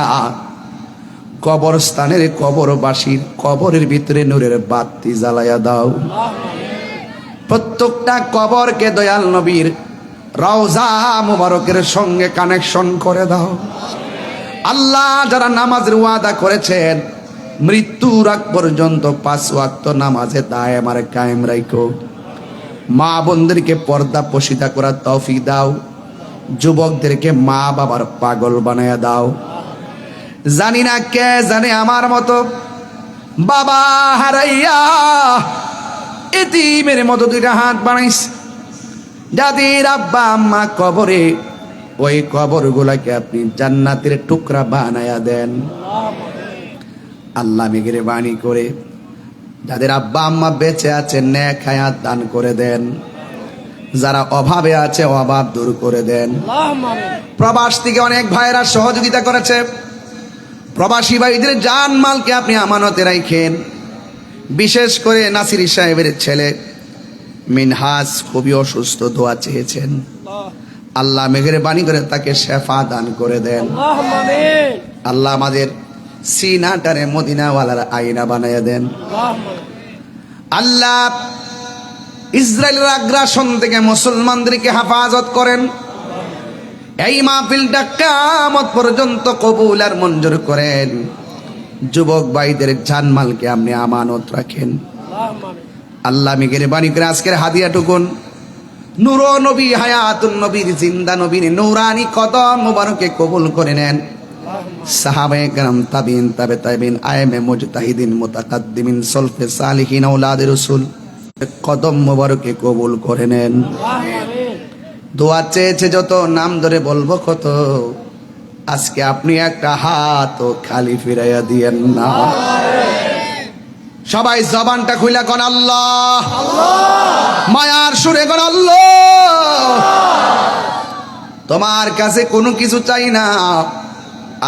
কবরস্থানের কবরবাসীর কবরের ভিতরে নূরের বাতি জ্বালায়া দাও। প্রত্যেকটা কবরকে দয়াল নবীর রওজা মুবারকের সঙ্গে কানেকশন করে দাও। আল্লাহ যারা নামাজের ওয়াদা করেছেন মৃত্যুর আগ পর্যন্ত 5 ওয়াক্ত নামাজে দায়েম আর কায়েম রাখো। মা বোনদেরকে পর্দা পশিদা করার তৌফিক দাও। যুবকদেরকে মা বাবার পাগল বানায়া দাও। জানি না কে জানে আমার মতো বাবা হারাইয়া এতিমের মতো 2টা হাত বানাইস, যাদের আব্বা আম্মা কবরে, ওই কবরগুলাকে আপনি জান্নাতের টুকরা বানায়া দেন। আল্লাহ মেহেরবানি করে যাদের আব্বা আম্মা বেঁচে আছে নেক হায়াত দান করে দেন। যারা অভাবে আছে অভাব দূর করে দেন। প্রবাস থেকে অনেক ভাইরা সহযোগিতা করেছে। প্রবাসী ভাইদের জান মালকে আপনি আমানতে রাখেন। বিশেষ করে নাসির সাহেবের ছেলে মিনহাজ খুবই অসুস্থ, দোয়া চেয়েছেন। আল্লাহ মেহেরবানি করে তাকে শেফা দান করে দেন। আল্লাহ আমাদের সিনাটারে মদিনাওয়ালার আয়না বানাইয়া দেন। আল্লাহ ইসরায়েলের আগ্রাসন থেকে মুসলমানদেরকে হেফাজত করেন। এই মাহফিলটা কিয়ামত পর্যন্ত কবুল আর মঞ্জুর করেন। যুবক ভাইদের জানমালকে আপনি আমানত রাখেন। আল্লাহ মেহেরবানি করে আজকের হাদিয়াটুকুন নূর নবী হায়াতুন নবীর জিন্দা নবীর নূরানি কদম মুবারকে কবুল করে নেন। সাহাবায়ে কেরাম, তাবিঈন, তাবে তাবিঈন, আইমে মুজতাহিদিন, মুতাকাদ্দিমিন, সলফে সালিহিন, আওলাদে রাসূল কদম মুবারকে কবুল করে নেন। দোয়া চেয়েছে যত, নাম ধরে বলবো কত। আজকে আপনি একটা হাত খালি ফিরাইয়া দিয়েন না। সবাই জবানটা খুইলা কোন আল্লাহ, মায়ার সুরে কোন আল্লাহ। তোমার কাছে কোনো কিছু চাই না,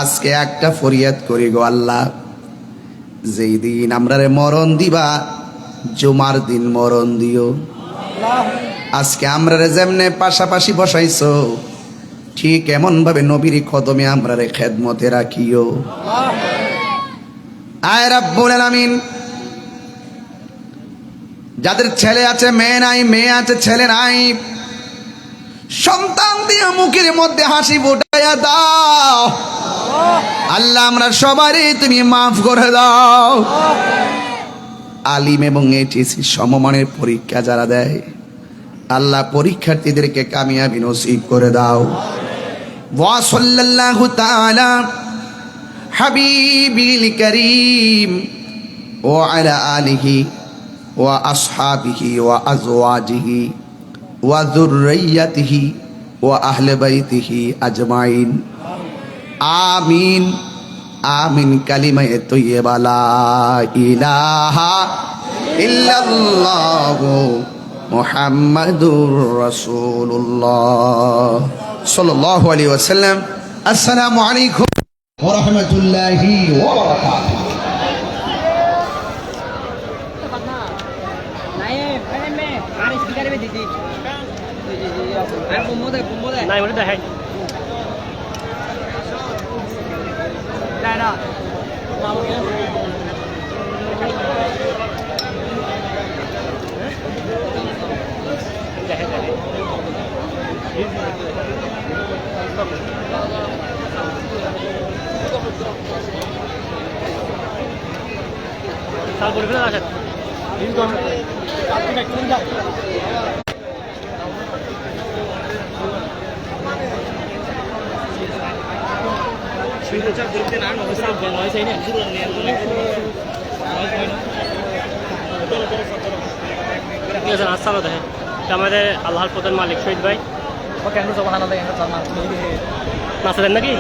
আজকে একটা ফরিয়াদ করি গো আল্লাহ। যেই দিন আমরারে মরণ দিবা, জুমার দিন মরণ দিও। আজকে আমরারে যেমনে পাশাপাশি বসাইছো, ঠিক এমন ভাবে নবীর কদমে আমরারে খেদমতে রাখিও। আয় রাব্বুল আলামিন, যাদের ছেলে আছে মেয়ে নাই, মেয়ে আছে ছেলে নাই, সন্তান দিয়ে মুখের মধ্যে হাসি ফুটাইয়া দাও। আল্লাহ আমরা সবারই তুমি মাফ করে দাও। আলিম এবং এইচএসসি সমমানের পরীক্ষা যারা দেয়, আল্লাহ পরীক্ষার্থীদেরকে কামিয়াবি নসিব করে দাও। ওয়া সাল্লাল্লাহু তাআলা হাবিবিল কারীম ওয়া আলা আলিহি ওয়া আসহাবিহি ওয়া আজওয়াজিহি ওয়া যুররিয়াতিহি ওয়া আহলে বাইতিহি আজমাইন। আমিন আমিন। কালিমায়ে তৈয়্যিবা লা ইলাহা ইল্লাল্লাহু মুহাম্মাদুর রাসূলুল্লাহ সাল্লাল্লাহু আলাইহি ওয়াসাল্লাম। আসসালামু আলাইকুম ওয়া রাহমাতুল্লাহি ওয়া বারাকাতুহু। নাই বলে দেখাই না তারপরে ফেলে আসেন আসসালাম দেখেন আমাদের আল্লাহর প্রধান মালিক শহীদ ভাই নাচা দেন নাকি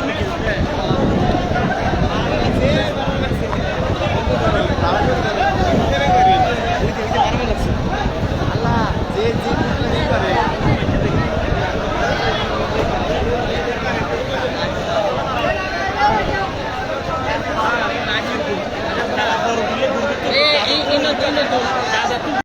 এই